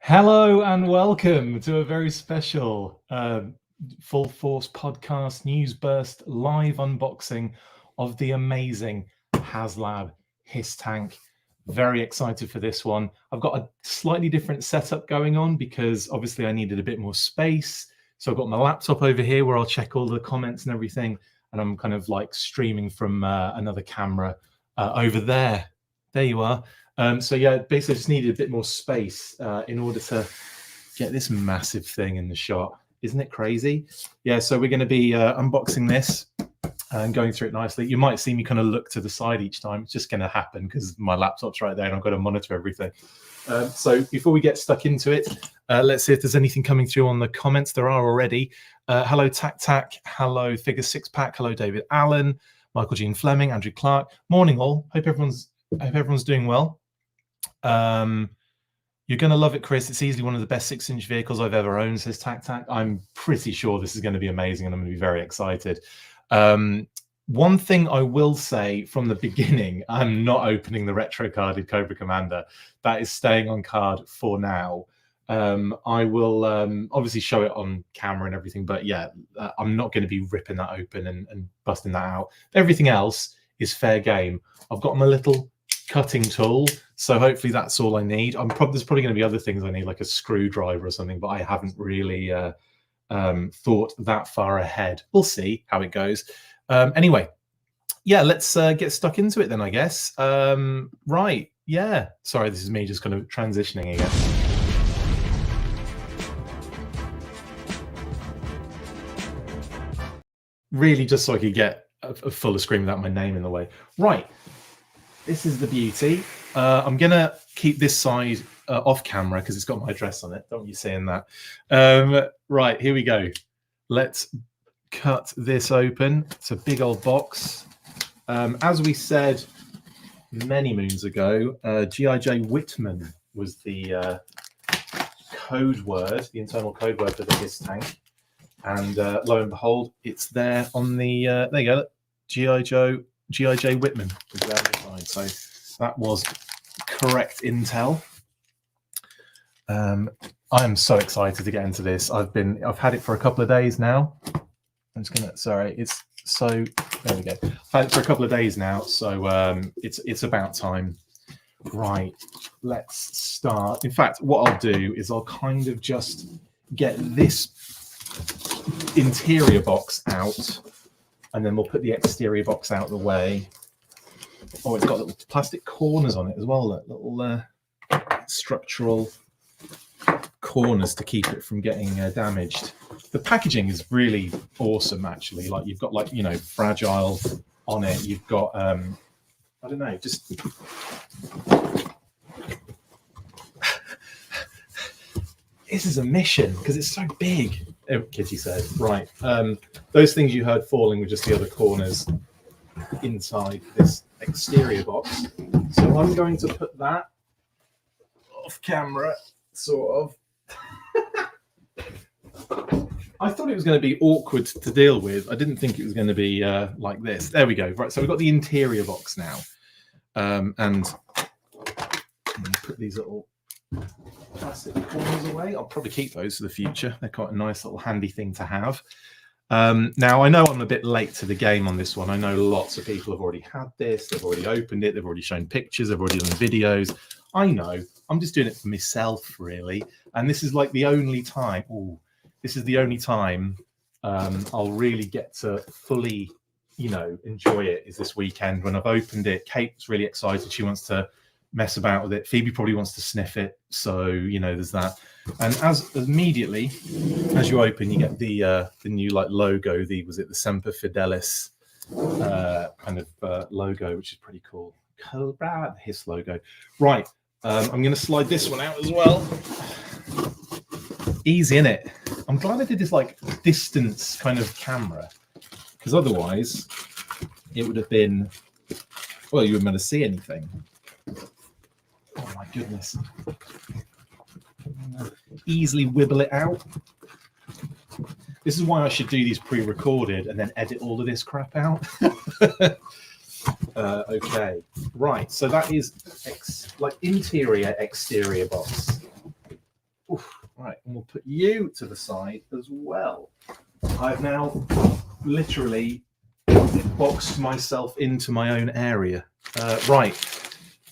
Hello and welcome to a very special Full Force podcast news burst live unboxing of the amazing Haslab H.I.S. tank. Very excited for this one. I've got a slightly different setup going on because obviously I needed a bit more space. So I've got my laptop over here where I'll check all the comments and everything. And I'm kind of like streaming from another camera over there. There you are. So yeah, basically just needed a bit more space in order to get this massive thing in the shot. Isn't it crazy? Yeah, so we're going to be unboxing this and going through it nicely. You might see me kind of look to the side each time. It's just going to happen because my laptop's right there and I've got to monitor everything. So before we get stuck into it, let's see if there's anything coming through on the comments. There are already. Hello, Tac Tac. Hello, Figure Six Pack. Hello, David Allen, Michael Jean Fleming, Andrew Clark. Morning, all. Hope everyone's doing well. You're going to love it, Chris. It's easily one of the best 6-inch vehicles I've ever owned, says Tac Tac. I'm pretty sure this is going to be amazing and I'm going to be very excited. One thing I will say from the beginning, I'm not opening the retro carded Cobra Commander. That is staying on card for now. I will obviously show it on camera and everything, but yeah, I'm not going to be ripping that open and busting that out. Everything else is fair game. I've got my little cutting tool, so hopefully that's all I need. There's probably going to be other things I need, like a screwdriver or something, but I haven't really thought that far ahead. We'll see how it goes. Anyway, yeah, let's get stuck into it then, I guess. Right, yeah. Sorry, this is me just kind of transitioning again. Really just so I could get a fuller screen without my name in the way. Right. This is the beauty. I'm going to keep this side off camera because it's got my address on it. Don't want you saying that. Right, here we go. Let's cut this open. It's a big old box. As we said many moons ago, G.I.J. Whitman was the code word, the internal code word for the H.I.S. tank. And lo and behold, it's there on the, there you go, G.I.J. Whitman is there on the side. So that was correct intel. I am so excited to get into this. I've had it for a couple of days now. I'm just gonna, sorry, it's so, there we go. I've had it for a couple of days now, so it's about time. Right, let's start. In fact, what I'll do is I'll kind of just get this interior box out, and then we'll put the exterior box out of the way. Oh, it's got little plastic corners on it as well, little structural corners to keep it from getting damaged. The packaging is really awesome, actually. Like, you've got, like, you know, fragile on it. You've got I don't know, just this is a mission because it's so big. Oh, Kitty said, right. Those things you heard falling were just the other corners inside this exterior box. So I'm going to put that off camera, sort of. I thought it was going to be awkward to deal with. I didn't think it was going to be like this. There we go. Right, so we've got the interior box now. And put these little plastic corners away. I'll probably keep those for the future. They're quite a nice little handy thing to have. Now, I know I'm a bit late to the game on this one. I know lots of people have already had this. They've already opened it. They've already shown pictures. They've already done videos. I know. I'm just doing it for myself, really. And this is like the only time. Oh, this is the only time I'll really get to fully, you know, enjoy it. Is this weekend when I've opened it. Kate's really excited. She wants to mess about with it. Phoebe probably wants to sniff it. So, you know, there's that. And as immediately as you open, you get the new like logo. Was it the Semper Fidelis kind of logo, which is pretty cool. Cobra, the H.I.S. logo. Right. I'm going to slide this one out as well. Easy, innit? I'm glad I did this like distance kind of camera, because otherwise it would have been, well, you wouldn't be able to see anything. Oh my goodness. Easily wibble it out. This is why I should do these pre-recorded and then edit all of this crap out. Okay, right. So that is like interior, exterior box. Oof, right, and we'll put you to the side as well. I've now literally boxed myself into my own area. Right,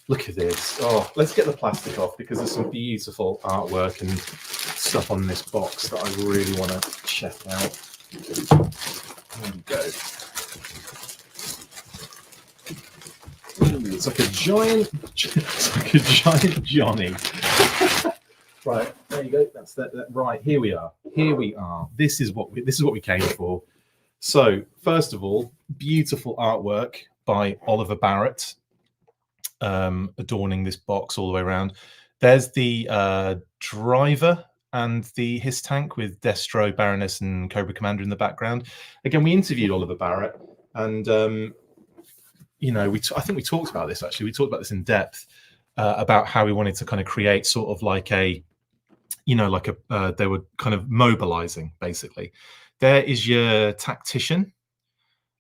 look at this. Oh, let's get the plastic off because there's some beautiful artwork and stuff on this box that I really want to check out. There we go. Ooh, it's like a giant Johnny. Right, there you go. That's that. Right, here we are. Here we are. This is what we came for. So, first of all, beautiful artwork by Oliver Barrett, adorning this box all the way around. There's the driver and the H.I.S. tank with Destro, Baroness, and Cobra Commander in the background. Again, we interviewed Oliver Barrett, and you know, I think we talked about this actually. We talked about this in depth about how we wanted to kind of create sort of like a, you know, like a they were kind of mobilizing basically. There is your tactician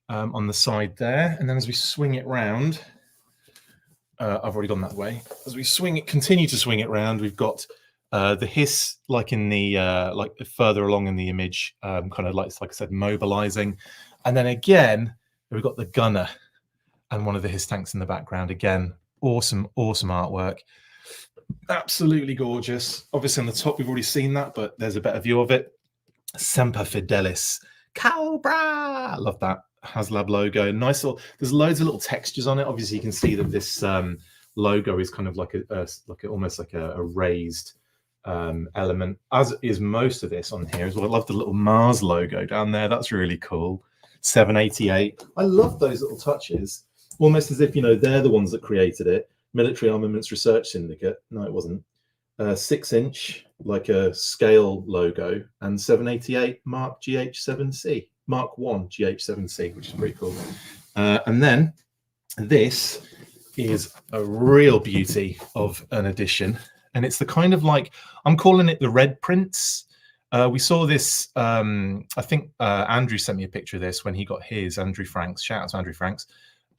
on the side there, and then as we swing it round, I've already gone that way. As we swing it, continue to swing it round, we've got the H.I.S. like in the like further along in the image, kind of like I said, mobilizing, and then again we've got the gunner and one of the H.I.S. tanks in the background. Again, awesome artwork. Absolutely gorgeous. Obviously on the top we've already seen that, but there's a better view of it. Semper Fidelis Cobra. Love that Haslab logo. Nice little. There's loads of little textures on it. Obviously you can see that this logo is kind of like almost like a raised element, as is most of this on here as well. I love the little Mars logo down there. That's really cool. 788. I love those little touches. Almost as if, you know, they're the ones that created it. Military Armaments Research Syndicate. No, it wasn't. 6-inch, like a scale logo, and 788 Mark GH7C, Mark 1 GH7C, which is pretty cool. And then this is a real beauty of an edition, and it's the kind of like, I'm calling it the red prints. We saw this, I think Andrew sent me a picture of this when he got his, Andrew Franks, shout out to Andrew Franks.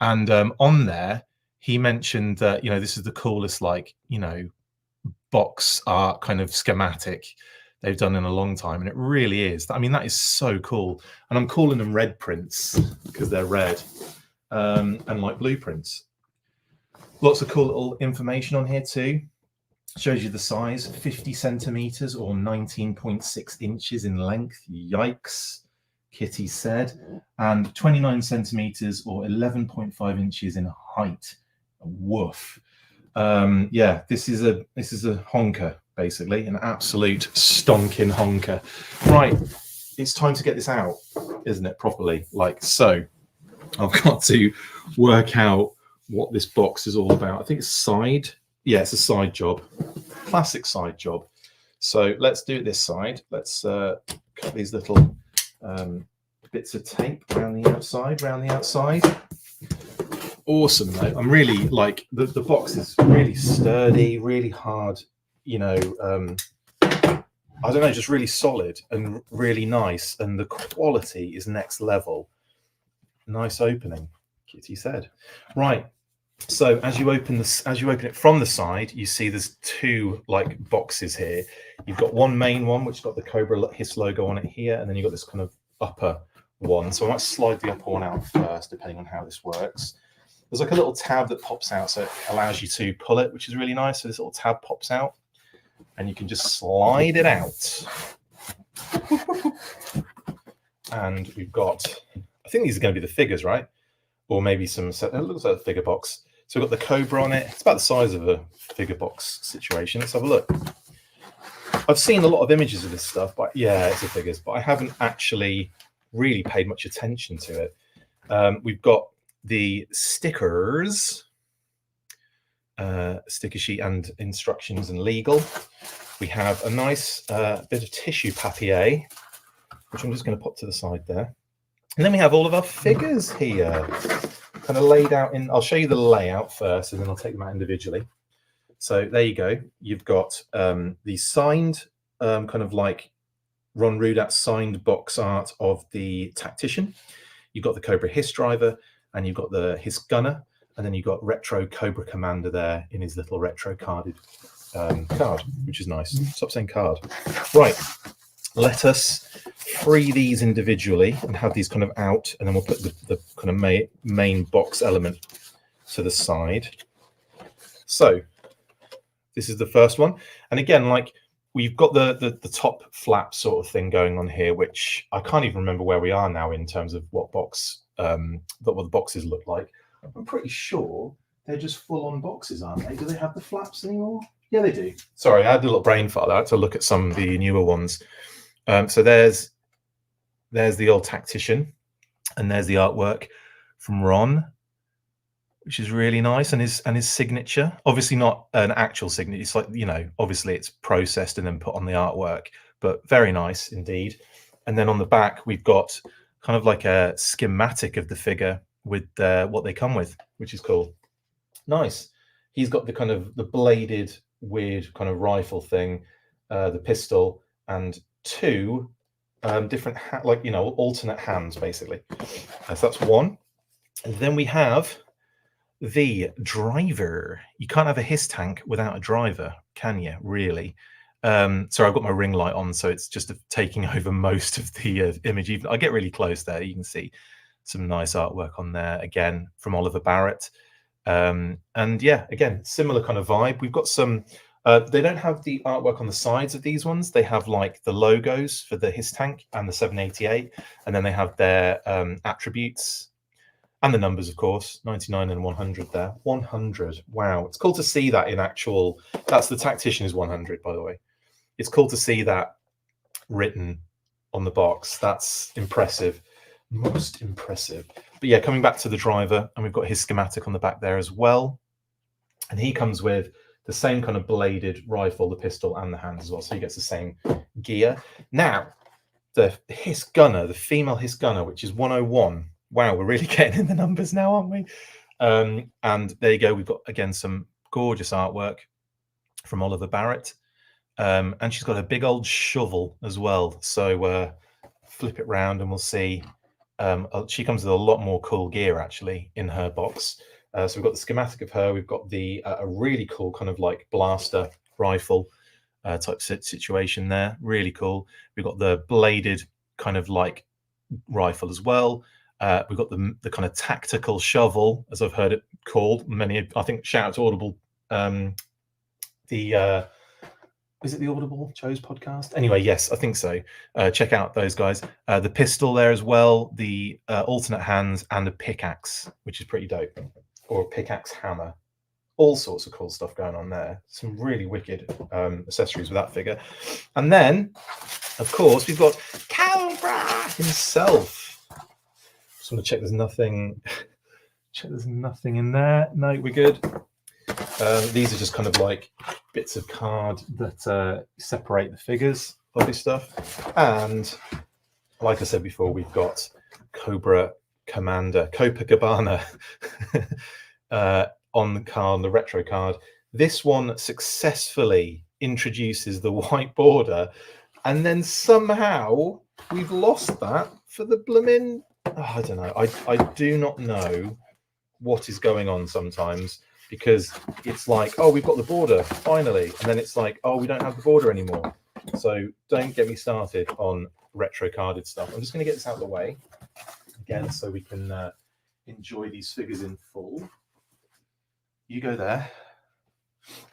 And on there, he mentioned that, you know, this is the coolest, like, you know, box art kind of schematic they've done in a long time. And it really is. I mean, that is so cool. And I'm calling them red prints because they're red and like blueprints. Lots of cool little information on here too. Shows you the size, 50 centimeters or 19.6 inches in length. Yikes, Kitty said. And 29 centimeters or 11.5 inches in height. Woof. Yeah, this is a honker, basically, an absolute stonking honker. Right, it's time to get this out, isn't it, properly? Like so. I've got to work out what this box is all about. I think it's side. Yeah, it's a side job. Classic side job. So let's do it this side. Let's cut these little bits of tape around the outside, Awesome though. I'm really like the box is really sturdy, really hard, you know, I don't know, just really solid and really nice, and the quality is next level. Nice opening, Kitty said. Right. So as you open it from the side, you see there's two like boxes here. You've got one main one which got the Cobra H.I.S. logo on it here, and then you've got this kind of upper one. So I might slide the upper one out first, depending on how this works. There's like a little tab that pops out, so it allows you to pull it, which is really nice. So this little tab pops out, and you can just slide it out. And we've got, I think these are going to be the figures, right? Or maybe some, it looks like a figure box. So we've got the Cobra on it. It's about the size of a figure box situation. Let's have a look. I've seen a lot of images of this stuff, but yeah, it's a figures, but I haven't actually really paid much attention to it. We've got the stickers, sticker sheet and instructions and legal. We have a nice bit of tissue papier, which I'm just going to pop to the side there. And then we have all of our figures here, kind of laid out in, I'll show you the layout first, and then I'll take them out individually. So there you go. You've got the signed, kind of like Ron Rudat signed box art of the tactician. You've got the Cobra H.I.S. driver, and you've got the H.I.S. gunner, and then you've got retro Cobra Commander there in his little retro carded card, which is nice. Stop saying card. Right, let us free these individually and have these kind of out, and then we'll put the kind of main box element to the side. So this is the first one, and again, like, we've got the top flap sort of thing going on here, which I can't even remember where we are now in terms of what box what the boxes look like. I'm pretty sure they're just full-on boxes, aren't they? Do they have the flaps anymore? Yeah, they do. Sorry, I had a little brain fart. I had to look at some of the newer ones. So there's the old Tactician, and there's the artwork from Ron, which is really nice, and his signature. Obviously not an actual signature. It's like, you know, obviously it's processed and then put on the artwork, but very nice indeed. And then on the back, we've got kind of like a schematic of the figure with what they come with, which is cool. Nice. He's got the kind of the bladed, weird kind of rifle thing, the pistol, and two different, like, you know, alternate hands, basically. So that's one. And then we have the driver. You can't have a H.I.S. tank without a driver, can you, really? Sorry, I've got my ring light on, so it's just taking over most of the image. Even I get really close there, you can see some nice artwork on there, again from Oliver Barrett. And yeah, again, similar kind of vibe. We've got some they don't have the artwork on the sides of these ones. They have like the logos for the H.I.S. tank and the 788, and then they have their attributes and the numbers, of course, 99 and 100 there. 100. Wow. It's cool to see that in actual. That's the Tactician is 100, by the way. It's cool to see that written on the box. That's impressive. Most impressive. But yeah, coming back to the driver, and we've got his schematic on the back there as well. And he comes with the same kind of bladed rifle, the pistol, and the hands as well. So he gets the same gear. Now, the H.I.S. gunner, the female H.I.S. gunner, which is 101. Wow, we're really getting in the numbers now, aren't we? And there you go. We've got, again, some gorgeous artwork from Oliver Barrett. And she's got a big old shovel as well. So flip it round and we'll see. She comes with a lot more cool gear, actually, in her box. So we've got the schematic of her. We've got the a really cool kind of like blaster rifle type situation there. Really cool. We've got the bladed kind of like rifle as well. We've got the kind of tactical shovel, as I've heard it called. I think, shout out to Audible. Is it the Audible Chose podcast? Anyway, yes, I think so. Check out those guys. The pistol there as well, the alternate hands, and a pickaxe, which is pretty dope, or a pickaxe hammer. All sorts of cool stuff going on there. Some really wicked accessories with that figure. And then, of course, we've got Cobra himself. Just want to check there's nothing. Check there's nothing in there. No, we're good. These are just kind of like bits of card that separate the figures, lovely stuff. And like I said before, we've got Cobra Commander, Copacabana on the card, the retro card. This one successfully introduces the white border, and then somehow we've lost that for the blooming. Oh, I don't know. I do not know what is going on sometimes. Because it's like, oh, we've got the border finally, and then it's like, oh, we don't have the border anymore. So don't get me started on retro carded stuff. I'm just going to get this out of the way again, so we can enjoy these figures in full. You go there.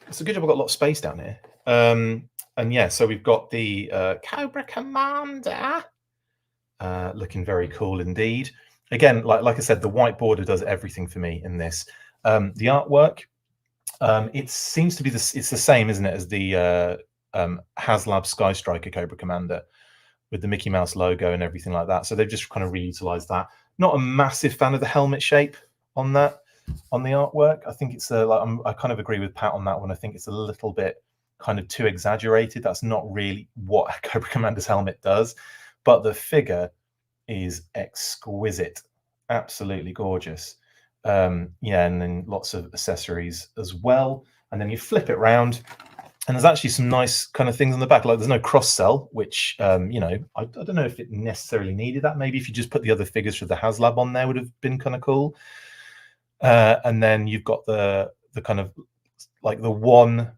It's a good job I've got a lot of space down here. And yeah, so we've got the Cobra Commander, looking very cool indeed. Again, like I said, the white border does everything for me in this. The artwork, it seems to be it's the same, isn't it, as the Haslab Sky Striker Cobra Commander with the Mickey Mouse logo and everything like that. So they've just kind of reutilized that. Not a massive fan of the helmet shape on that, on the artwork. I think it's I kind of agree with Pat on that one. I think it's a little bit kind of too exaggerated. That's not really what a Cobra Commander's helmet does, but the figure is exquisite, absolutely gorgeous. Yeah, and then lots of accessories as well. And then you flip it around, and there's actually some nice kind of things on the back. Like there's no cross sell, which you know, I don't know if it necessarily needed that. Maybe if you just put the other figures for the Haslab on there would have been kind of cool. And then you've got the kind of like the one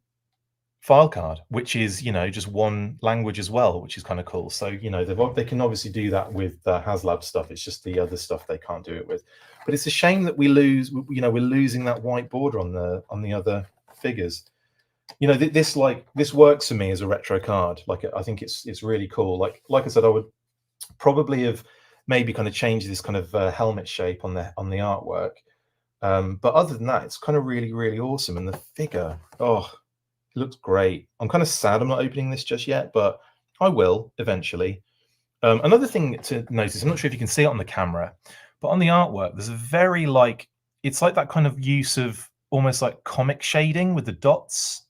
file card, which is, you know, just one language as well, which is kind of cool. So, you know, they can obviously do that with Haslab stuff. It's just the other stuff they can't do it with. But it's a shame that we lose, you know, we're losing that white border on the other figures. You know, this works for me as a retro card. Like, I think it's really cool. Like I said, I would probably have maybe kind of changed this kind of helmet shape on the artwork. But other than that, it's kind of really, really awesome. And the figure, oh, it looks great. I'm kind of sad I'm not opening this just yet, but I will eventually. Another thing to notice, I'm not sure if you can see it on the camera, but on the artwork, there's a very it's like that kind of use of almost like comic shading with the dots.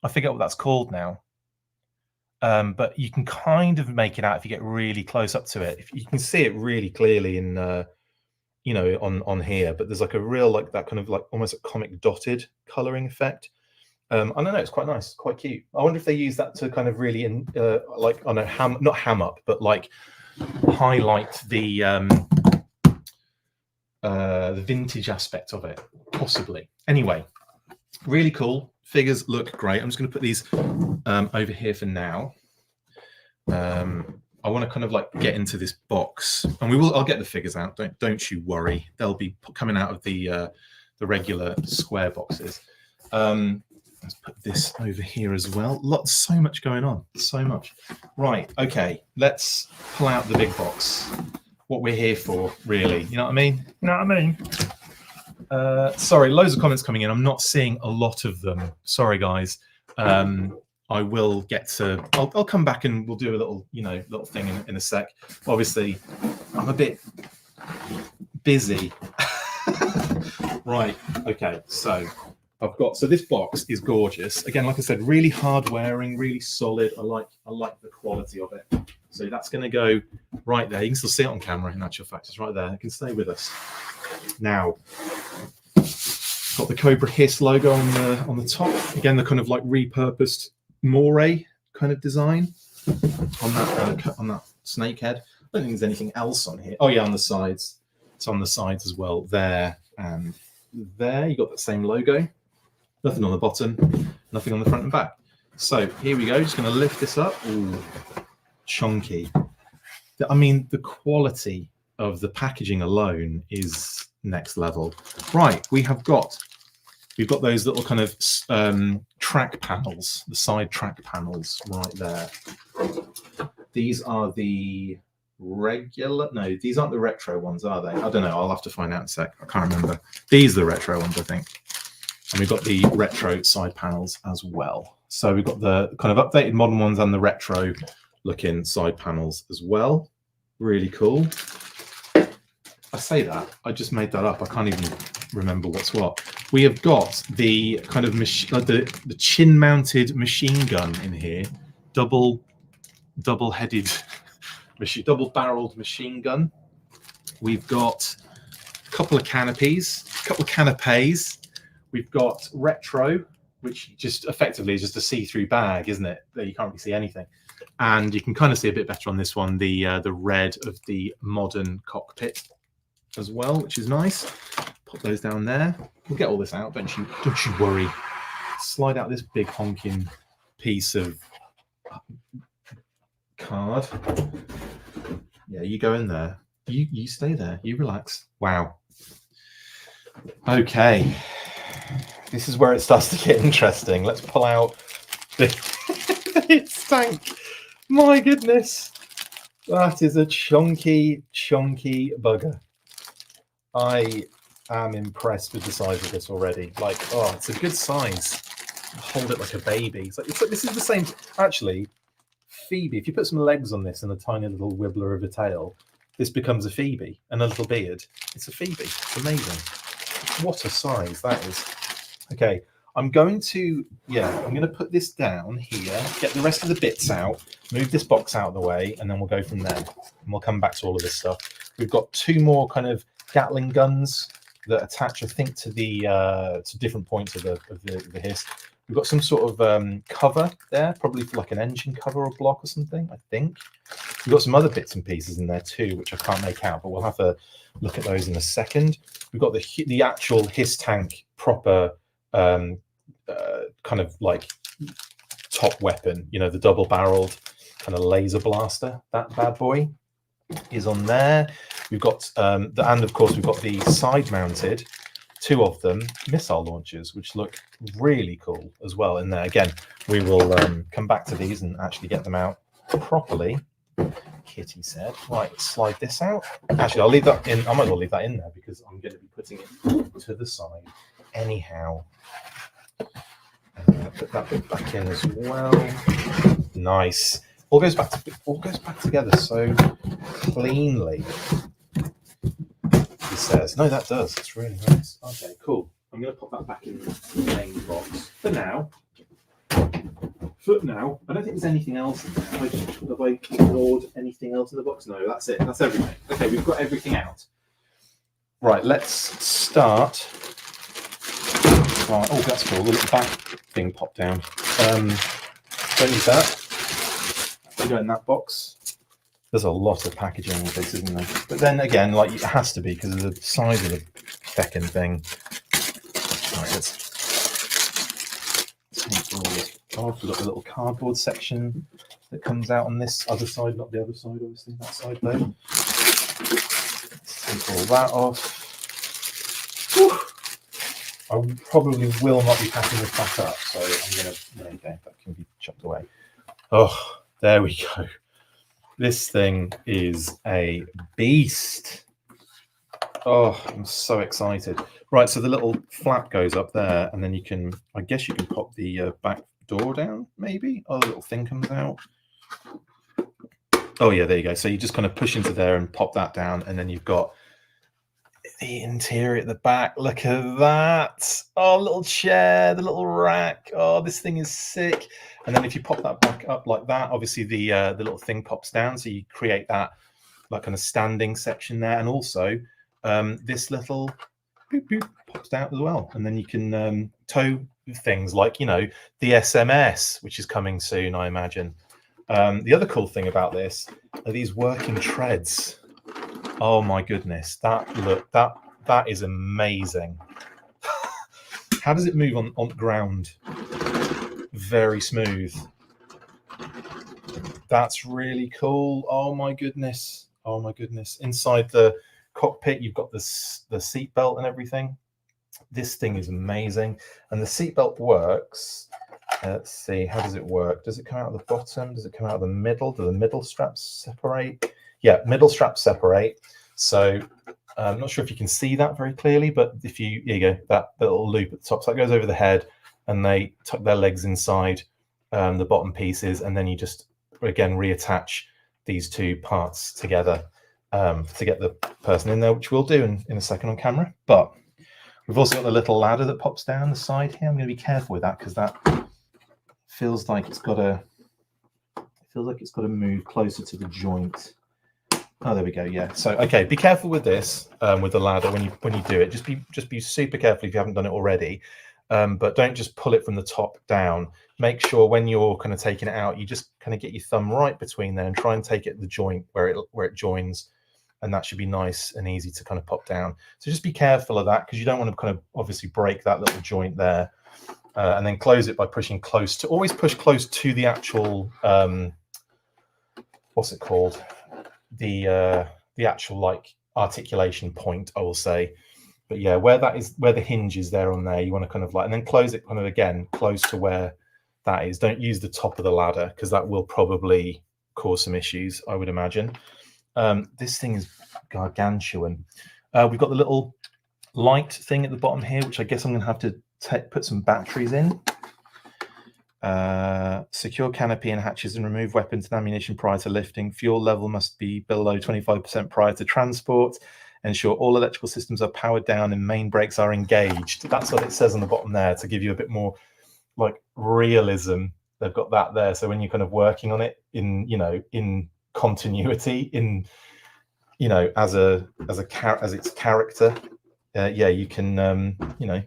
I forget what that's called now. But you can kind of make it out if you get really close up to it. If you can see it really clearly in, you know, on here, but there's like a real, like that kind of like almost a comic dotted coloring effect. I don't know, it's quite nice, quite cute. I wonder if they use that to kind of really, like, I don't know, not ham up, but like highlight the vintage aspect of it, possibly. Anyway, really cool. Figures look great. I'm just going to put these over here for now. I want to kind of like get into this box, and I'll get the figures out. Don't you worry. They'll be coming out of the regular square boxes. Let's put this over here as well. So much going on. So much. Right. Okay. Let's pull out the big box. What we're here for, really. You know what I mean? You know what I mean? Sorry, loads of comments coming in. I'm not seeing a lot of them. Sorry, guys. I will get to. I'll come back and we'll do a little, you know, little thing in a sec. Obviously, I'm a bit busy. Right. Okay. So I've got. So this box is gorgeous. Again, like I said, really hard wearing, really solid. I like the quality of it. So that's going to go right there. You can still see it on camera. In actual fact, it's right there. It can stay with us. Now, got the Cobra H.I.S.S logo on the top. Again, the kind of like repurposed moray kind of design on that snake head. I don't think there's anything else on here. Oh yeah, on the sides. It's on the sides as well. There and there. You got the same logo. Nothing on the bottom. Nothing on the front and back. So here we go. Just going to lift this up. Ooh, chunky. I mean, the quality of the packaging alone is next level. Right, we've got those little kind of track panels, the side track panels right there. These are the regular, no, these aren't the retro ones, are they? I don't know, I'll have to find out in a sec. I can't remember. These are the retro ones, I think. And we've got the retro side panels as well. So we've got the kind of updated modern ones and the retro looking side panels as well. Really cool. I say that, I just made that up. I can't even remember what's what. We have got the kind of the chin-mounted machine gun in here, double-headed, double-barreled machine gun. We've got a couple of canopies, a couple of canapes. We've got retro, which just effectively is just a see-through bag, isn't it? There you can't really see anything. And you can kind of see a bit better on this one, the red of the modern cockpit as well, which is nice. Put those down there. We'll get all this out, don't you worry. Slide out this big honking piece of card. Yeah, you go in there. You stay there. You relax. Wow. Okay. This is where it starts to get interesting. Let's pull out the tank. My goodness. That is a chunky bugger. I am impressed with the size of this already. Like, oh, it's a good size. Hold it like a baby. It's like this is the same. Actually, Phoebe, if you put some legs on this and a tiny little wibbler of a tail, this becomes a Phoebe and a little beard. It's a Phoebe. It's amazing. What a size that is. Okay, I'm going to put this down here, get the rest of the bits out, move this box out of the way, and then we'll go from there. And we'll come back to all of this stuff. We've got two more kind of Gatling guns that attach, I think, to the to different points of the H.I.S.S. We've got some sort of cover there, probably for like an engine cover or block or something, I think. We've got some other bits and pieces in there too, which I can't make out, but we'll have a look at those in a second. We've got the actual H.I.S.S tank proper kind of like top weapon, you know, the double-barreled kind of laser blaster. That bad boy is on there. We've got and of course we've got the side-mounted, 2 of them, missile launchers, which look really cool as well in there. Again, we will come back to these and actually get them out properly. Kitty said, right, slide this out. Actually, I'll leave that in. I might as well leave that in there because I'm going to be putting it to the side anyhow. Put that bit back in as well. Nice. All goes back together so cleanly. He says, no, that does. It's really nice. Okay, cool. I'm going to pop that back in the main box for now. I don't think there's anything else in there. Have I ignored anything else in the box? No, that's it. That's everything. Okay, we've got everything out. Right, let's start. Right, oh, that's cool. The little back thing popped down. Don't need that. We go in that box. There's a lot of packaging with this, isn't there? But then again, like it has to be because of the size of the feckin' thing. Right, let's take all this off. We've got the little cardboard section that comes out on this other side, not the other side, obviously, that side though. Let's take all that off. Whew. I probably will not be packing this back up, so I'm going to, okay, that can be chucked away. Oh, there we go. This thing is a beast. Oh, I'm so excited. Right, so the little flap goes up there, and then you can, I guess you can pop the back door down, maybe? Oh, the little thing comes out. Oh, yeah, there you go. So you just kind of push into there and pop that down, and then you've got the interior at the back. Look at that. Oh, little chair, the little rack. Oh, this thing is sick. And then if you pop that back up like that, obviously the little thing pops down, so you create that like kind of standing section there, and also this little boop, boop, pops out as well, and then you can tow things like, you know, the SMS, which is coming soon, I imagine. The other cool thing about this are these working treads. Oh my goodness, that is amazing. How does it move on ground? Very smooth. That's really cool. Oh my goodness. Oh my goodness. Inside the cockpit, you've got the seat belt and everything. This thing is amazing. And the seat belt works. Let's see, how does it work? Does it come out of the bottom? Does it come out of the middle? Do the middle straps separate? Yeah, middle straps separate. So I'm not sure if you can see that very clearly, but if you, here you go, that little loop at the top, so that goes over the head, and they tuck their legs inside the bottom pieces, and then you just, again, reattach these 2 parts together to get the person in there, which we'll do in a second on camera. But we've also got the little ladder that pops down the side here. I'm going to be careful with that because that feels like it's got to move closer to the joint. Oh, there we go. Yeah. So, okay, be careful with this, with the ladder when you do it. Just be super careful if you haven't done it already. But don't just pull it from the top down. Make sure when you're kind of taking it out, you just kind of get your thumb right between there and try and take it at the joint where it joins, and that should be nice and easy to kind of pop down. So just be careful of that because you don't want to kind of obviously break that little joint there. And then close it by pushing close to. Always push close to the actual. What's it called? The actual like articulation point, I will say. But yeah, where the hinge is there on there, you want to kind of like, and then close it kind of again close to where that is. Don't use the top of the ladder because that will probably cause some issues, I would imagine. This thing is gargantuan. We've got the little light thing at the bottom here, which I guess I'm going to have to put some batteries in. Secure canopy and hatches and remove weapons and ammunition prior to lifting. Fuel level must be below 25% prior to transport. Ensure all electrical systems are powered down and main brakes are engaged. That's what it says on the bottom there to give you a bit more like realism. They've got that there. So when you're kind of working on it in, you know, in continuity, in, you know, as its character, yeah, you can, you know,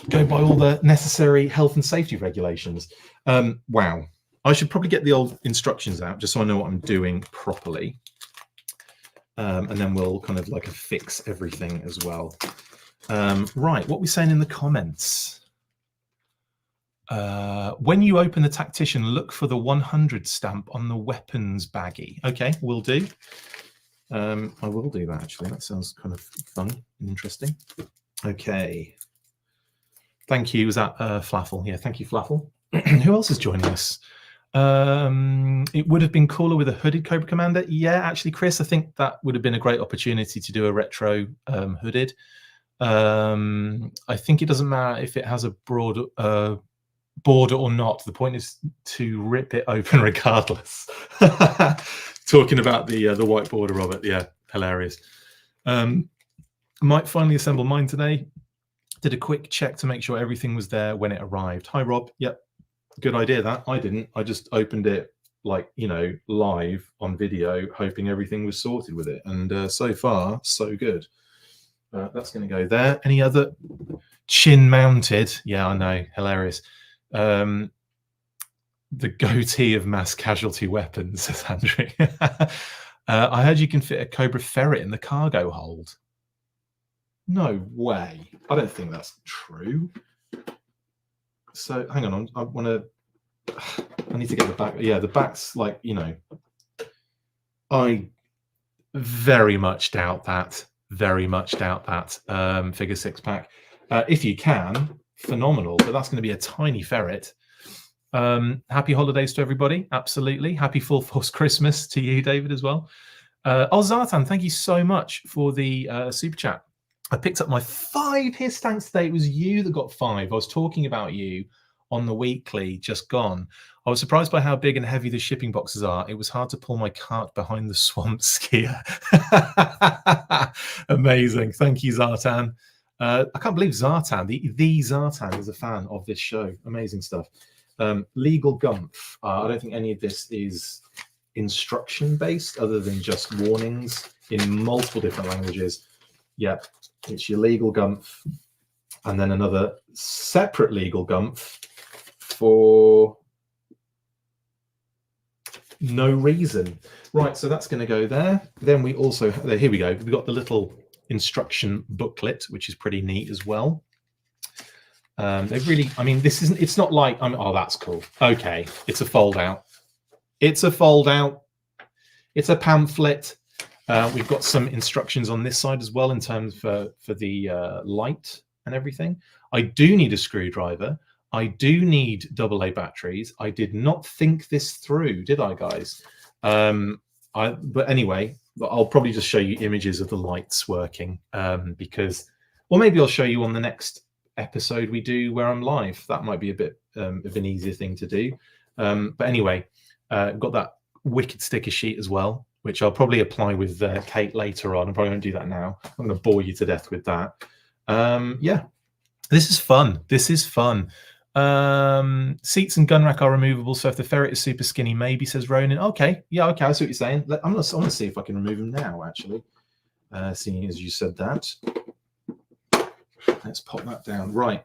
go by all the necessary health and safety regulations. Wow. I should probably get the old instructions out just so I know what I'm doing properly. And then we'll kind of like fix everything as well. Right, what are we saying in the comments? When you open the Tactician, look for the 100 stamp on the weapons baggie. Okay, will do. I will do that, actually. That sounds kind of fun and interesting. Okay. Thank you. Was that Flaffle? Yeah, thank you, Flaffle. Who else is joining us? It would have been cooler with a hooded Cobra Commander. Yeah, actually, Chris, I think that would have been a great opportunity to do a retro hooded. I think it doesn't matter if it has a broad border or not. The point is to rip it open regardless. Talking about the white border, Robert. Yeah, hilarious. Might finally assemble mine today. Did a quick check to make sure everything was there when it arrived. Hi, Rob. Yep, good idea that. I didn't. I just opened it like, you know, live on video, hoping everything was sorted with it. And so far, so good. That's going to go there. Any other chin mounted? Yeah, I know. Hilarious. The goatee of mass casualty weapons, says Andrew. I heard you can fit a Cobra ferret in the cargo hold. No way. I don't think that's true. So hang on, I need to get the back. Yeah, the back's like, you know, I very much doubt that. Very much doubt that. Figure 6-pack. If you can, phenomenal, but that's going to be a tiny ferret. Happy holidays to everybody. Absolutely. Happy Full Force Christmas to you, David, as well. Oh, Zartan, thank you so much for the super chat. I picked up my 5 H.I.S.S tanks today. It was you that got 5. I was talking about you on the weekly just gone. I was surprised by how big and heavy the shipping boxes are. It was hard to pull my cart behind the swamp skier. Amazing. Thank you, Zartan. I can't believe Zartan, the Zartan, is a fan of this show. Amazing stuff. Legal Gumph. I don't think any of this is instruction based other than just warnings in multiple different languages. Yeah, it's your legal Gumph, and then another separate legal Gumph for no reason. Right, so that's going to go there. Then we also, here we go. We've got the little instruction booklet, which is pretty neat as well. They've really, I mean, this isn't, it's not like, oh, that's cool. Okay, it's a fold out. It's a fold out. It's a pamphlet. We've got some instructions on this side as well in terms for the light and everything. I do need a screwdriver. I do need AA batteries. I did not think this through, did I, guys? But anyway, I'll probably just show you images of the lights working because, or maybe I'll show you on the next episode we do where I'm live. That might be a bit of an easier thing to do. But anyway, got that wicked sticker sheet as well, which I'll probably apply with Kate later on. I probably won't do that now. I'm going to bore you to death with that. Yeah, this is fun. This is fun. Seats and gun rack are removable, so if the ferret is super skinny, maybe, says Ronan. Okay, yeah, okay, I see what you're saying. I want to see if I can remove them now, actually, seeing as you said that. Let's pop that down. Right.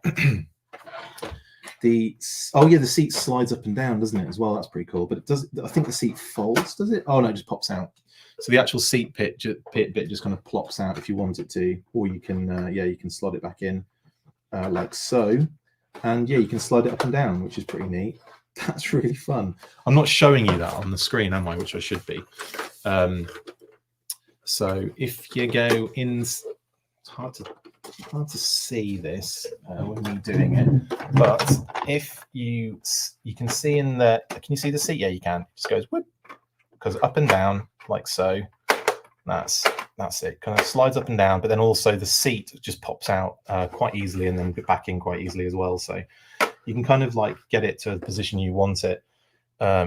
The seat slides up and down, doesn't it, as well? That's pretty cool. But it does. I think the seat folds, does it? Oh no, it just pops out. So the actual seat bit just kind of plops out if you want it to, or you can you can slide it back in like so, and yeah, you can slide it up and down, which is pretty neat. That's really fun. I'm not showing you that on the screen, am I? Which I should be. So if you go in, it's hard to see this when you're doing it, but if you can see in the, can you see the seat? Yeah, you can. It just goes whoop, goes up and down like so. That's it. Kind of slides up and down, but then also the seat just pops out quite easily and then back in quite easily as well. So you can kind of like get it to the position you want it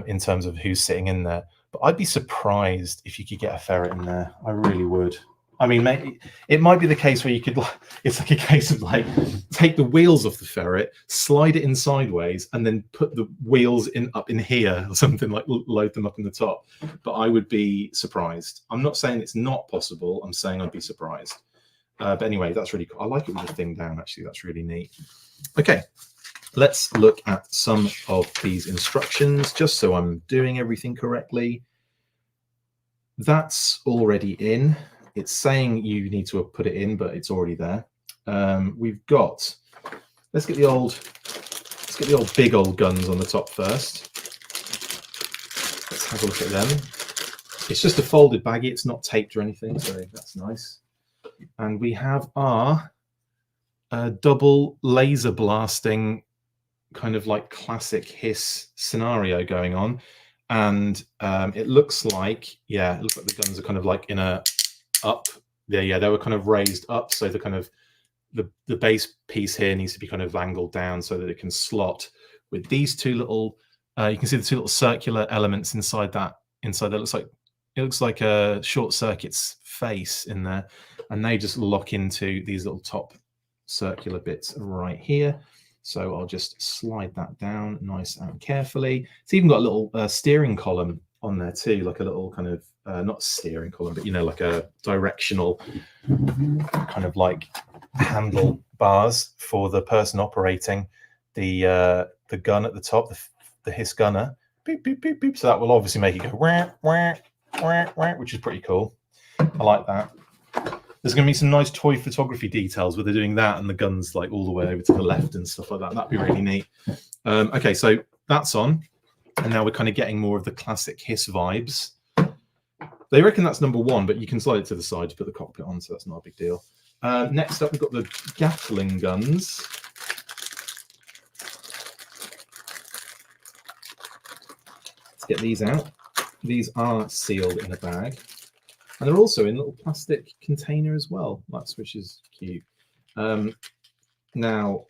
in terms of who's sitting in there. But I'd be surprised if you could get a ferret in there. I really would. I mean, maybe it might be the case where you could, it's like a case of like, take the wheels off the ferret, slide it in sideways, and then put the wheels up in here or something, like load them up in the top. But I would be surprised. I'm not saying it's not possible. I'm saying I'd be surprised. But anyway, that's really cool. I like it with the thing down, actually. That's really neat. Okay, let's look at some of these instructions, just so I'm doing everything correctly. That's already in. It's saying you need to put it in, but it's already there. We've got, let's get the old Let's get the big old guns on the top first. Let's have a look at them. It's just a folded baggie. It's not taped or anything, so that's nice. And we have our double laser blasting kind of like classic H.I.S. scenario going on. And it looks like, yeah, it looks like the guns are kind of like in a up. Yeah, they were kind of raised up. So the kind of the base piece here needs to be kind of angled down so that it can slot with these two little, you can see the two little circular elements inside that. Inside that it looks like a short circuit's face in there. And they just lock into these little top circular bits right here. So I'll just slide that down nice and carefully. It's even got a little steering column on there too, like a little kind of, not steering column, but, you know, like a directional kind of like handle bars for the person operating the gun at the top, the H.I.S. gunner. Beep, beep, beep, beep. So that will obviously make it go wah, wah, wah, wah, which is pretty cool. I like that. There's going to be some nice toy photography details where they're doing that and the guns like all the way over to the left and stuff like that. That'd be really neat. Okay, so that's on. And now we're kind of getting more of the classic H.I.S. vibes. They reckon that's number 1, but you can slide it to the side to put the cockpit on, so that's not a big deal. Next up, we've got the Gatling guns. Let's get these out. These are sealed in a bag. And they're also in a little plastic container as well, which is cute. Now,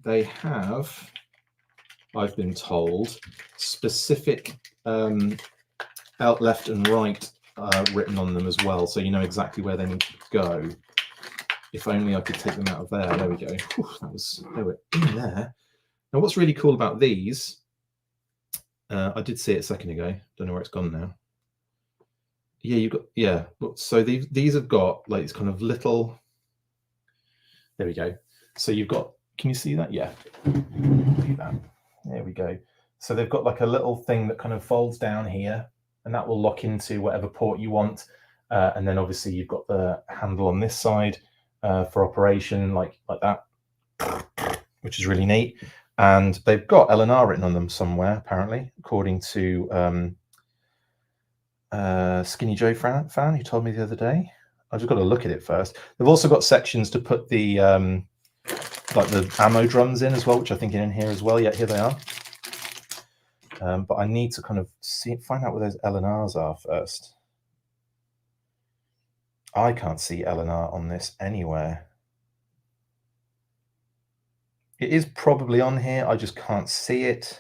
they have, I've been told, specific out, left and right written on them as well, so you know exactly where they need to go. If only I could take them out of there. There we go. Whew, they were in there. Now, what's really cool about these, I did see it a second ago. Don't know where it's gone now. Yeah, you've got, yeah. So these have got like this kind of little, there we go. So you've got, can you see that? Yeah. See that? There we go. So they've got like a little thing that kind of folds down here, and that will lock into whatever port you want. And then obviously you've got the handle on this side for operation, like that, which is really neat. And they've got LNR written on them somewhere, apparently, according to Skinny Joe fan who told me the other day. I just got to look at it first. They've also got sections to put the like the ammo drums in as well, which I think are in here as well. Yeah, here they are. But I need to kind of find out where those LNRs are first. I can't see LNR on this anywhere. It is probably on here. I just can't see it.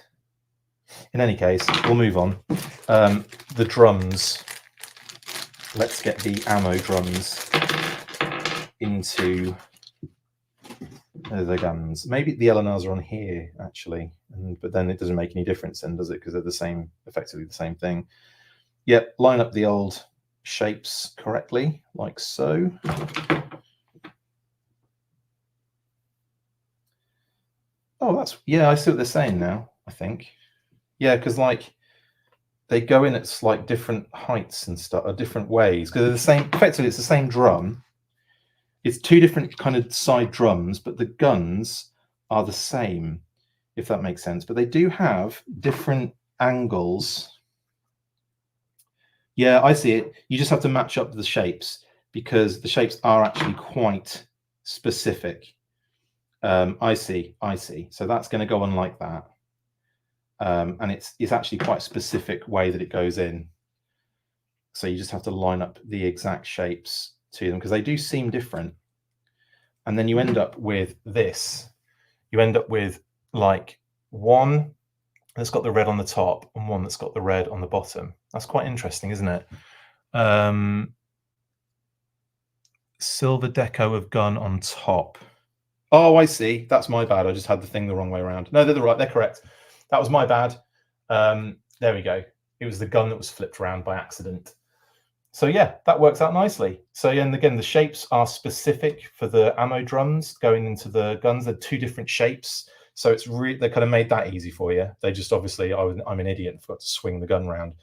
In any case, we'll move on. The drums. Let's get the ammo drums into the guns. Maybe the LNRs are on here, actually. But then it doesn't make any difference then, does it? Because they're the same, effectively the same thing. Yep, line up the old shapes correctly, like so. Oh, that's, yeah, I see what they're saying now, I think. Yeah, because like they go in at like different heights and stuff, or different ways, because they're the same, effectively it's the same drum. It's two different kind of side drums, but the guns are the same, if that makes sense. But they do have different angles. Yeah, I see it. You just have to match up the shapes because the shapes are actually quite specific. I see. So that's going to go on like that. And it's actually quite a specific way that it goes in. So you just have to line up the exact shapes to them because they do seem different. And then you end up with this. You end up with like one that's got the red on the top and one that's got the red on the bottom. That's quite interesting, isn't it? Silver deco of gun on top. Oh, I see. That's my bad. I just had the thing the wrong way around. No, they're correct. That was my bad. There we go. It was the gun that was flipped around by accident. So yeah, that works out nicely. So yeah, and again, the shapes are specific for the ammo drums going into the guns. They're two different shapes. So it's really, they kind of made that easy for you. They just obviously, I'm an idiot and forgot to swing the gun around.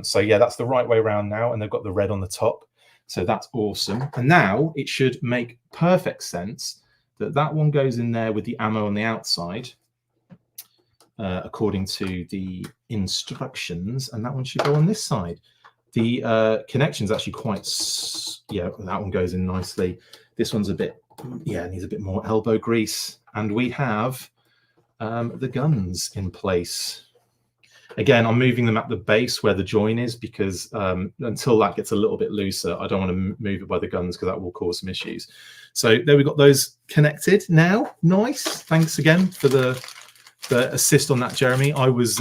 So yeah, that's the right way around now. And they've got the red on the top. So that's awesome. And now it should make perfect sense that that one goes in there with the ammo on the outside. according to the instructions, and that one should go on this side. The connection's actually quite, yeah, that one goes in nicely. This one's a bit, yeah, needs a bit more elbow grease. And we have the guns in place. Again, I'm moving them at the base where the join is, because until that gets a little bit looser, I don't want to move it by the guns, because that will cause some issues. So there we've got those connected now. Nice. Thanks again for the assist on that, Jeremy. I was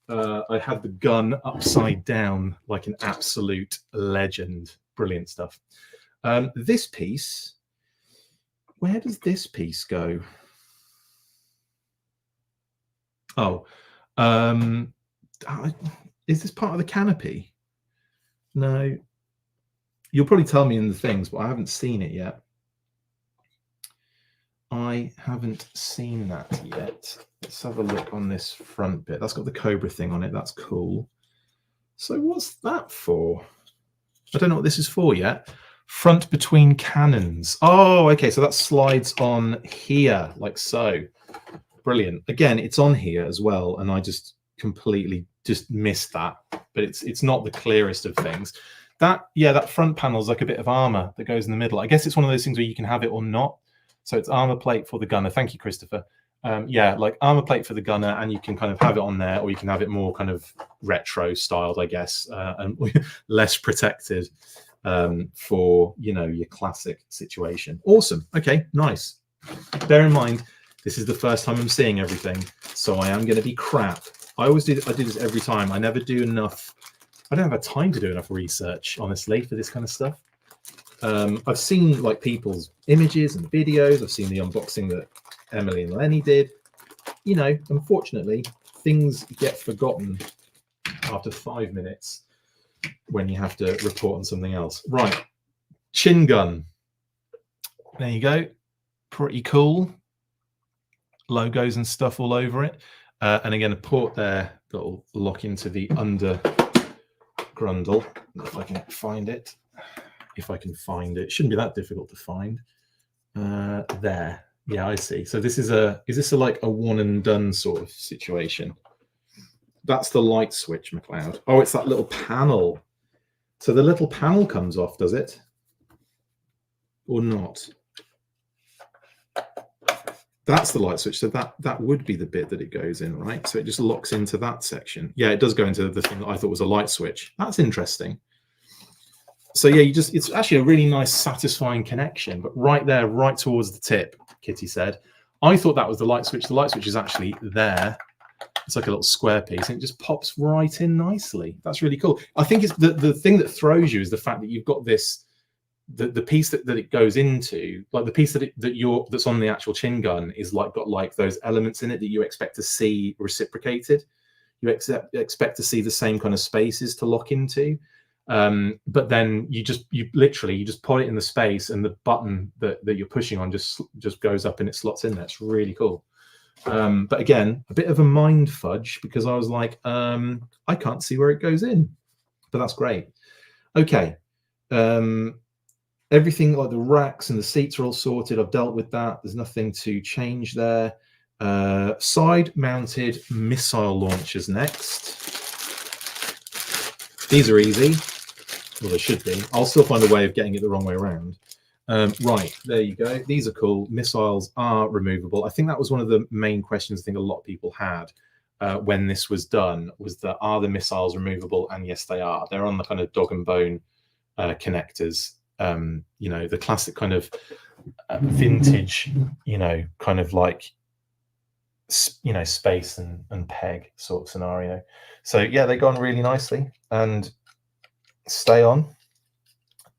I had the gun upside down like an absolute legend. Brilliant stuff. This piece, where does this piece go? Oh, is this part of the canopy? No. You'll probably tell me in the things, but I haven't seen it yet. I haven't seen that yet. Let's have a look on this front bit. That's got the Cobra thing on it. That's cool. So what's that for? I don't know what this is for yet. Front between cannons. Oh, okay. So that slides on here like so. Brilliant. Again, it's on here as well, and I just completely just missed that. But it's not the clearest of things. That, yeah, that front panel is like a bit of armor that goes in the middle. I guess it's one of those things where you can have it or not. So it's armor plate for the gunner. Thank you, Christopher. Yeah, like armor plate for the gunner, and you can kind of have it on there, or you can have it more kind of retro styled, I guess, and less protected for, you know, your classic situation. Awesome. Okay, nice. Bear in mind, this is the first time I'm seeing everything, so I am going to be crap. I do this every time. I never do enough. I don't have time to do enough research, honestly, for this kind of stuff. I've seen like people's images and videos. I've seen the unboxing that Emily and Lenny did. You know, unfortunately, things get forgotten after 5 minutes when you have to report on something else. Right, chin gun. There you go. Pretty cool. Logos and stuff all over it. And again, a port there that will lock into the under grundle. If I can find it. If I can find it. Shouldn't be that difficult to find. There. Yeah, I see. So this is this like a one and done sort of situation? That's the light switch, McLeod. Oh, it's that little panel. So the little panel comes off, does it? Or not? That's the light switch. So that would be the bit that it goes in, right? So it just locks into that section. Yeah, it does go into the thing that I thought was a light switch. That's interesting. So yeah, it's actually a really nice, satisfying connection, but right there, right towards the tip, Kitty said. I thought that was the light switch. The light switch is actually there. It's like a little square piece, and it just pops right in nicely. That's really cool. I think it's the thing that throws you is the fact that you've got this, the piece that it goes into, like the piece that's on the actual chin gun is like got like those elements in it that you expect to see reciprocated. You expect to see the same kind of spaces to lock into. But then you literally just put it in the space, and the button that you're pushing on just goes up and it slots in there. It's really cool. But again, a bit of a mind fudge, because I was like, I can't see where it goes in, but that's great. Okay. Everything like the racks and the seats are all sorted. I've dealt with that. There's nothing to change there. Side mounted missile launchers next. These are easy. Well, they should be. I'll still find a way of getting it the wrong way around. Right, there you go. These are cool. Missiles are removable. I think that was one of the main questions I think a lot of people had when this was done, was that are the missiles removable? And yes, they are. They're on the kind of dog and bone connectors. You know, the classic kind of vintage, you know, kind of like, you know, space and peg sort of scenario. So yeah, they go on really nicely and stay on.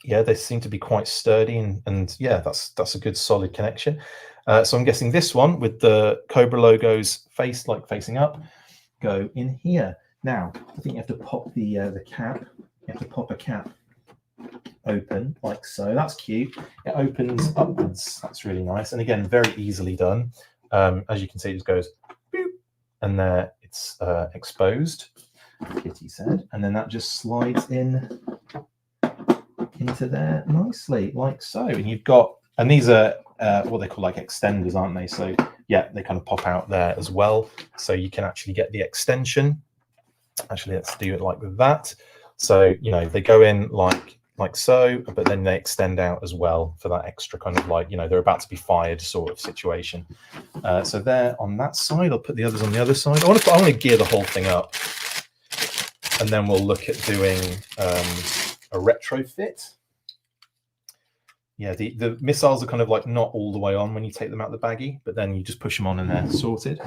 Yeah, they seem to be quite sturdy, and yeah, that's a good solid connection. So I'm guessing this one with the Cobra logos facing up go in here. Now I think you have to pop the cap. You have to pop a cap open like so. That's cute. It opens upwards. That's really nice, and again, very easily done. As you can see, it just goes boop, and there it's exposed, Kitty said, and then that just slides in into there nicely like so. And you've got, and these are what they call like extenders, aren't they? So yeah, they kind of pop out there as well. So you can actually get the extension. Actually, let's do it like that. So, you know, they go in like so, but then they extend out as well for that extra kind of like, you know, they're about to be fired sort of situation. So there on that side, I'll put the others on the other side. I want to gear the whole thing up, and then we'll look at doing a retrofit. Yeah, the missiles are kind of like not all the way on when you take them out of the baggie, but then you just push them on and they're sorted.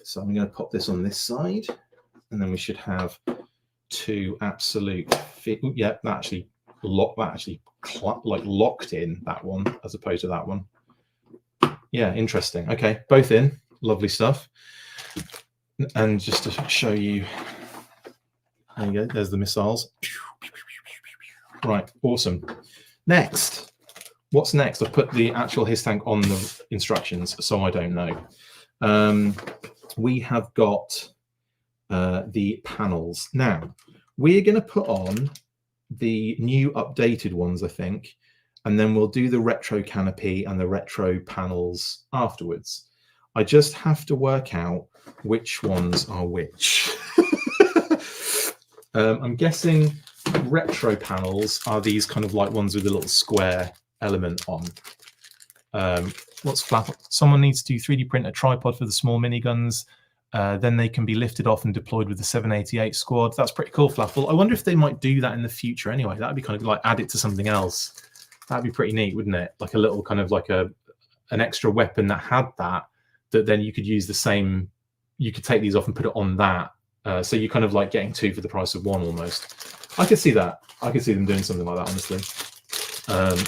So I'm going to pop this on this side, and then we should have two absolute fit. Yeah, that actually locked in that one as opposed to that one. Yeah, interesting. Okay, both in. Lovely stuff. And just to show you, there you go. There's the missiles. Right, awesome. Next. What's next? I've put the actual HISS tank on the instructions, so I don't know. We have got the panels. Now, we're going to put on the new updated ones, I think, and then we'll do the retro canopy and the retro panels afterwards. I just have to work out which ones are which. I'm guessing retro panels are these kind of like ones with a little square element on. What's flap? Someone needs to 3D print a tripod for the small miniguns. Then they can be lifted off and deployed with the 788 squad. That's pretty cool, Flaffle. I wonder if they might do that in the future anyway. That'd be kind of like add it to something else. That'd be pretty neat, wouldn't it? Like a little kind of like an extra weapon that had that then you could use the same, you could take these off and put it on that. So you're kind of like getting two for the price of one almost. I could see that. I could see them doing something like that, honestly.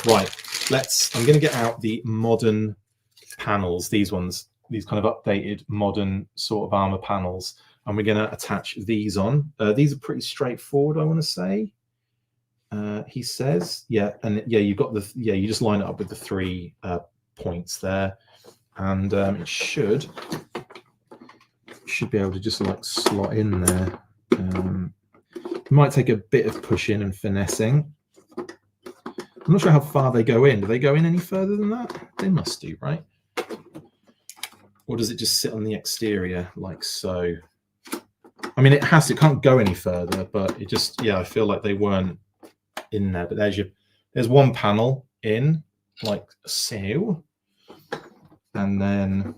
Right, I'm going to get out the modern panels, these ones, these kind of updated modern sort of armor panels, and we're going to attach these on. These are pretty straightforward, I want to say. He says, yeah, and yeah, you've got the, yeah, you just line it up with the 3 points there, and it should be able to just like slot in there. It might take a bit of pushing and finessing. I'm not sure how far they go in. Do they go in any further than that? They must do, right? Or does it just sit on the exterior like so? I mean, it can't go any further, but it just, yeah, I feel like they weren't in there. But there's one panel in like so. And then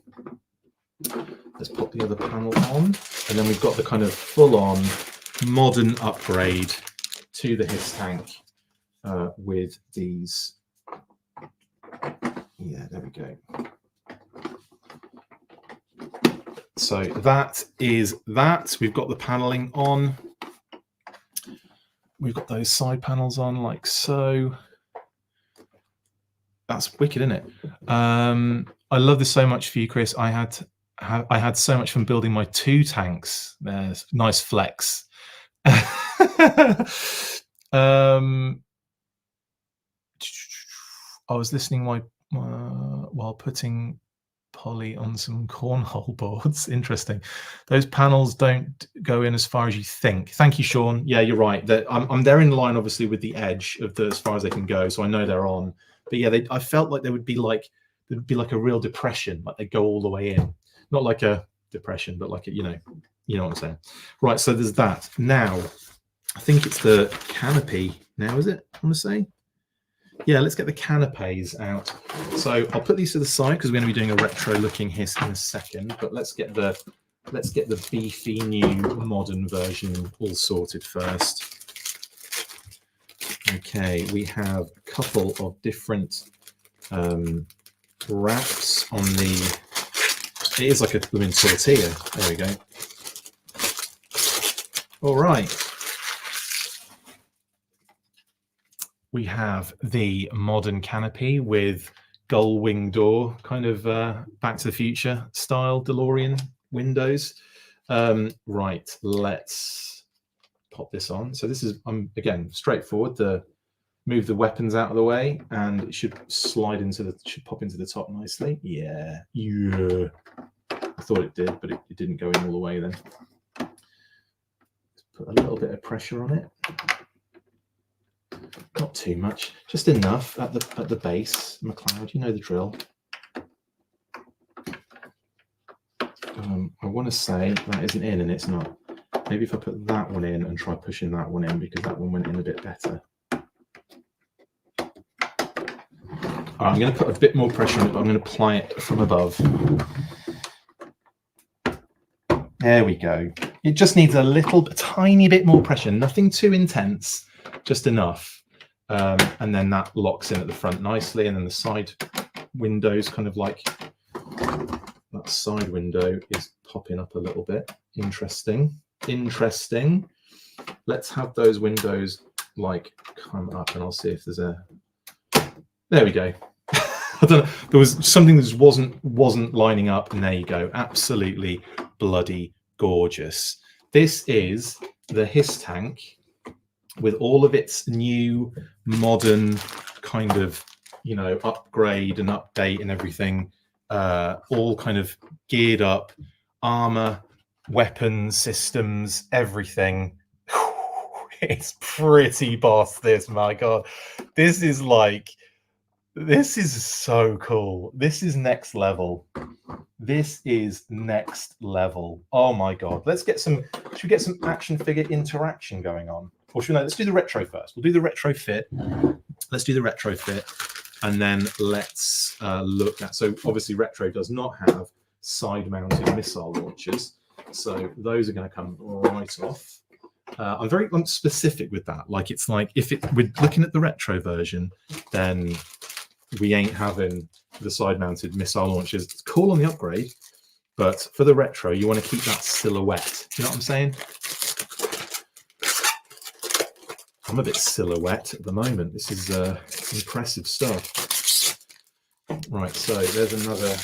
let's pop the other panel on. And then we've got the kind of full-on modern upgrade to the HISS tank with these. Yeah, there we go. So that is that. We've got the paneling on. We've got those side panels on like so. That's wicked, isn't it? I love this so much for you, Chris. I had so much fun building my 2 tanks. There's nice flex. I was listening while putting poly on some cornhole boards. Interesting. Those panels don't go in as far as you think. Thank you, Sean. Yeah, you're right. They're in line, obviously, with the edge of as far as they can go. So I know they're on. But yeah, I felt like there'd be like a real depression, like they go all the way in. Not like a depression, but like a, you know what I'm saying. Right. So there's that. Now, I think it's the canopy. Now, is it? I want to say. Yeah, let's get the canapes out. So I'll put these to the side because we're going to be doing a retro-looking HISS in a second. But let's get the beefy new modern version all sorted first. Okay, we have a couple of different wraps on the. It is like a blooming tortilla. There we go. All right. We have the modern canopy with gull wing door, kind of Back to the Future style DeLorean windows. Right, let's pop this on. So this is, again, straightforward. Move the weapons out of the way, and it should slide should pop into the top nicely. Yeah. I thought it did, but it didn't go in all the way then. Put a little bit of pressure on it. Not too much, just enough at the base. McLeod, you know the drill. I want to say that isn't in, and it's not. Maybe if I put that one in and try pushing that one in, because that one went in a bit better. All right, I'm going to put a bit more pressure on it, but I'm going to apply it from above. There we go. It just needs a tiny bit more pressure, nothing too intense, just enough. And then that locks in at the front nicely, and then the side windows kind of like, that side window is popping up a little bit. Interesting. Let's have those windows like come up, and I'll see if there's a, there we go. I don't know, there was something that just wasn't lining up, and there you go. Absolutely bloody gorgeous. This is the H.I.S. tank with all of its new modern kind of, you know, upgrade and update and everything, all kind of geared up, armor, weapons, systems, everything. It's pretty boss, this, my God. This is like, this is so cool. This is next level. This is next level. Oh my God. Let's get some, should we get some action figure interaction going on? Or should we, no, let's do the retro first. We'll do the retrofit. Let's do the retrofit. And then let's look at, so obviously retro does not have side mounted missile launchers. So those are going to come right off. I'm very specific with that. Like, it's like, if we're looking at the retro version, then we ain't having the side mounted missile launchers. It's cool on the upgrade, but for the retro, you want to keep that silhouette. You know what I'm saying? I'm a bit silhouette at the moment. This is impressive stuff. Right, so there's another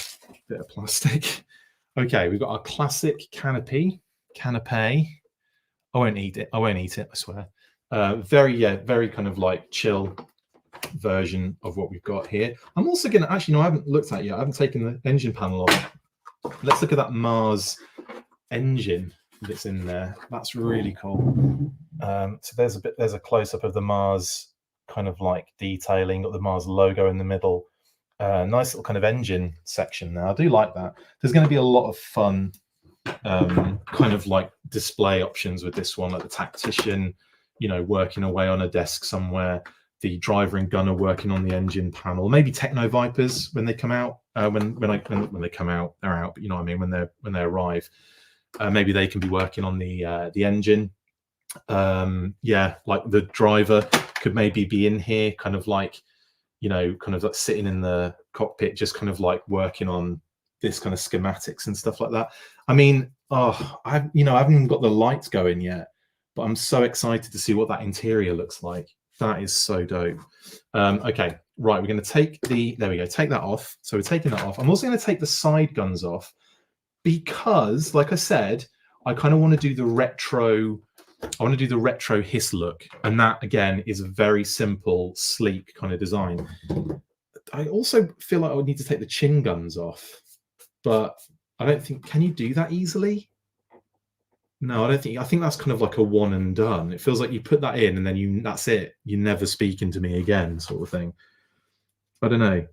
bit of plastic. Okay, we've got our classic canopy. I won't eat it. I swear. Very kind of like chill version of what we've got here. I'm also going to, actually, no, I haven't looked at it yet. I haven't taken the engine panel off. Let's look at that Mars engine that's in there. That's really cool. So there's a close-up of the Mars kind of like detailing, got the Mars logo in the middle. Nice little kind of engine section there. I do like that. There's going to be a lot of fun kind of like display options with this one, like the tactician, you know, working away on a desk somewhere, the driver and gunner working on the engine panel, maybe Techno Vipers when they come out. When they come out, they're out, but you know what I mean, when they arrive, maybe they can be working on the engine. Yeah, like the driver could maybe be in here, kind of like, you know, kind of like sitting in the cockpit, just kind of like working on this kind of schematics and stuff like that. I mean, I haven't even got the lights going yet, but I'm so excited to see what that interior looks like. That is so dope. Okay, right, we're going to take there we go, take that off. So we're taking that off. I'm also going to take the side guns off because, like I said, I kind of want to do the retro. I want to do the retro H.I.S. look, and that again is a very simple, sleek kind of design. I also feel like I would need to take the chin guns off, but I don't think, can you do that easily? No, I don't think. I think that's kind of like a one and done. It feels like you put that in and then that's it. You're never speaking to me again, sort of thing. I don't know.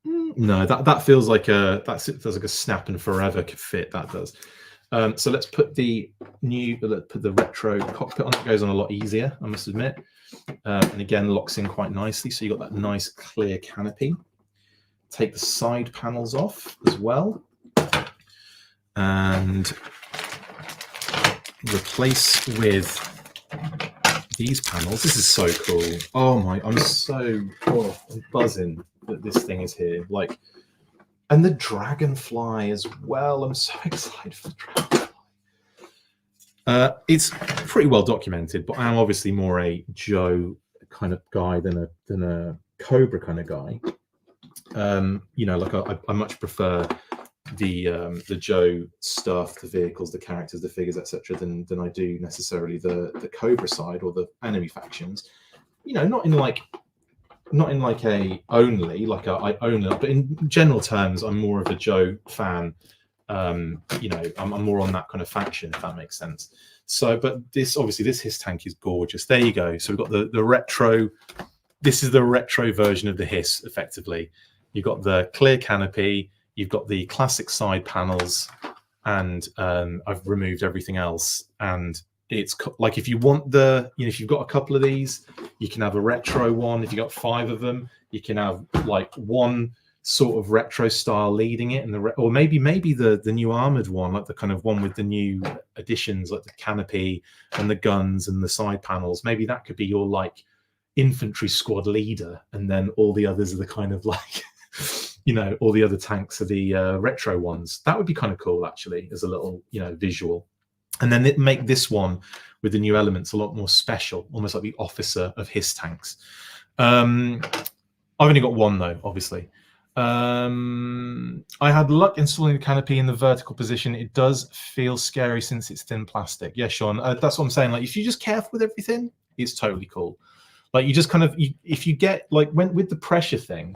No, that feels like feels like a snap and forever fit. That does. So let's put the retro cockpit on. It goes on a lot easier, I must admit. And again, locks in quite nicely. So you got that nice clear canopy. Take the side panels off as well, and replace with these panels. This is so cool. Oh my, I'm buzzing that this thing is here. Like, and the dragonfly as well. I'm so excited for the dragonfly. It's pretty well documented, but I'm obviously more a Joe kind of guy than a Cobra kind of guy. You know, like I much prefer the Joe stuff, the vehicles, the characters, the figures, etc., than I do necessarily the Cobra side or the enemy factions. You know, not in like a only, like I own it, but in general terms, I'm more of a Joe fan. You know, I'm more on that kind of faction, if that makes sense. So, but this H.I.S. tank is gorgeous. There you go. So we've got the retro. This is the retro version of the H.I.S. effectively. You've got the clear canopy. You've got the classic side panels, and I've removed everything else. And it's like, if you want the, if you've got a couple of these, you can have a retro one. If you've got 5 of them, you can have like one sort of retro style leading it, and or maybe the new armored one, like the kind of one with the new additions, like the canopy and the guns and the side panels. Maybe that could be your like infantry squad leader, and then all the others are the kind of like all the other tanks are the retro ones. That would be kind of cool, actually, as a little visual. And then it make this one with the new elements a lot more special, almost like the officer of H.I.S. tanks. I've only got one though, obviously. I had luck installing the canopy in the vertical position. It does feel scary since it's thin plastic. Yeah, Sean, that's what I'm saying. Like, if you're just careful with everything, it's totally cool. Like, you just kind of, if you get, like, with the pressure thing,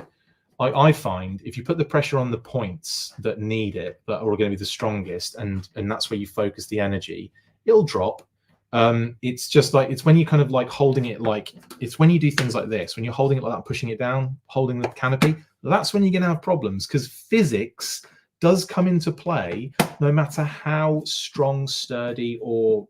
I find if you put the pressure on the points that need it, that are going to be the strongest, and that's where you focus the energy, it'll drop. It's just like, it's when you kind of like holding it, like, it's when you do things like this, when you're holding it like that, pushing it down, holding the canopy, that's when you're going to have problems, because physics does come into play no matter how strong, sturdy, or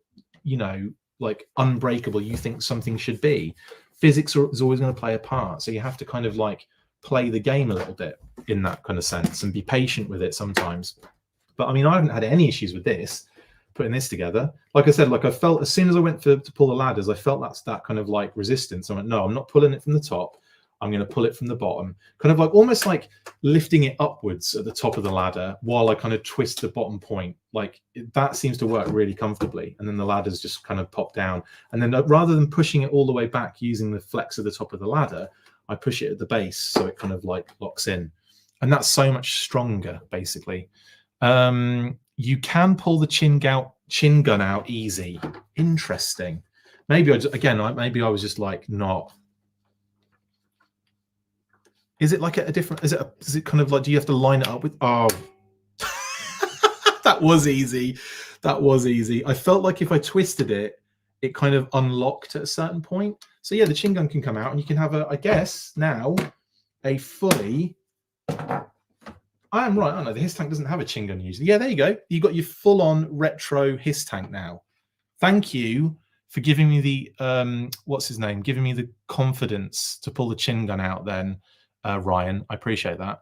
like unbreakable you think something should be. Physics is always going to play a part, so you have to kind of like play the game a little bit in that kind of sense and be patient with it sometimes. But I mean, I haven't had any issues with this, putting this together. Like I said, like I felt as soon as I went to pull the ladders, I felt that's that kind of like resistance. I went, no, I'm not pulling it from the top. I'm going to pull it from the bottom, kind of like almost like lifting it upwards at the top of the ladder while I kind of twist the bottom point. Like, that seems to work really comfortably. And then the ladders just kind of pop down. And then rather than pushing it all the way back using the flex of the top of the ladder, I push it at the base, so it kind of like locks in. And that's so much stronger, basically. You can pull the chin gun out easy. Interesting. Maybe maybe I was just like not. Is it like a different? Is it kind of like? Do you have to line it up with? Oh, that was easy. That was easy. I felt like if I twisted it, it kind of unlocked at a certain point. So yeah, the chin gun can come out, and you can have I guess now, a fully. I am right, aren't I? The H.I.S. tank doesn't have a chin gun usually. Yeah, there you go. You got your full-on retro H.I.S. tank now. Thank you for giving me the what's his name? Giving me the confidence to pull the chin gun out. Then, Ryan, I appreciate that.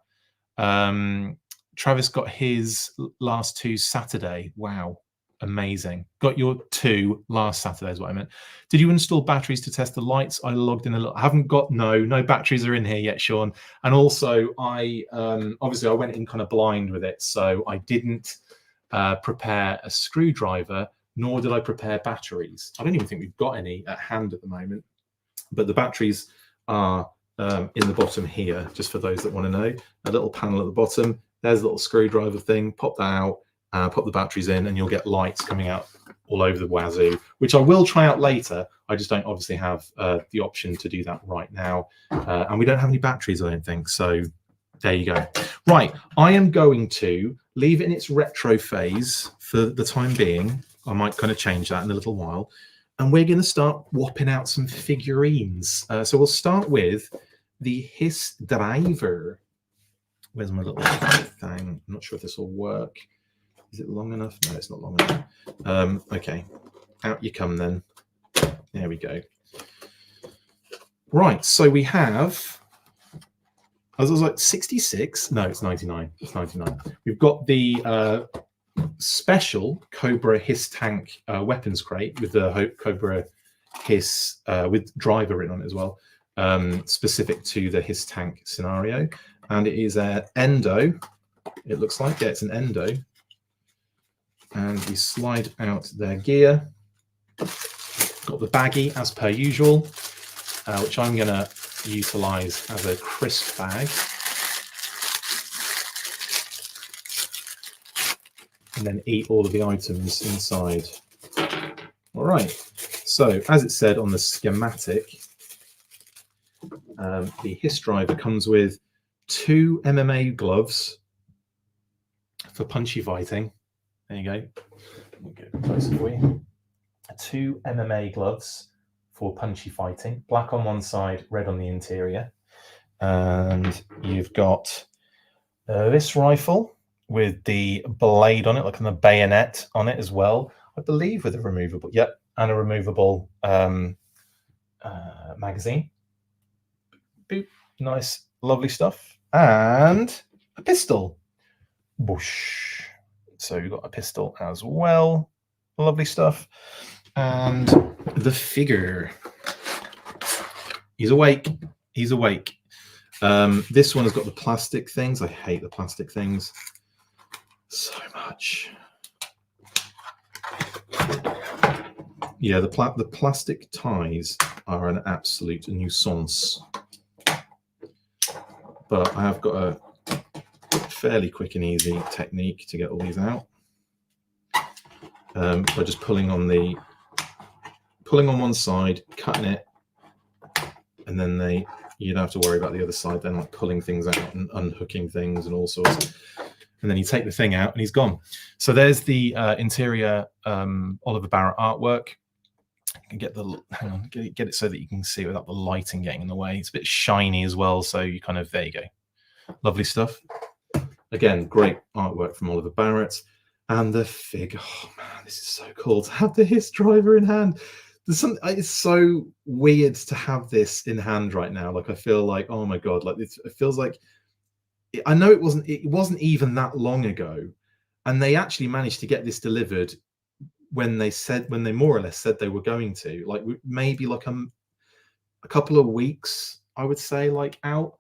Travis got his last 2 Saturday. Wow. Amazing. Got your 2 last Saturday is what I meant. Did you install batteries to test the lights? I logged in a lot. I haven't got no batteries are in here yet, Sean. And also I obviously I went in kind of blind with it, so I didn't prepare a screwdriver, nor did I prepare batteries. I don't even think we've got any at hand at the moment, but the batteries are in the bottom here, just for those that want to know. A little panel at the bottom. There's a little screwdriver thing. Pop that out. Pop the batteries in, and you'll get lights coming out all over the wazoo, which I will try out later. I just don't obviously have the option to do that right now. And we don't have any batteries, I don't think. So there you go. Right, I am going to leave it in its retro phase for the time being. I might kind of change that in a little while. And we're going to start whopping out some figurines. So we'll start with the H.I.S. driver. Where's my little thing? I'm not sure if this will work. Is it long enough? No, it's not long enough. Okay, out you come then. There we go. Right, so we have, I was like 66. No, it's 99. It's 99. We've got the special Cobra H.I.S. tank weapons crate with the Cobra H.I.S. With driver written on it as well, specific to the H.I.S. tank scenario. And it is an endo. It looks like, yeah, it's an endo. And we slide out their gear. Got the baggie as per usual, which I'm going to utilize as a crisp bag. And then eat all of the items inside. All right. So as it said on the schematic, the H.I.S. driver comes with 2 MMA gloves for punchy fighting. There you go. We'll get closer for you. 2 MMA gloves for punchy fighting. Black on one side, red on the interior. And you've got This rifle with the blade on it, like on the bayonet on it as well, I believe, with a removable, yep, and a removable magazine. Boop. Nice, lovely stuff. And a pistol. Whoosh. So we've got a pistol as well. Lovely stuff. And the figure. He's awake. He's awake. This one has got the plastic things. I hate the plastic things so much. Yeah, the plastic ties are an absolute nuisance. But I have got a fairly quick and easy technique to get all these out. By just pulling on one side, cutting it, and then you don't have to worry about the other side. Then like pulling things out and unhooking things and all sorts. And then you take the thing out and he's gone. So there's the interior Oliver Barrett artwork. You can get it so that you can see it without the lighting getting in the way. It's a bit shiny as well, so you kind of, there you go. Lovely stuff. Again, great artwork from Oliver Barrett. And the figure, oh man, this is so cool to have the H.I.S. driver in hand. It's so weird to have this in hand right now. Like I feel like, oh my god, like it feels like, I know it wasn't even that long ago, and they actually managed to get this delivered when they more or less said they were going to, like maybe like a couple of weeks, I would say, like out,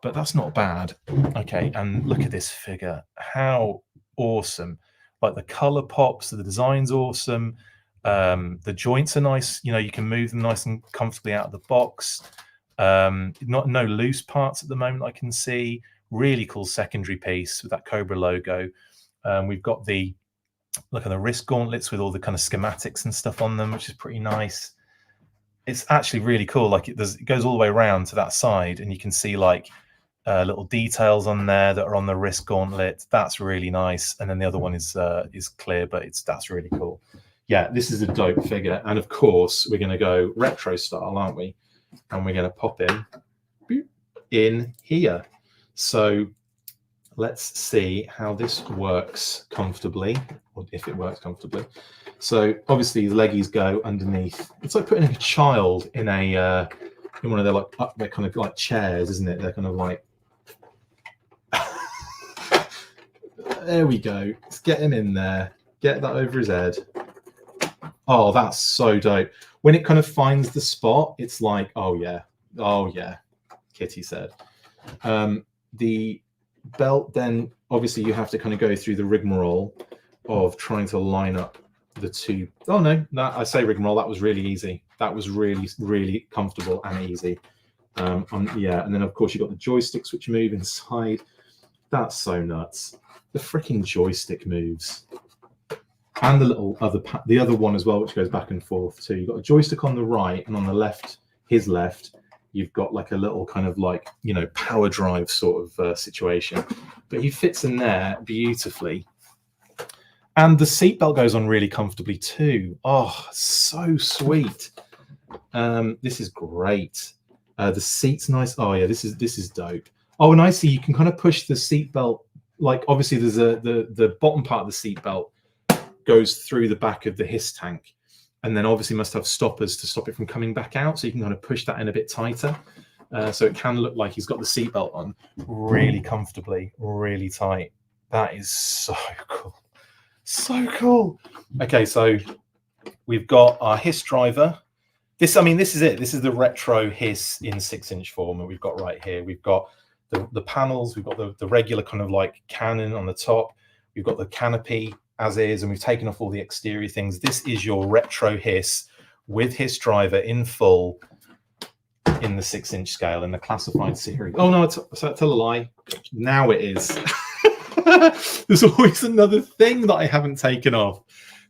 but that's not bad. Okay, and look at this figure, how awesome. Like the color pops, the design's awesome. The joints are nice, you know, you can move them nice and comfortably out of the box. No loose parts at the moment I can see. Really cool secondary piece with that Cobra logo. We've got the look at the wrist gauntlets with all the kind of schematics and stuff on them, which is pretty nice. It's actually really cool. Like it goes all the way around to that side, and you can see like little details on there that are on the wrist gauntlet. That's really nice. And then the other one is clear, but that's really cool. Yeah, this is a dope figure. And of course, we're going to go retro style, aren't we? And we're going to pop in here. So let's see how this works comfortably, or if it works comfortably. So obviously the leggies go underneath. It's like putting a child in one of their they're kind of like chairs, isn't it? They're kind of like, there we go. Let's get him in there. Get that over his head. Oh, that's so dope. When it kind of finds the spot, it's like, oh yeah, Kitty said. The belt, then obviously you have to kind of go through the rigmarole of trying to line up the two. Oh no, I say rigmarole, that was really easy. That was really, really comfortable and easy. Yeah, and then of course you've got the joysticks which move inside. That's so nuts. The freaking joystick moves. And the other one as well, which goes back and forth too. You've got a joystick on the right, and on the left, his left, you've got like a little kind of like, you know, power drive sort of situation. But he fits in there beautifully. And the seatbelt goes on really comfortably too. Oh, so sweet. This is great. The seat's nice. Oh yeah, this is dope. Oh, and I see you can kind of push the seatbelt. Like obviously there's the bottom part of the seatbelt goes through the back of the H.I.S. tank, and then obviously must have stoppers to stop it from coming back out. So you can kind of push that in a bit tighter. So it can look like he's got the seatbelt on really comfortably, really tight. That is so cool. So cool. Okay, so we've got our H.I.S. driver. This is it. This is the retro H.I.S. in 6-inch form, and we've got right here. We've got the panels. We've got the regular kind of like cannon on the top. We've got the canopy as is, and we've taken off all the exterior things. This is your retro H.I.S. with H.I.S. driver in full in the 6-inch scale in the classified series. Oh no, tell a lie. Now it is. There's always another thing that I haven't taken off.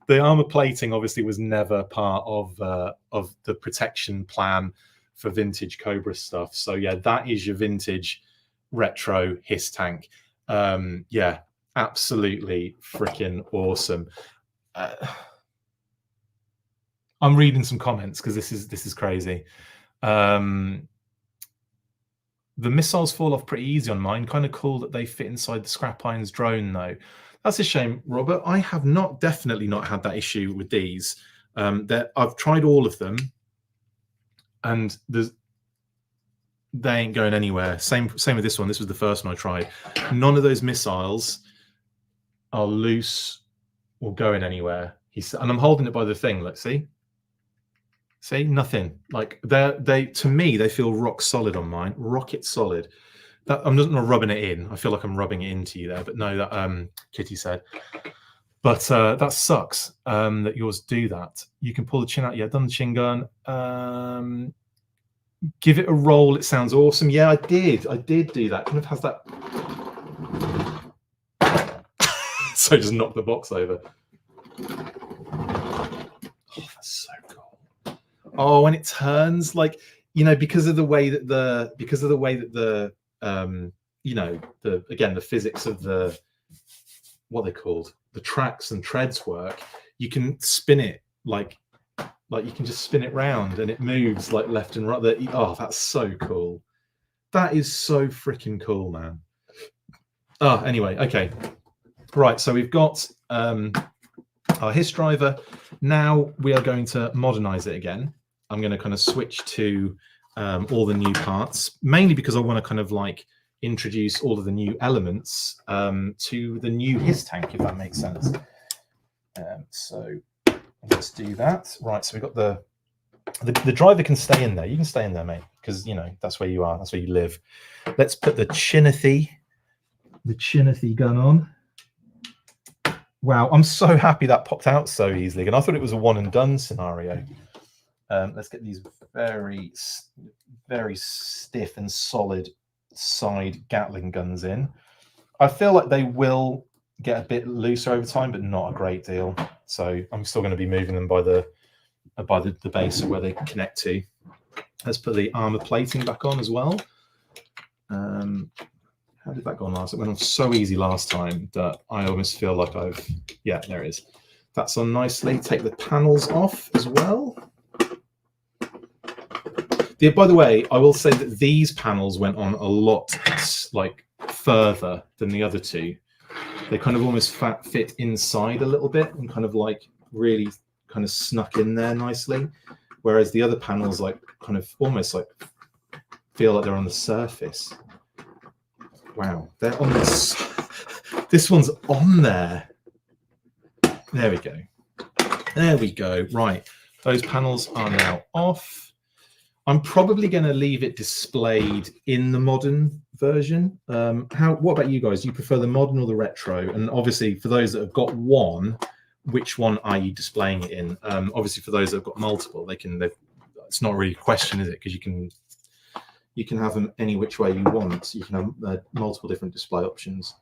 The armor plating obviously was never part of the protection plan for vintage Cobra stuff. So yeah, that is your vintage retro H.I.S. tank. Yeah, absolutely freaking awesome. I'm reading some comments because this is crazy. The missiles fall off pretty easy on mine. Kind of cool that they fit inside the scrap irons drone, though. That's a shame, Robert. I have definitely not had that issue with these. I've tried all of them, and they ain't going anywhere. Same with this one. This was the first one I tried. None of those missiles are loose or going anywhere. And I'm holding it by the thing. Let's see. See, nothing. Like to me, they feel rock solid on mine. Rocket solid. I'm not rubbing it in. I feel like I'm rubbing it into you there, but no, that Kitty said. But that sucks that yours do that. You can pull the chin out. Yeah, done the chin gun. Give it a roll. It sounds awesome. Yeah, I did do that. Kind of has that. So just knock the box over. Oh, that's so cool. Oh, and it turns like, you know, because of the way that the you know, the physics of what they're called, the tracks and treads work. You can spin it like you can just spin it round and it moves like left and right. Oh, that's so cool. That is so freaking cool, man. Oh, anyway, okay. Right, so we've got our H.I.S.S driver. Now we are going to modernize it again. I'm going to kind of switch to all the new parts, mainly because I want to kind of like introduce all of the new elements to the new H.I.S.S tank, if that makes sense. So let's do that. Right, so we've got the driver can stay in there. You can stay in there, mate, because, you know, that's where you are. That's where you live. Let's put the Chinathy gun on. Wow, I'm so happy that popped out so easily. And I thought it was a one and done scenario. Let's get these very, very stiff and solid side Gatling guns in. I feel like they will get a bit looser over time, but not a great deal. So I'm still going to be moving them by the base of where they connect to. Let's put the armor plating back on as well. How did that go on last? It went on so easy last time that I almost feel like yeah, there it is. That's on nicely. Take the panels off as well. By the way, I will say that these panels went on a lot like further than the other two. They kind of almost fit inside a little bit and kind of like really kind of snuck in there nicely. Whereas the other panels like kind of almost like feel like they're on the surface. Wow, they're on this. This one's on there. There we go. There we go. Right, those panels are now off. I'm probably going to leave it displayed in the modern version. What about you guys? Do you prefer the modern or the retro? And obviously, for those that have got one, which one are you displaying it in? Obviously, for those that have got multiple, it's not really a question, is it? Because you can have them any which way you want. You can have multiple different display options.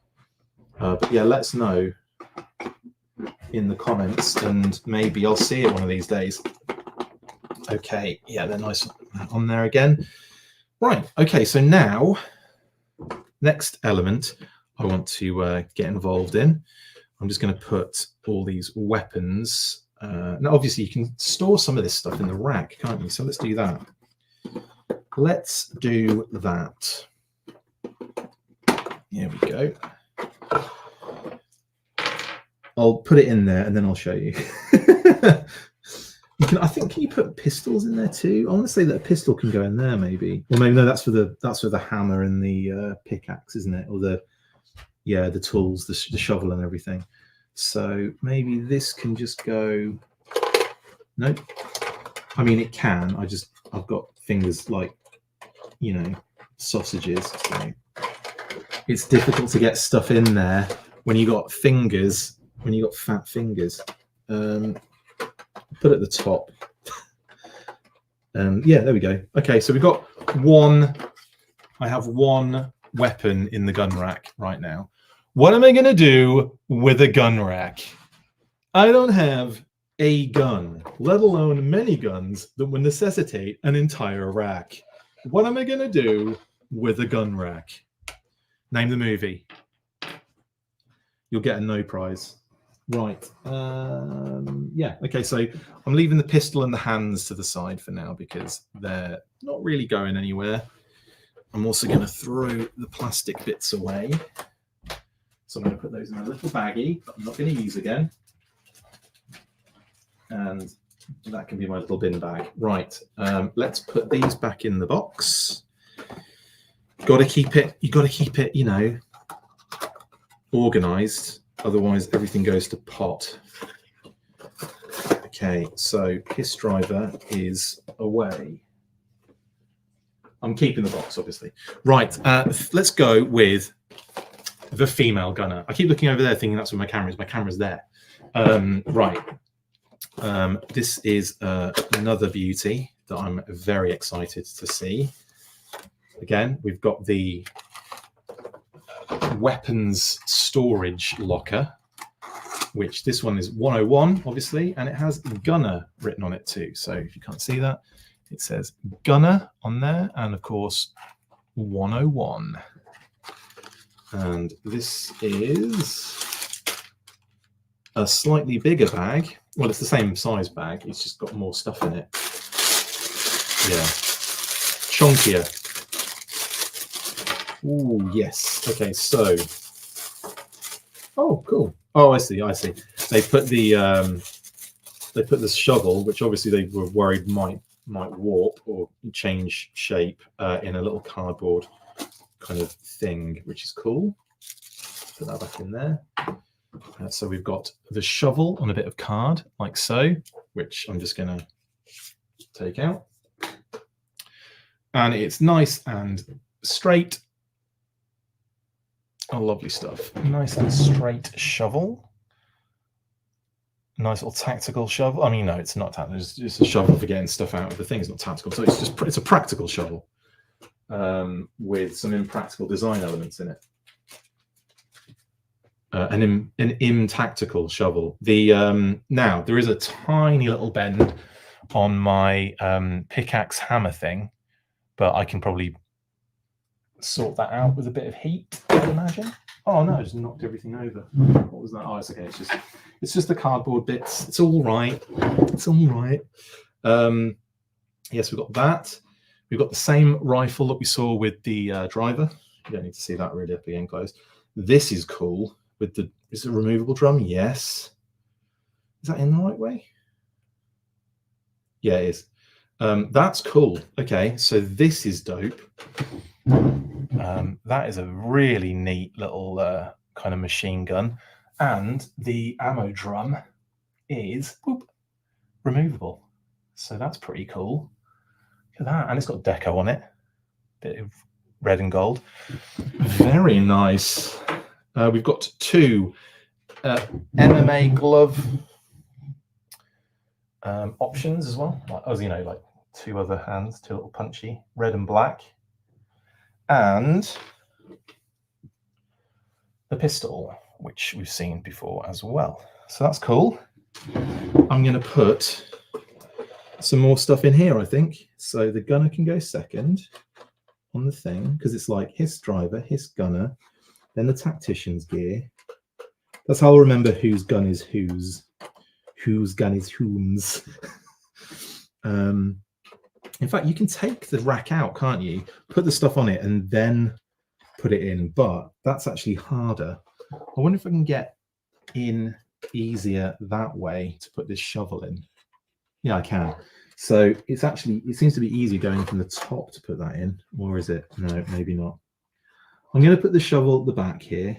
But yeah, let us know in the comments, and maybe I'll see it one of these days. Okay, yeah, they're nice on there again. Right, okay, so now, next element I want to get involved in. I'm just going to put all these weapons. Now, obviously, you can store some of this stuff in the rack, can't you? So let's do that. Let's do that. Here we go. I'll put it in there and then I'll show you. Can you put pistols in there too? I want to say that a pistol can go in there, maybe. Or maybe no, that's for the hammer and the pickaxe, isn't it? Or the tools, the shovel and everything. So maybe this can just go. Nope. I mean, it can. I've got fingers like, you know, sausages. So it's difficult to get stuff in there when you got fingers. When you got fat fingers. Put it at the top. Yeah, there we go. Okay, so we've got I have one weapon in the gun rack right now. What am I going to do with a gun rack? I don't have a gun, let alone many guns that would necessitate an entire rack. What am I going to do with a gun rack? Name the movie. You'll get a no prize. Right. Yeah. Okay. So I'm leaving the pistol and the hands to the side for now because they're not really going anywhere. I'm also going to throw the plastic bits away. So I'm going to put those in a little baggie that I'm not going to use again. And that can be my little bin bag. Right, let's put these back in the box. You got to keep it, you know, organized. Otherwise, everything goes to pot. Okay, so H.I.S.S driver is away. I'm keeping the box, obviously. Right, let's go with the female gunner. I keep looking over there thinking that's where my camera is. My camera's there. Right. This is another beauty that I'm very excited to see. Again, we've got the weapons storage locker, which this one is 101, obviously, and it has gunner written on it too. So if you can't see that, it says gunner on there, and of course 101. And this is a slightly bigger bag. Well, it's the same size bag, it's just got more stuff in it. Yeah, chunkier. Ooh, yes. Okay, so, oh, cool. Oh, I see. They put the shovel, which obviously they were worried might warp or change shape, in a little cardboard kind of thing, which is cool. Put that back in there. So we've got the shovel on a bit of card, like so, which I'm just going to take out. And it's nice and straight. Oh, lovely stuff. Nice and straight shovel. Nice little tactical shovel. I mean, no, it's not tactical. It's just a shovel for getting stuff out of the thing. It's not tactical. So it's a practical shovel with some impractical design elements in it. An imtactical shovel. Now there is a tiny little bend on my pickaxe hammer thing, but I can probably sort that out with a bit of heat, I'd imagine. Oh no, I just knocked everything over. What was that? Oh, it's okay. It's just the cardboard bits. It's all right. It's all right. Yes, we've got that. We've got the same rifle that we saw with the driver. You don't need to see that really up again close. This is cool. With the, is it a removable drum? Yes. Is that in the right way? Yeah, it is. That's cool. Okay, so this is dope. That is a really neat little kind of machine gun. And the ammo drum is removable. So that's pretty cool. Look at that. And it's got deco on it. Bit of red and gold. Very nice. We've got two MMA glove options as well. Like, as you know, like two other hands, two little punchy, red and black. And the pistol, which we've seen before as well. So that's cool. I'm going to put some more stuff in here, I think. So the gunner can go second on the thing, because it's like H.I.S.S driver, H.I.S.S gunner, then the tactician's gear. That's how I'll remember whose gun is whose gun is whom's. In fact, you can take the rack out, can't you? Put the stuff on it and then put it in, but that's actually harder. I wonder if I can get in easier that way to put this shovel in. Yeah, I can. So it's actually, it seems to be easier going from the top to put that in, or is it? No, maybe not. I'm going to put the shovel at the back here.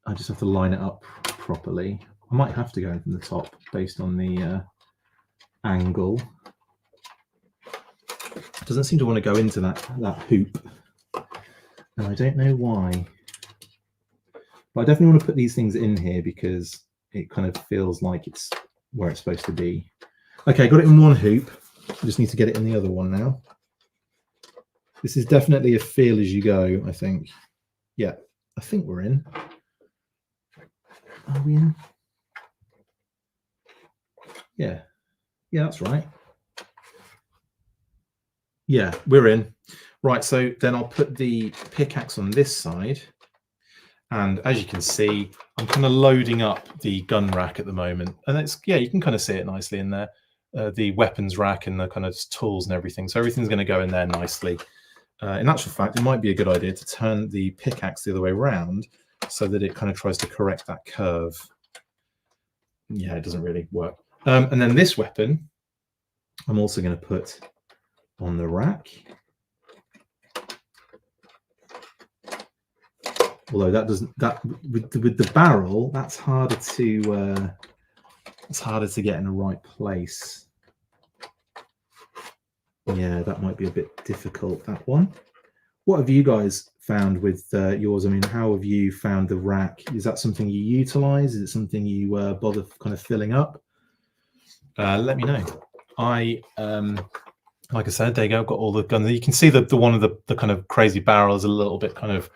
I just have to line it up properly. I might have to go in from the top based on the angle. It doesn't seem to want to go into that hoop, and I don't know why. But I definitely want to put these things in here because it kind of feels like it's where it's supposed to be. Okay, got it in one hoop. I just need to get it in the other one now. This is definitely a feel as you go, I think. Yeah, I think we're in. Are we in? Yeah. Yeah, that's right. Yeah, we're in. Right, so then I'll put the pickaxe on this side. And as you can see, I'm kind of loading up the gun rack at the moment. And it's, yeah, you can kind of see it nicely in there. the weapons rack and the kind of tools and everything. So everything's going to go in there nicely. In actual fact, it might be a good idea to turn the pickaxe the other way around so that it kind of tries to correct that curve. Yeah, it doesn't really work. And then this weapon, I'm also going to put on the rack. Although that doesn't, that with the barrel, that's harder to get in the right place. Yeah, that might be a bit difficult, that one. What have you guys found with yours? I mean, how have you found the rack? Is that something you utilize? Is it something you bother kind of filling up? Let me know. Like I said, there you go. I've got all the guns. You can see the one of the kind of crazy barrels a little bit kind of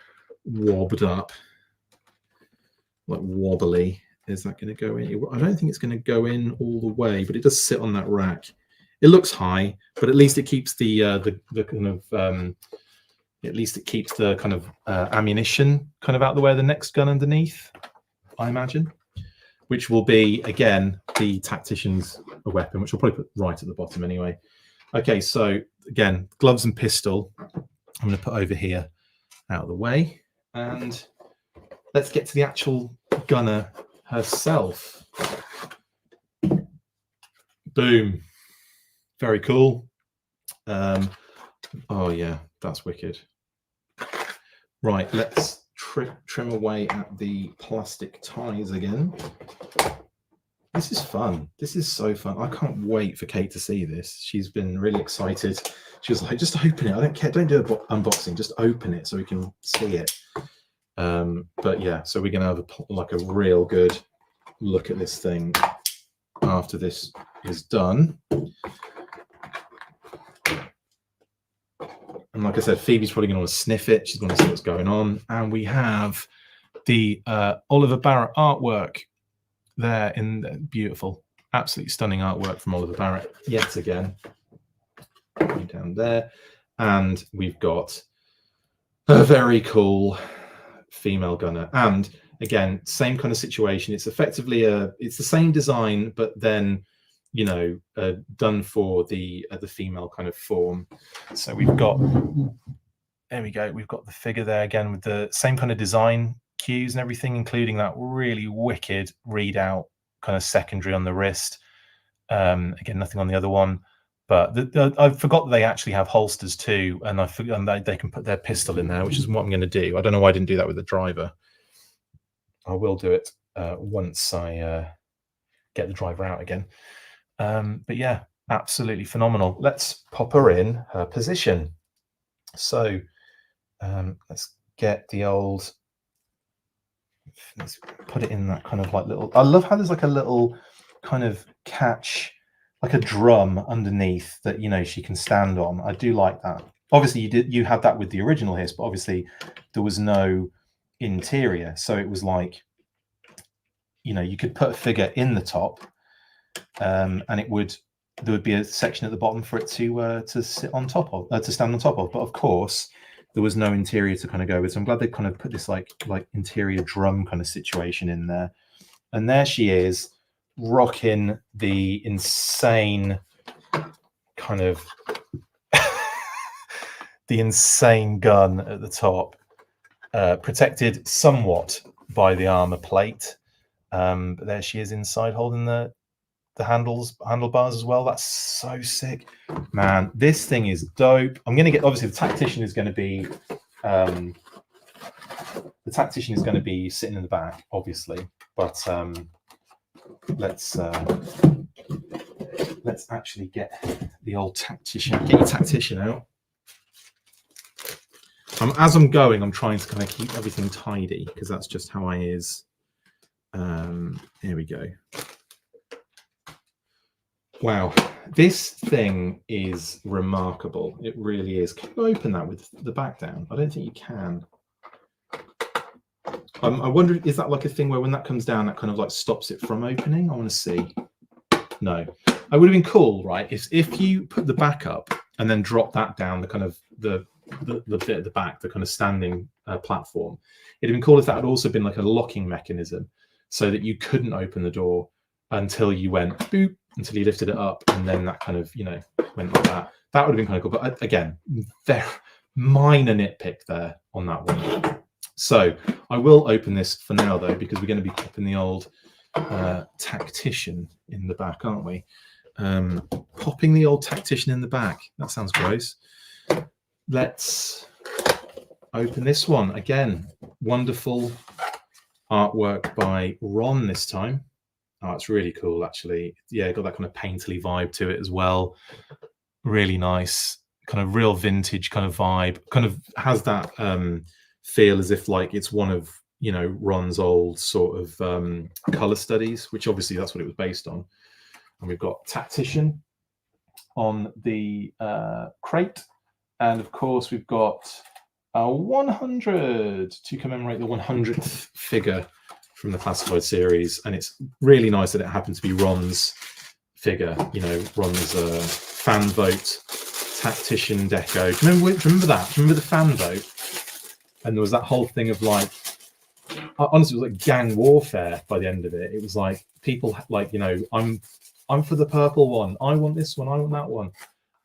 wobbed up, like wobbly. Is that going to go in? I don't think it's going to go in all the way, but it does sit on that rack. It looks high, but at least it keeps the kind of at least it keeps the kind of ammunition kind of out the way of the next gun underneath, I imagine, which will be again the tactician's weapon, which I'll probably put right at the bottom anyway. Okay, so again, gloves and pistol, I'm going to put over here out of the way, and let's get to the actual gunner herself. Boom. Very cool. Oh yeah, that's wicked. Right, let's trim away at the plastic ties again. This is fun. This is so fun. I can't wait for Kate to see this. She's been really excited. She was like, just open it. I don't care. Don't do an unboxing. Just open it so we can see it. But yeah, so we're going to have like a real good look at this thing after this is done. And like I said, Phoebe's probably going to want to sniff it. She's going to see what's going on. And we have the Oliver Barrett artwork there in the beautiful, absolutely stunning artwork from Oliver Barrett yet again. Down there. And we've got a very cool female gunner. And again, same kind of situation. It's effectively it's the same design, but then, you know, done for the female kind of form. So we've got, there we go. We've got the figure there again with the same kind of design cues and everything, including that really wicked readout kind of secondary on the wrist. Again, nothing on the other one, but I forgot that they actually have holsters too, and I forgot they can put their pistol in there, which is what I'm going to do. I don't know why I didn't do that with the driver. I will do it once I get the driver out again. But yeah, absolutely phenomenal. Let's pop her in her position. So let's get the old, let's put it in that kind of like little, I love how there's like a little kind of catch, like a drum underneath that, you know, she can stand on. I do like that. Obviously you had that with the original H.I.S., but obviously there was no interior. So it was like, you know, you could put a figure in the top, and there would be a section at the bottom for it to sit on top of, to stand on top of. But of course, there was no interior to kind of go with. So I'm glad they kind of put this like interior drum kind of situation in there. And there she is, rocking the insane kind of the insane gun at the top, protected somewhat by the armor plate. But there she is inside holding the handlebars as well. That's so sick, man. This thing is dope. I'm gonna get, obviously the tactician is going to be sitting in the back, obviously, but let's actually get the old tactician. Get your tactician out. As I'm going, I'm trying to kind of keep everything tidy because that's just how I is. Here we go. Wow, this thing is remarkable. It really is. Can you open that with the back down? I don't think you can. I wonder, is that like a thing where when that comes down, that kind of like stops it from opening? I want to see. No. It would have been cool, right? If you put the back up and then drop that down, the kind of the bit at the back, the kind of standing platform. It'd have been cool if that had also been like a locking mechanism so that you couldn't open the door until you went boop, until you lifted it up, and then that kind of, you know, went like that. That would have been kind of cool. But again, very minor nitpick there on that one. So I will open this for now though, because we're going to be popping the old tactician in the back, aren't we? Popping the old tactician in the back. That sounds gross. Let's open this one. Again, wonderful artwork by Ron this time. Oh, it's really cool, actually. Yeah, got that kind of painterly vibe to it as well. Really nice, kind of real vintage kind of vibe. Kind of has that feel as if like it's one of, you know, Ron's old sort of color studies, which obviously that's what it was based on. And we've got Tactician on the crate, and of course we've got a 100 to commemorate the 100th figure from the Classified series. And it's really nice that it happened to be Ron's figure, you know, Ron's fan vote Tactician deco. Do you remember that? Do you remember the fan vote? And there was that whole thing of like, honestly, it was like gang warfare by the end of it. It was like people like, you know, I'm for the purple one. I want this one. I want that one.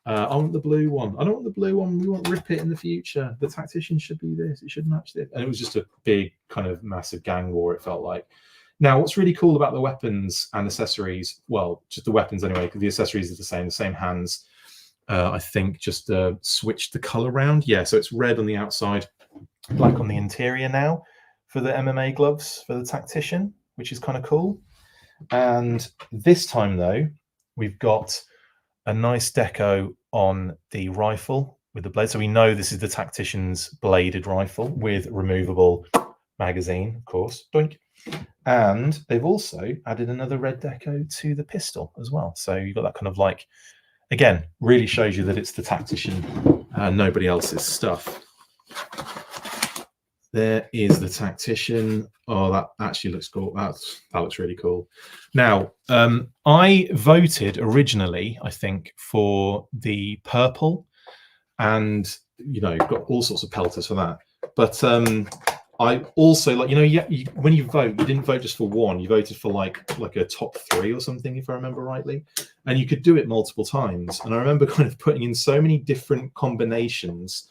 I want the blue one. I don't want the blue one. We want Rip It in the future. The Tactician should be this. It should match this. And it was just a big kind of massive gang war, it felt like. Now, what's really cool about the weapons and accessories, well, just the weapons anyway, because the accessories are the same hands. I think just switched the color around. Yeah, so it's red on the outside, black on the interior now for the MMA gloves for the Tactician, which is kind of cool. And this time, though, we've got a nice deco on the rifle with the blade. So we know this is the Tactician's bladed rifle with removable magazine, of course. Doink. And they've also added another red deco to the pistol as well. So you've got that kind of like, again, really shows you that it's the Tactician and nobody else's stuff. There is the Tactician. Oh, that actually looks cool. That looks really cool. Now, I voted originally, I think, for the purple, and you know, got all sorts of pelters for that. But I also like, you know, when you vote, you didn't vote just for one. You voted for like a top 3 or something, if I remember rightly. And you could do it multiple times. And I remember kind of putting in so many different combinations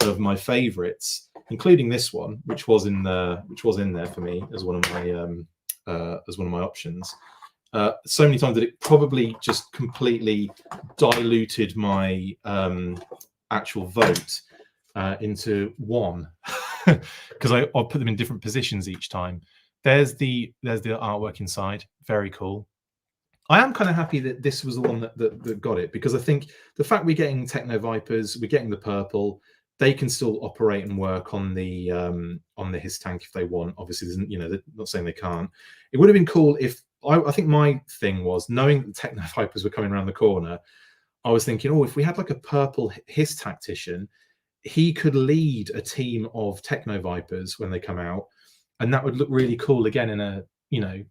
of my favorites, including this one, which was in there for me as one of my options. So many times that it probably just completely diluted my actual vote into one, because I put them in different positions each time. There's the artwork inside, very cool. I am kind of happy that this was the one that got it, because I think the fact we're getting Techno Vipers, we're getting the purple, they can still operate and work on the H.I.S.S tank if they want. Obviously, you know, they're not saying they can't. It would have been cool if I think my thing was, knowing that the Techno Vipers were coming around the corner, I was thinking, oh, if we had like a purple H.I.S.S tactician, he could lead a team of Techno Vipers when they come out, and that would look really cool again in a, you know,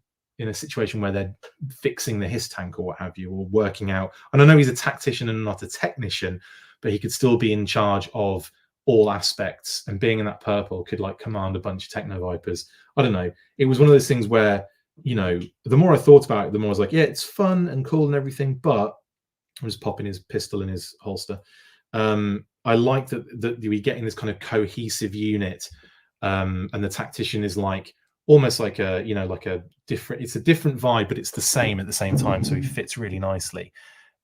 in a situation where they're fixing the H.I.S.S tank or what have you, or working out. And I know he's a tactician and not a technician, but he could still be in charge of all aspects, and being in that purple could like command a bunch of Techno Vipers. I don't know. It was one of those things where, you know, the more I thought about it, the more I was like, yeah, it's fun and cool and everything, but I'm just popping his pistol in his holster. I like that we're getting this kind of cohesive unit, and the Tactician is like almost like a, you know, like a different, it's a different vibe, but it's the same at the same time. So he fits really nicely.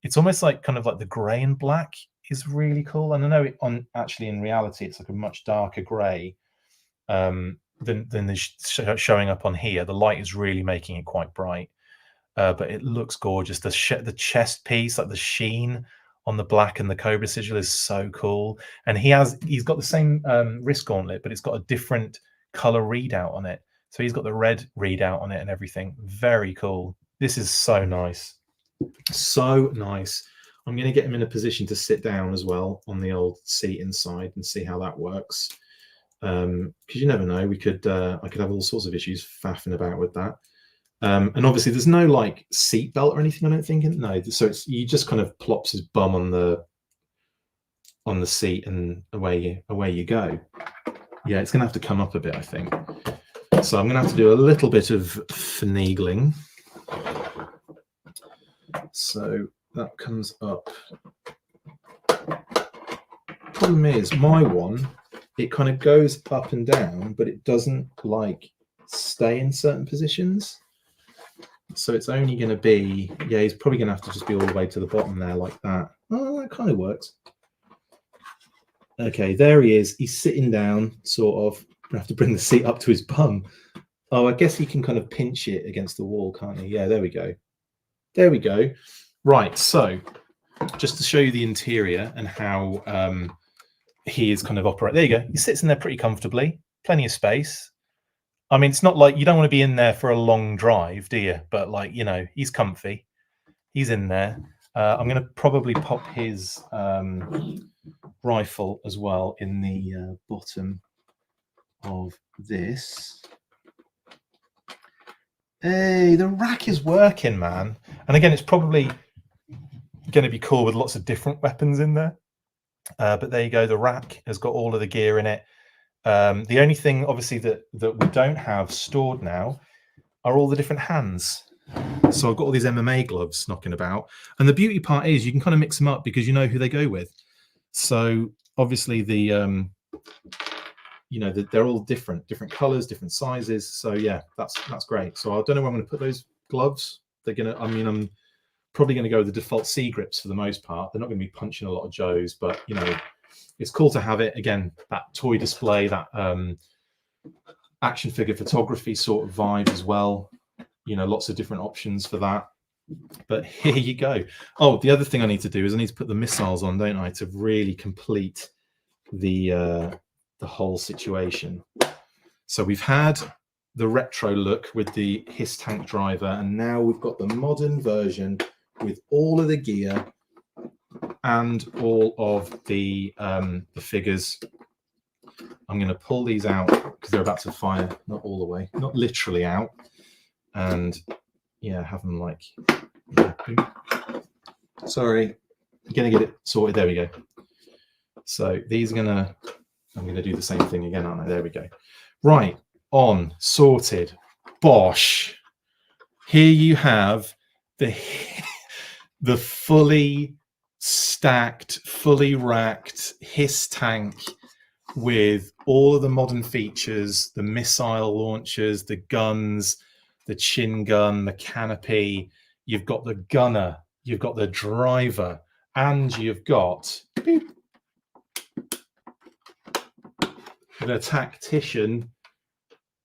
It's almost like kind of like the gray and black is really cool. And I know actually in reality, it's like a much darker gray than the showing up on here. The light is really making it quite bright, but it looks gorgeous. The chest piece, like the sheen on the black and the Cobra sigil is so cool. And he's got the same wrist gauntlet, but it's got a different color readout on it. So he's got the red readout on it and everything. Very cool. This is so nice. So nice. I'm going to get him in a position to sit down as well on the old seat inside and see how that works. Because you never know, I could have all sorts of issues faffing about with that. And obviously there's no like seat belt or anything, I don't think. No, so he just kind of plops his bum on the seat and away you go. Yeah, it's gonna have to come up a bit, I think. So I'm gonna have to do a little bit of finagling So that comes up. Problem is, my one, it kind of goes up and down, but it doesn't like stay in certain positions. So it's only going to be, yeah, he's probably going to have to just be all the way to the bottom there like that. Oh, that kind of works. Okay, there he is. He's sitting down, sort of. I have to bring the seat up to his bum. Oh, I guess he can kind of pinch it against the wall, can't he? Yeah, there we go. There we go. Right, so just to show you the interior and how he is kind of operate. There you go. He sits in there pretty comfortably. Plenty of space. I mean, it's not like you don't want to be in there for a long drive, do you? But like, you know, he's comfy. He's in there. I'm going to probably pop his rifle as well in the bottom of this. Hey, the rack is working, man. And again, it's probably going to be cool with lots of different weapons in there. But there you go. The rack has got all of the gear in it. The only thing, obviously, that we don't have stored now are all the different hands. So I've got all these MMA gloves knocking about. And the beauty part is you can kind of mix them up because you know who they go with. So obviously the, you know, they're all different colors, different sizes. So yeah, that's great. So I don't know where I'm going to put those gloves. They're going to, I mean, I'm probably going to go with the default C grips for the most part. They're not going to be punching a lot of Joes, but you know, it's cool to have it. Again, that toy display, that action figure photography sort of vibe as well. You know, lots of different options for that. But here you go. Oh, the other thing I need to do is I need to put the missiles on, don't I, to really complete the whole situation. So we've had the retro look with the H.I.S. tank driver, and now we've got the modern version with all of the gear and all of the figures. I'm going to pull these out because they're about to fire, not all the way, not literally out, and yeah, have them like, yeah, sorry, I'm going to get it sorted. There we go. So these are gonna, I'm going to do the same thing again, aren't I? There we go. Right, on, sorted, bosh. Here you have the the fully stacked, fully racked H.I.S. tank with all of the modern features, the missile launchers, the guns, the chin gun, the canopy. You've got the gunner, you've got the driver, and you've got beep, the tactician,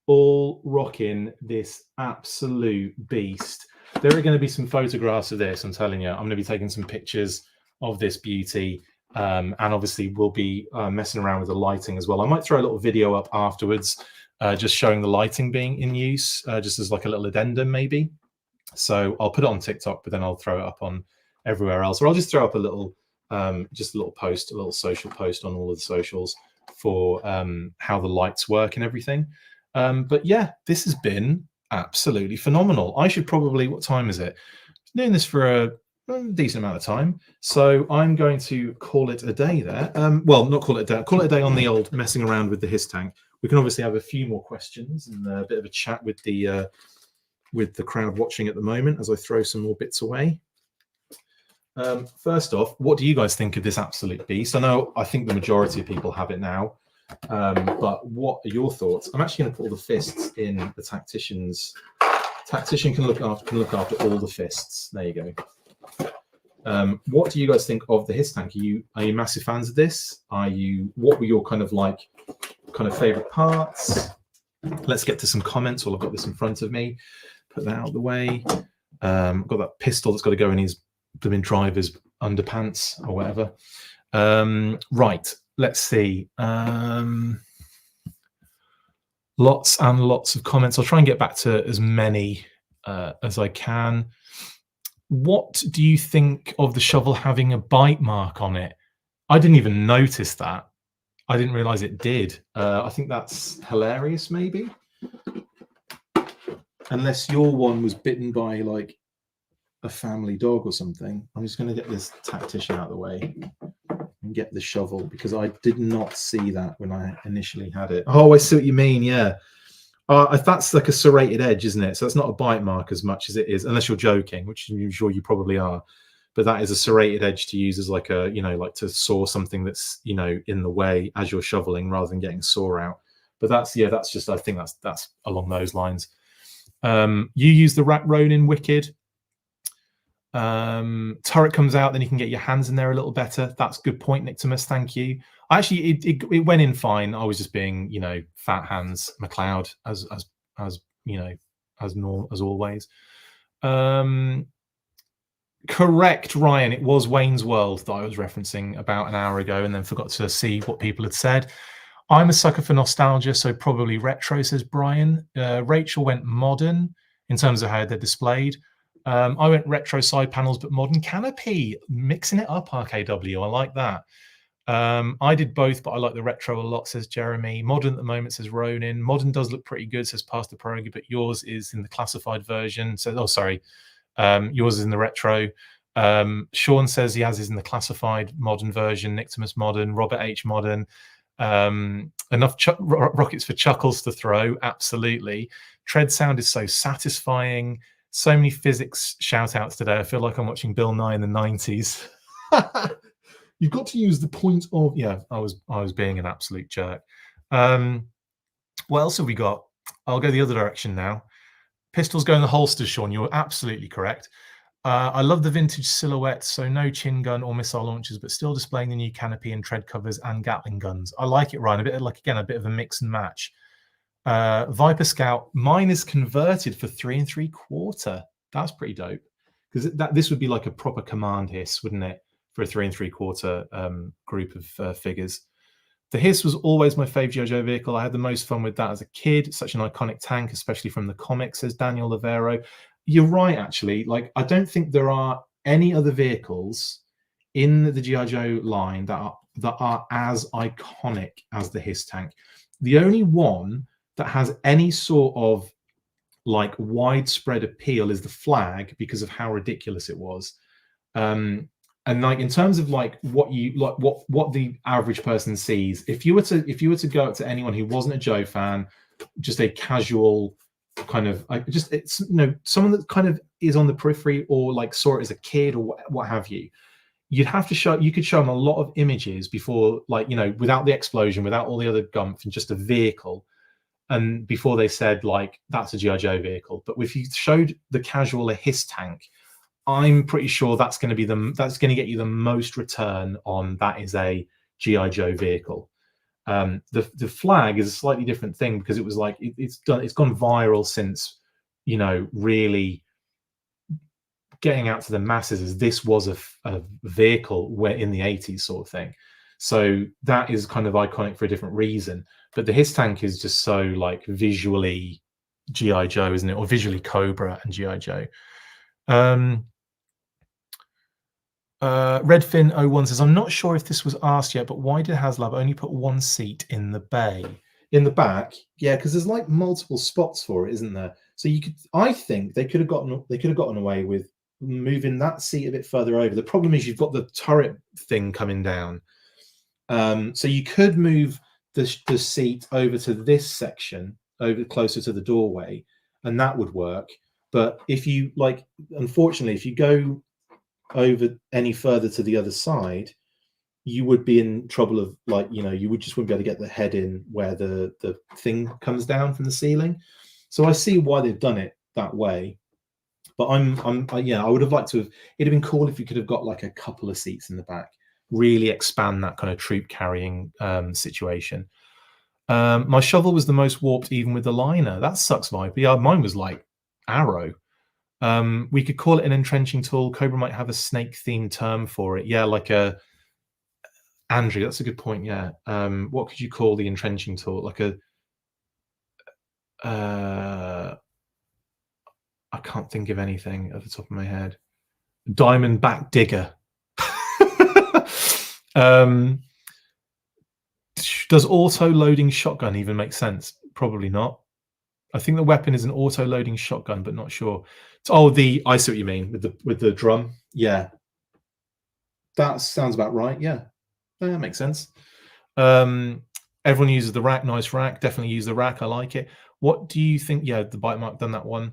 all rocking this absolute beast. There are going to be some photographs of this, I'm telling you. I'm going to be taking some pictures of this beauty, and obviously we'll be messing around with the lighting as well. I might throw a little video up afterwards, just showing the lighting being in use, just as like a little addendum maybe. So I'll put it on TikTok, but then I'll throw it up on everywhere else. Or I'll just throw up a little, just a little post, a little social post on all of the socials for how the lights work and everything. But yeah, this has been absolutely phenomenal. I should probably, what time is it? Been doing this for a decent amount of time, so I'm going to call it a day there. Well, not call it a day, call it a day on the old messing around with the H.I.S. tank. We can obviously have a few more questions and a bit of a chat with the crowd watching at the moment as I throw some more bits away. First off, what do you guys think of this absolute beast? I think the majority of people have it now. But what are your thoughts? I'm actually going to put all the fists in the tacticians. Tactician can look after all the fists. There you go. What do you guys think of the H.I.S. tank? Are you massive fans of this? What were your kind of favorite parts? Let's get to some comments. Well, I've got this in front of me. Put that out of the way. I've got that pistol that's got to go in his blooming driver's underpants or whatever. Right. Let's see. Lots and lots of comments. I'll try and get back to as many as I can. What do you think of the shovel having a bite mark on it? I didn't even notice that. I didn't realize it did. I think that's hilarious, maybe. Unless your one was bitten by like a family dog or something. I'm just going to get this tactician out of the way and get the shovel because I did not see that when I initially had it. Oh, I see what you mean. Yeah. That's like a serrated edge, isn't it? So it's not a bite mark as much as it is, unless you're joking, which I'm sure you probably are. But that is a serrated edge to use as like a, like to saw something that's, in the way as you're shoveling rather than getting saw out. But that's just, I think that's along those lines. You use the Rat Ronin Wicked. Turret comes out, then you can get your hands in there a little better. That's good point, Nictimus. Thank you. Actually, it went in fine. I was just being, fat hands McLeod as always. Correct, Ryan. It was Wayne's World that I was referencing about an hour ago, and then forgot to see what people had said. I'm a sucker for nostalgia, so probably retro, says Brian. Rachel went modern in terms of how they're displayed. I went retro side panels, but modern canopy. Mixing it up, RKW. I like that. I did both, but I like the retro a lot, says Jeremy. Modern at the moment, says Ronin. Modern does look pretty good, says Pastor Pierogi, but yours is in the classified version. So, yours is in the retro. Sean says he has his in the classified modern version. Nictimus modern. Robert H modern. Enough rockets for Chuckles to throw. Absolutely. Tread sound is so satisfying. So many physics shout outs today. I feel like I'm watching Bill Nye in the 90s. You've got to use the point of, I was being an absolute jerk. What else have we got? I'll go the other direction now. Pistols go in the holsters, Sean. You're absolutely correct. I love the vintage silhouette, so no chin gun or missile launchers, but still displaying the new canopy and tread covers and Gatling guns. I like it, Ryan. A bit of a mix and match. Viper Scout, mine is converted for 3 3/4. That's pretty dope, because this would be like a proper command hiss, wouldn't it, for a 3 3/4 group of figures. The Hiss was always my favourite G.I. Joe vehicle. I had the most fun with that as a kid. Such an iconic tank, especially from the comics, says Daniel Lavero. You're right, actually. Like, I don't think there are any other vehicles in the G.I. Joe line that are as iconic as the Hiss tank. The only one that has any sort of like widespread appeal is the Flag, because of how ridiculous it was. And like, in terms of like what the average person sees, if you were to go up to anyone who wasn't a Joe fan, just a casual kind of it's someone that kind of is on the periphery, or like saw it as a kid or what have you, you could show them a lot of images before, like, without the explosion, without all the other gumph, and just a vehicle, and before they said like that's a G.I. Joe vehicle. But if you showed the casual a Hiss tank, I'm pretty sure that's going to get you the most return on that is a G.I. Joe vehicle. The Flag is a slightly different thing, because it was like it's gone viral since, really getting out to the masses, as this was a vehicle where in the 80s sort of thing. So that is kind of iconic for a different reason. But the Hiss tank is just so like visually G.I. Joe, isn't it? Or visually Cobra and G.I. Joe. Redfin01 says, I'm not sure if this was asked yet, but why did Haslab only put one seat in the bay? In the back? Yeah, because there's like multiple spots for it, isn't there? So I think they could have gotten away with moving that seat a bit further over. The problem is you've got the turret thing coming down. So you could move the seat over to this section, over closer to the doorway, and that would work. But if you unfortunately, if you go over any further to the other side, you would be in trouble of you wouldn't be able to get the head in where the thing comes down from the ceiling. So I see why they've done it that way. But I would have liked to have. It'd have been cool if you could have got like a couple of seats in the back, really expand that kind of troop carrying situation. My shovel was the most warped, even with the liner. That sucks, Viper. Yeah, mine was like Arrow. We could call it an entrenching tool. Cobra might have a snake themed term for it. Yeah, like Andrew, that's a good point. Yeah. What could you call the entrenching tool? Like I can't think of anything at the top of my head. Diamond back digger. Does auto-loading shotgun even make sense? Probably not. I think the weapon is an auto-loading shotgun, but not sure. Oh, I see what you mean with the drum. Yeah, that sounds about right. Yeah, that makes sense. Everyone uses the rack. Nice rack. Definitely use the rack. I like it. What do you think? Yeah, the bite mark done that one.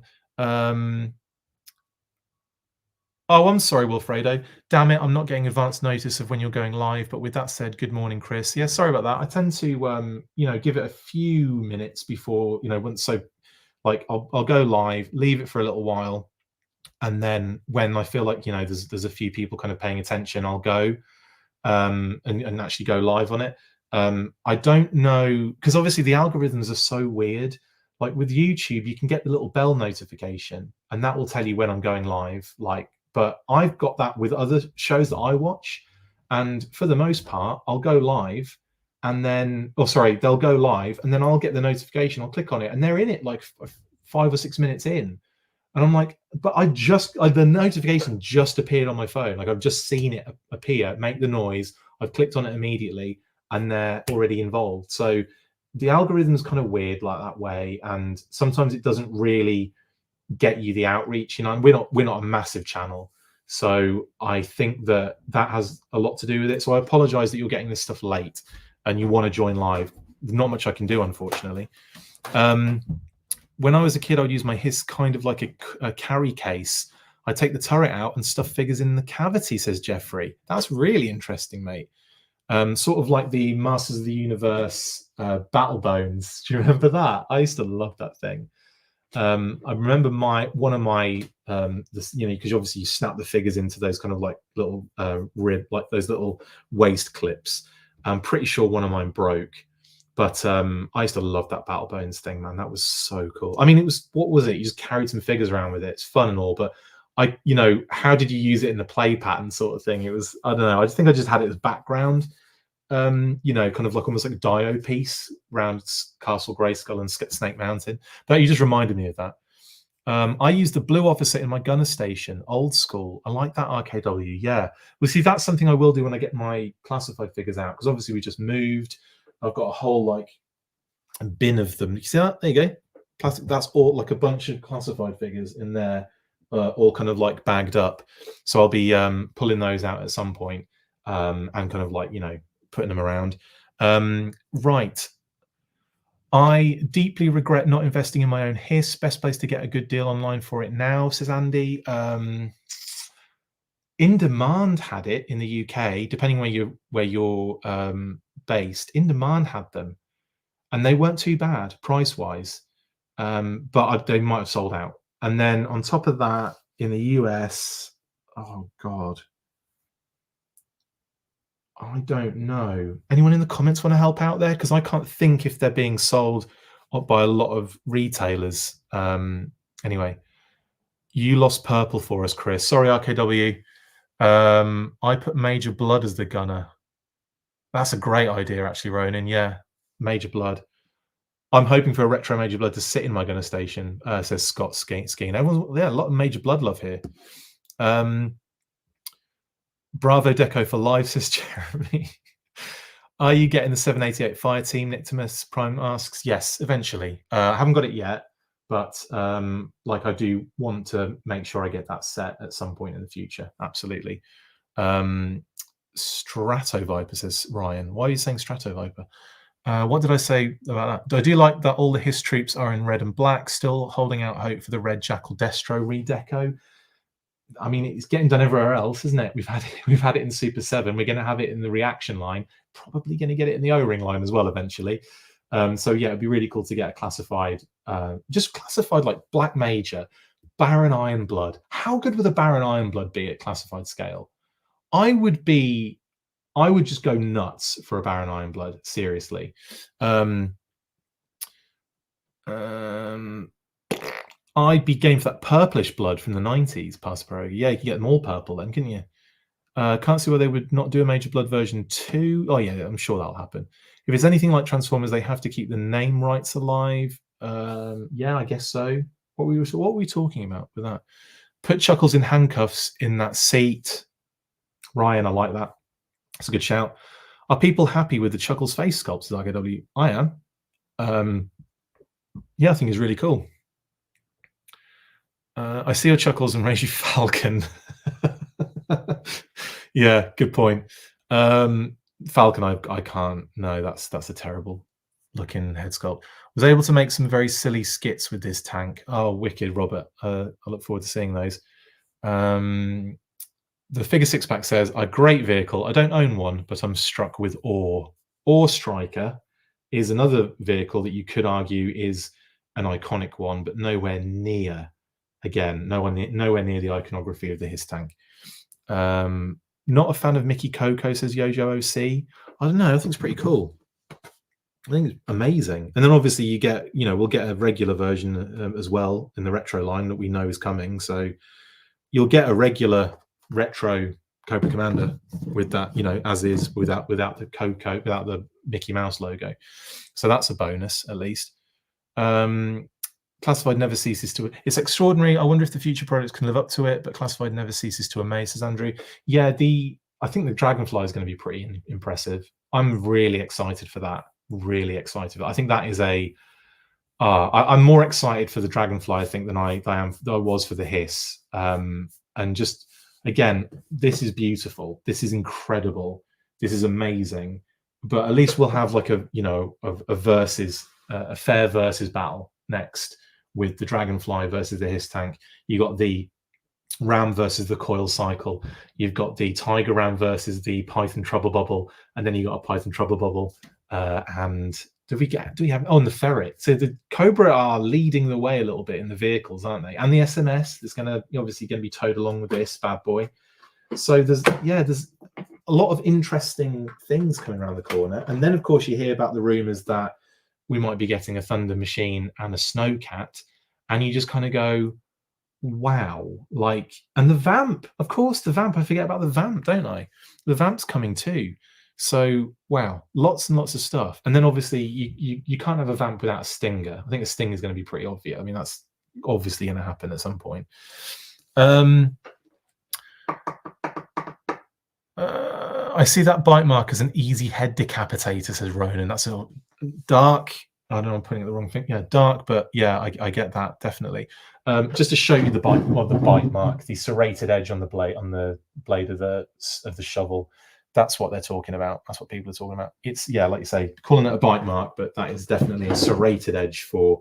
Oh, I'm sorry, Wilfredo. Damn it, I'm not getting advance notice of when you're going live. But with that said, good morning, Chris. Yeah, sorry about that. I tend to, give it a few minutes before, once so, like I'll go live, leave it for a little while, and then when I feel like there's a few people kind of paying attention, I'll go and actually go live on it. I don't know, because obviously the algorithms are so weird. Like with YouTube, you can get the little bell notification, and that will tell you when I'm going live. But I've got that with other shows that I watch, and for the most part, I'll go live, and then, they'll go live, and then I'll get the notification. I'll click on it, and they're in it like 5 or 6 minutes in, and I'm like, but the notification just appeared on my phone. Like I've just seen it appear, make the noise. I've clicked on it immediately, and they're already involved. So the algorithm's kind of weird like that way, and sometimes it doesn't really get you the outreach. We're not a massive channel, so I think that has a lot to do with it. So I apologize that you're getting this stuff late and you want to join live. Not much I can do, unfortunately. When I was a kid, I would use my H.I.S.S kind of like a carry case. I take the turret out and stuff figures in the cavity, says Jeffrey. That's really interesting, mate. Sort of like the Masters of the Universe battle bones. Do you remember that? I used to love that thing. I remember one of my because obviously you snap the figures into those kind of like little like those little waist clips. I'm pretty sure one of mine broke, but I used to love that battle bones thing, man. That was so cool. I mean, what was it? You just carried some figures around with it. It's fun and all, but how did you use it in the play pattern sort of thing? It was, I don't know. I think I just had it as background. Kind of like almost like a Dio piece around Castle Grayskull and Snake Mountain. But you just reminded me of that. I use the blue officer in my gunner station, old school. I like that RKW. Yeah. Well, see, that's something I will do when I get my classified figures out, because obviously we just moved. I've got a whole like bin of them. You see that? There you go. Plastic. That's all like a bunch of classified figures in there, all kind of like bagged up. So I'll be pulling those out at some point, and kind of like putting them around. Right. I deeply regret not investing in my own H.I.S.S. Best place to get a good deal online for it now, says Andy. In Demand had it in the UK, depending where you're based. In Demand had them, and they weren't too bad price wise, but they might have sold out. And then on top of that, in the US, oh god, I don't know. Anyone in the comments want to help out there? Because I can't think if they're being sold by a lot of retailers. Anyway, you lost purple for us, Chris. Sorry, RKW. I put Major Blood as the gunner. That's a great idea, actually, Ronan. Yeah, Major Blood. I'm hoping for a retro Major Blood to sit in my gunner station, says Scott Skeen. Everyone's, a lot of Major Blood love here. Bravo Deco for live, says Jeremy. Are you getting the 788 fire team? Nictimus Prime asks. Yes, eventually. I haven't got it yet, but I do want to make sure I get that set at some point in the future. Absolutely. Strato Viper, says Ryan. Why are you saying Strato Viper? What did I say about that? I do like that all the H.I.S.S troops are in red and black, still holding out hope for the red Jackal Destro redeco. I mean, it's getting done everywhere else, isn't it? We've had it in Super 7. We're going to have it in the reaction line. Probably going to get it in the O-ring line as well eventually. So yeah, it'd be really cool to get a classified, just classified like Black Major, Baron Ironblood. How good would a Baron Ironblood be at classified scale? I would just go nuts for a Baron Ironblood. Seriously. I'd be game for that purplish blood from the 90s, Pastor Pro. Yeah, you can get them all purple then, couldn't you? Can't see why they would not do a Major Blood version 2. Oh, yeah, I'm sure that'll happen. If it's anything like Transformers, they have to keep the name rights alive. Yeah, I guess so. What were we talking about with that? Put Chuckles in handcuffs in that seat. Ryan, I like that. That's a good shout. Are people happy with the Chuckles face sculpts at RKW? I am. Yeah, I think it's really cool. I see your Chuckles and raise you Falcon. Yeah, good point. Falcon, I can't. No, that's a terrible looking head sculpt. Was able to make some very silly skits with this tank. Oh, wicked, Robert. I look forward to seeing those. The Figure Six Pack says, "A great vehicle. I don't own one, but I'm struck with awe." Ore Striker is another vehicle that you could argue is an iconic one, but nowhere near. Again, nowhere near the iconography of the H.I.S. tank. Not a fan of Mickey Coco, says Yojo OC. I don't know. I think it's pretty cool. I think it's amazing. And then obviously you get, we'll get a regular version as well in the retro line that we know is coming. So you'll get a regular retro Cobra Commander with that, as is without the Coco, without the Mickey Mouse logo. So that's a bonus at least. Classified never ceases to. It's extraordinary. I wonder if the future products can live up to it. But Classified never ceases to amaze, says Andrew. Yeah, I think the Dragonfly is going to be pretty impressive. I'm really excited for that. Really excited. I think that is I'm more excited for the Dragonfly, I think, than I was for the H.I.S. And just again, this is beautiful. This is incredible. This is amazing. But at least we'll have like a fair versus battle next with the Dragonfly versus the H.I.S. tank. You got the Ram versus the Coil Cycle. You've got the Tiger Ram versus the Python Trouble Bubble, and then you got a Python Trouble Bubble. And do we have and the Ferret? So the Cobra are leading the way a little bit in the vehicles, aren't they? And the SMS is obviously going to be towed along with this bad boy. So there's a lot of interesting things coming around the corner. And then of course you hear about the rumors that we might be getting a Thunder Machine and a Snowcat, and you just kind of go, wow. And the Vamp, of course, the Vamp. I forget about the Vamp, don't I? The Vamp's coming too. So wow, lots and lots of stuff. And then obviously you can't have a Vamp without a Stinger. I think a Stinger is going to be pretty obvious. I mean, that's obviously going to happen at some point. I see that bite mark as an easy head decapitator, says Ronan. That's a dark. I don't know, I'm putting it the wrong thing. Yeah, dark, but yeah, I get that definitely. Just to show you the bite mark, the serrated edge on the blade of the shovel. That's what they're talking about. That's what people are talking about. It's, yeah, like you say, calling it a bite mark, but that is definitely a serrated edge for,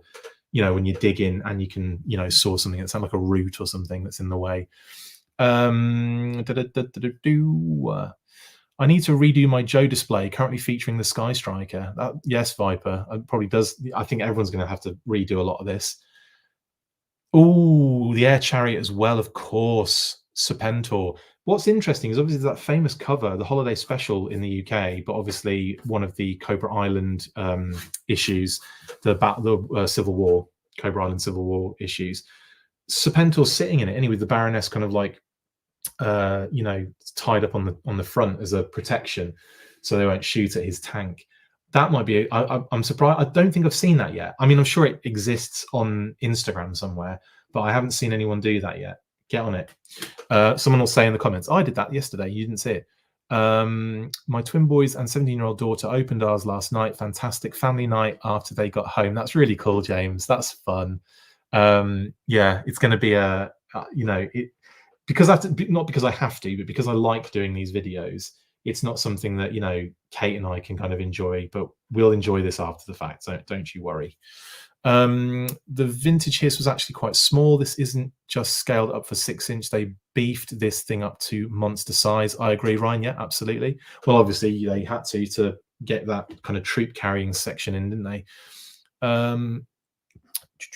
when you dig in and you can, saw something that sounds like a root or something that's in the way. I need to redo my Joe display, currently featuring the Sky Striker. Yes, Viper. It probably does. I think everyone's going to have to redo a lot of this. Oh, the Air Chariot as well, of course. Serpentor. What's interesting is obviously that famous cover, the holiday special in the UK, but obviously one of the Cobra Island issues, the Civil War, Cobra Island Civil War issues. Serpentor's sitting in it anyway, with the Baroness kind of like tied up on the front as a protection, so they won't shoot at his tank. That might be. I'm surprised. I don't think I've seen that yet. I mean, I'm sure it exists on Instagram somewhere, but I haven't seen anyone do that yet. Get on it. Someone will say in the comments, "I did that yesterday. You didn't see it." My twin boys and 17-year-old daughter opened ours last night. Fantastic family night after they got home. That's really cool, James. That's fun. Yeah, it's going to be because not because I have to, but because I like doing these videos. It's not something that Kate and I can kind of enjoy, but we'll enjoy this after the fact. So don't you worry. The vintage H.I.S. was actually quite small. This isn't just scaled up for 6-inch. They beefed this thing up to monster size. I agree, Ryan. Yeah, absolutely. Well, obviously they had to get that kind of troop carrying section in, didn't they?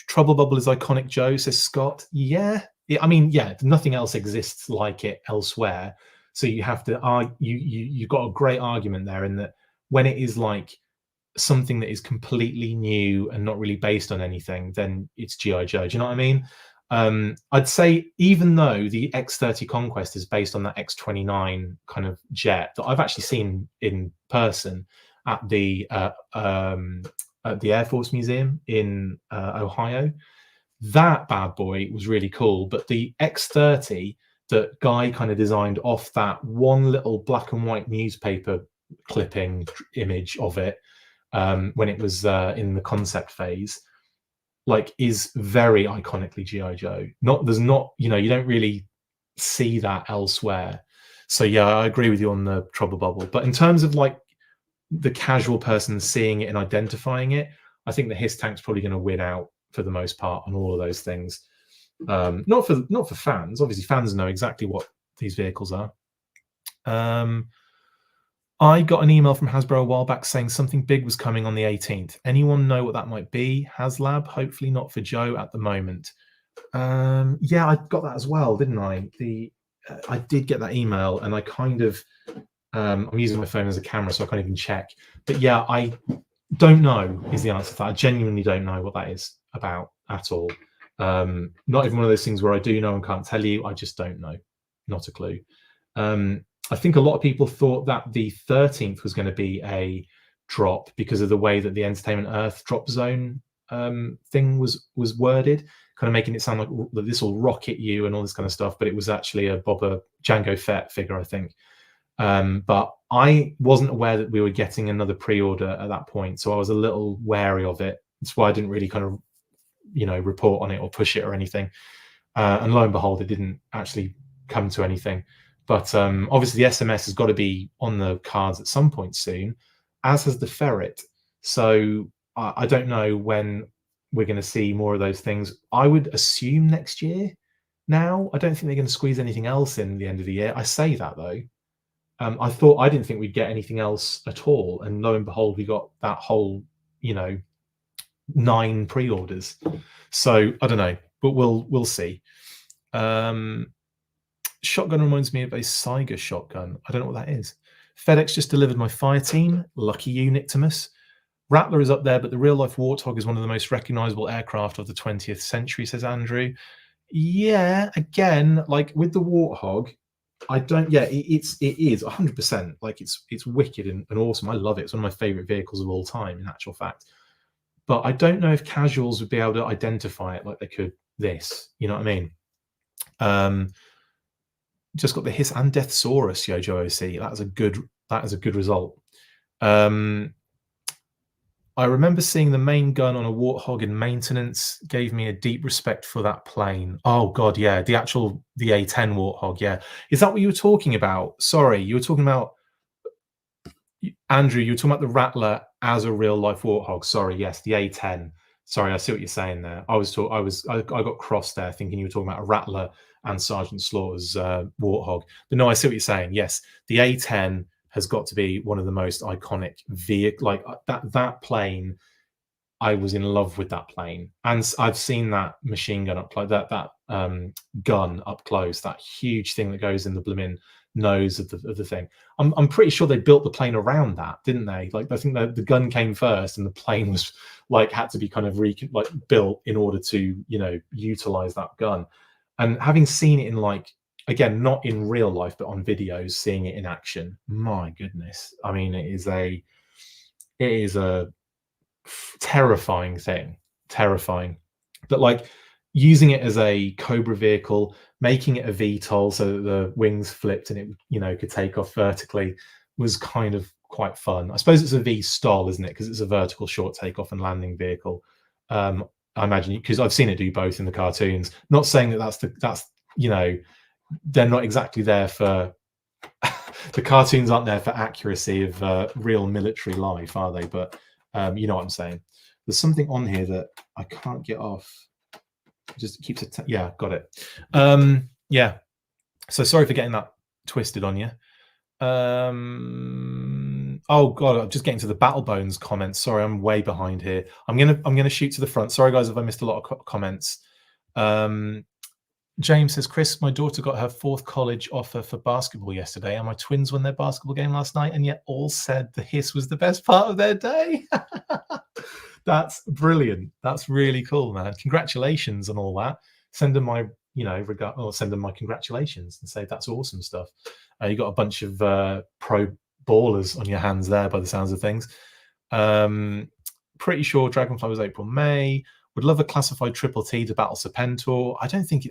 Trouble Bubble is iconic, Joe, says Scott. Yeah. I mean, yeah, nothing else exists like it elsewhere. So you have to you've got a great argument there in that when it is like something that is completely new and not really based on anything, then it's G.I. Joe. Do you know what I mean? I'd say even though the X-30 Conquest is based on that X-29 kind of jet that I've actually seen in person at the Air Force Museum in Ohio, that bad boy was really cool. But the X-30 that Guy kind of designed off that one little black and white newspaper clipping image of it when it was in the concept phase, is very iconically G.I. Joe. You don't really see that elsewhere. So yeah, I agree with you on the trouble bubble. But in terms of like the casual person seeing it and identifying it, I think the H.I.S. tank's probably going to win out for the most part on all of those things. Not for fans. Obviously, fans know exactly what these vehicles are. I got an email from Hasbro a while back saying something big was coming on the 18th. Anyone know what that might be? Haslab, hopefully not for Joe at the moment. Yeah, I got that as well, didn't I? I did get that email, and I kind of I'm using my phone as a camera, so I can't even check. But yeah, I don't know is the answer to that. I genuinely don't know what that is about at all. Not even one of those things where I do know and can't tell you. I just don't know. Not a clue. I think a lot of people thought that the 13th was going to be a drop because of the way that the Entertainment Earth drop zone thing was worded, kind of making it sound like this will rocket you and all this kind of stuff. But it was actually a Boba Jango Fett figure, I think. But I wasn't aware that we were getting another pre-order at that point, so I was a little wary of it. That's why I didn't really kind of, report on it or push it or anything. And lo and behold, it didn't actually come to anything. But obviously, the SMS has got to be on the cards at some point soon, as has the Ferret. So I don't know when we're going to see more of those things. I would assume next year. Now, I don't think they're going to squeeze anything else in the end of the year. I say that though. I didn't think we'd get anything else at all, and lo and behold, we got that whole, 9 pre-orders. So I don't know, but we'll see. Shotgun reminds me of a Saiga shotgun. I don't know what that is. FedEx just delivered my fire team. Lucky you, Nictimus. Rattler is up there, but the real-life Warthog is one of the most recognizable aircraft of the 20th century, says Andrew. Yeah, again, like with the Warthog, I don't. Yeah, it is 100%. Like it's wicked and awesome. I love it. It's one of my favorite vehicles of all time, in actual fact. But I don't know if casuals would be able to identify it like they could this. You know what I mean? Just got the H.I.S. and Deathsaurus, Yojo OC. That is a good result. I remember seeing the main gun on a Warthog in maintenance. Gave me a deep respect for that plane. Oh god, yeah, the A10 Warthog. Yeah, is that what you were talking about? Sorry, you were talking about Andrew. You were talking about the Rattler as a real life Warthog. Sorry, yes, the A10. Sorry, I see what you're saying there. I got crossed there, thinking you were talking about a Rattler and Sergeant Slaughter's Warthog. But no, I see what you're saying. Yes, the A10 has got to be one of the most iconic vehicle. Like that plane, I was in love with that plane, and I've seen that machine gun up close. That gun up close. That huge thing that goes in the blooming nose of the thing. I'm pretty sure they built the plane around that, didn't they? Like I think the gun came first, and the plane was like had to be kind of built in order to utilize that gun. And having seen it in again, not in real life, but on videos, seeing it in action, my goodness. I mean, it is a terrifying thing. Terrifying. But using it as a Cobra vehicle, making it a VTOL so that the wings flipped and it, could take off vertically was kind of quite fun. I suppose it's a V-STOL, isn't it? Because it's a vertical short takeoff and landing vehicle. I imagine, because I've seen it do both in the cartoons. Not saying that they're not exactly there for the cartoons aren't there for accuracy of real military life, are they? But you know what I'm saying. There's something on here that I can't get off. It just keeps it. Yeah, got it. Yeah. So sorry for getting that twisted on you. Oh god, I'm just getting to the Battle Bones comments. Sorry, I'm way behind here. I'm gonna shoot to the front. Sorry guys if I missed a lot of comments. James says, Chris, my daughter got her 4th college offer for basketball yesterday, and my twins won their basketball game last night, and yet all said the H.I.S. was the best part of their day. That's brilliant. That's really cool, man. Congratulations on all that. Send them my send them my congratulations and say that's awesome stuff. You got a bunch of pro ballers on your hands there by the sounds of things. Pretty sure Dragonfly was April, May. Would love a classified triple T to battle Serpentor. I don't think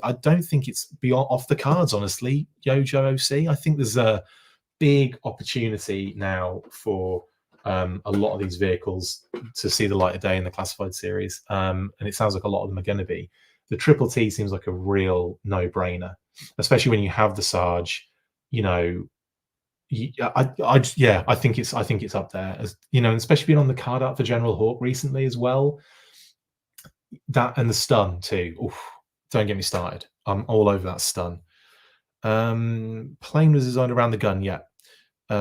it's beyond off the cards, honestly. Yojo OC. I think there's a big opportunity now for a lot of these vehicles to see the light of day in the classified series, and it sounds like a lot of them are going to be. The triple T seems like a real no-brainer, especially when you have the Sarge. you know, I think it's up there, as you know, and especially being on the card art for General Hawk recently as well. That and the stun too. Oof, don't get me started. I'm all over that stun. Plane was designed around the gun. Yeah.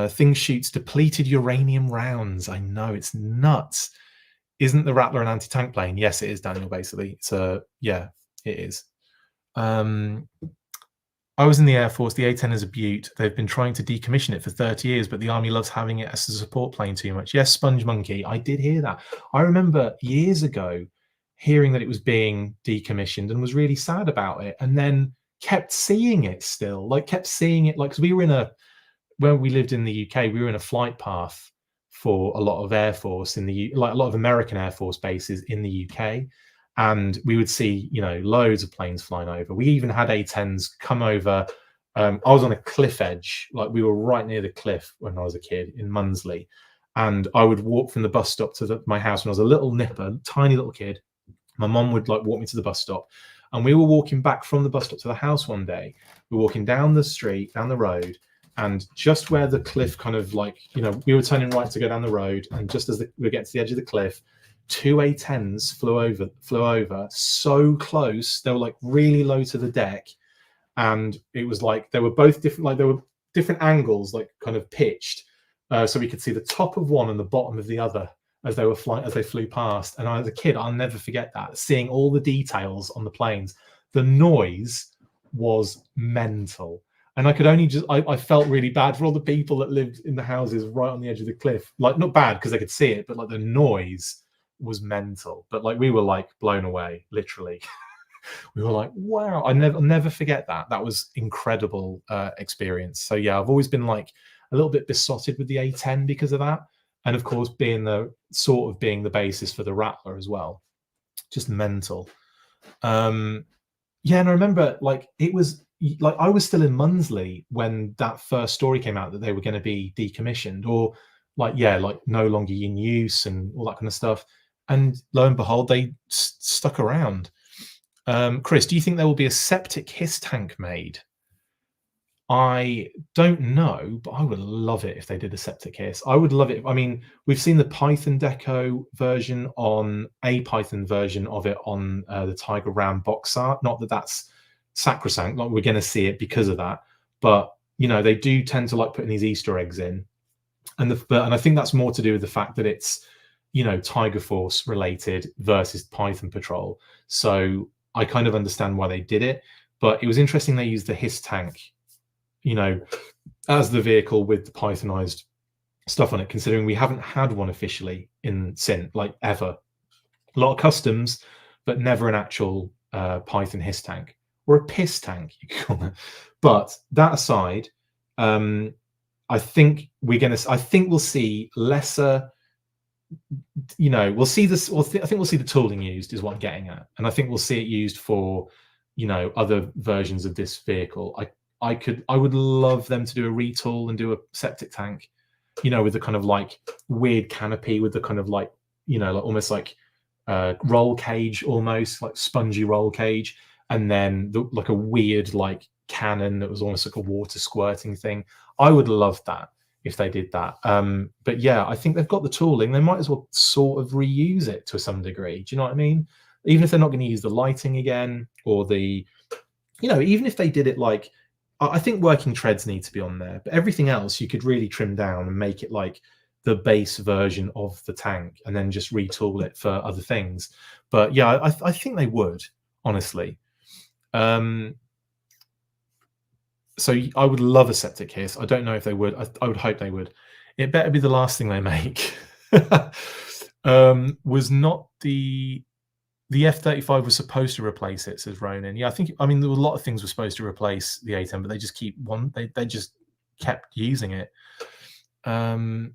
Thing shoots depleted uranium rounds. I know, it's nuts. Isn't the Rattler an anti-tank plane? Yes, it is, Daniel. Basically, it's yeah, it is. I was in the Air Force. The A-10 is a beaut. They've been trying to decommission it for 30 years, but the Army loves having it as a support plane too much. Yes, Sponge Monkey. I did hear that. I remember years ago hearing that it was being decommissioned and was really sad about it, and then kept seeing it still, like kept seeing it, like, because we were in a, where we lived in the UK, we were in a flight path for a lot of Air Force in the, like a lot of American Air Force bases in the UK. And we would see, you know, loads of planes flying over. We even had A-10s come over. I was on a cliff edge, like we were right near the cliff when I was a kid in Munsley. And I would walk from the bus stop to my house when I was a little nipper, tiny little kid. My mom would like walk me to the bus stop. And we were walking back from the bus stop to the house one day. We were walking down the street, down the road, and just where the cliff kind of like, you know, we were turning right to go down the road. And just as we were getting to the edge of the cliff, two A-10s flew over so close. They were like really low to the deck. And it was like, they were both different, like there were different angles, like kind of pitched. So we could see the top of one and the bottom of the other as they were flying, as they flew past. And as a kid, I'll never forget that, seeing all the details on the planes. The noise was mental. And I could only just, I felt really bad for all the people that lived in the houses right on the edge of the cliff. Like, not bad because they could see it, but like the noise was mental. But like we were like blown away, literally. We were like, wow, I'll never forget that. That was incredible experience. So yeah, I've always been like a little bit besotted with the A-10 because of that. And of course, being the sort of being the basis for the Rattler as well. Just mental. Yeah, and I remember like it was like I was still in Munsley when that first story came out that they were going to be decommissioned, or like, yeah, like no longer in use and all that kind of stuff. And lo and behold, they stuck around. Chris, do you think there will be a septic H.I.S.S tank made? I don't know, but I would love it if they did a septic H.I.S.S. I would love it. I mean, we've seen the Python Deco version on a Python version of it on the Tiger Ram box art. Not that that's sacrosanct, like we're going to see it because of that, but you know, they do tend to like putting these Easter eggs in, and and I think that's more to do with the fact that it's, you know, Tiger Force related versus Python Patrol. So I kind of understand why they did it, but it was interesting they used the H.I.S.S tank, you know, as the vehicle with the Pythonized stuff on it, considering we haven't had one officially in Synth, like ever. A lot of customs, but never an actual Python H.I.S.S tank, or a piss tank, you could call it. But that aside, I think we'll see lesser, you know, we'll see this, I think we'll see the tooling used is what I'm getting at. And I think we'll see it used for, you know, other versions of this vehicle. I would love them to do a retool and do a septic tank, you know, with the kind of like weird canopy with the kind of like, you know, like almost like roll cage, almost like spongy roll cage. And then like a weird like cannon that was almost like a water squirting thing. I would love that if they did that. But yeah, I think they've got the tooling. They might as well sort of reuse it to some degree. Do you know what I mean? Even if they're not going to use the lighting again, or the, you know, even if they did it like, I think working treads need to be on there, but everything else you could really trim down and make it like the base version of the tank and then just retool it for other things. But yeah, I think they would, honestly. So I would love a septic H.I.S.S. I don't know if they would. I would hope they would. It better be the last thing they make. Was not the F-35 was supposed to replace it, says Ronan. Yeah, I mean, there were a lot of things were supposed to replace the A-10, but they just they just kept using it. But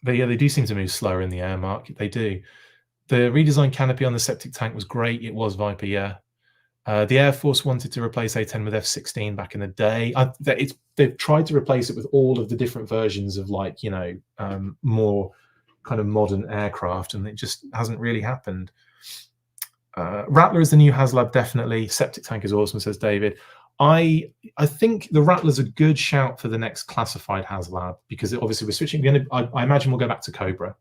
yeah, they do seem to move slower in the air, Mark. They do. The redesigned canopy on the septic tank was great. It was Viper, yeah. The Air Force wanted to replace A-10 with F-16 back in the day. They've tried to replace it with all of the different versions of, like, you know, more kind of modern aircraft, and it just hasn't really happened. Rattler is the new Haslab, definitely. Septic tank is awesome, says David. I think the Rattler's a good shout for the next classified Haslab, because obviously we're switching. I imagine we'll go back to Cobra,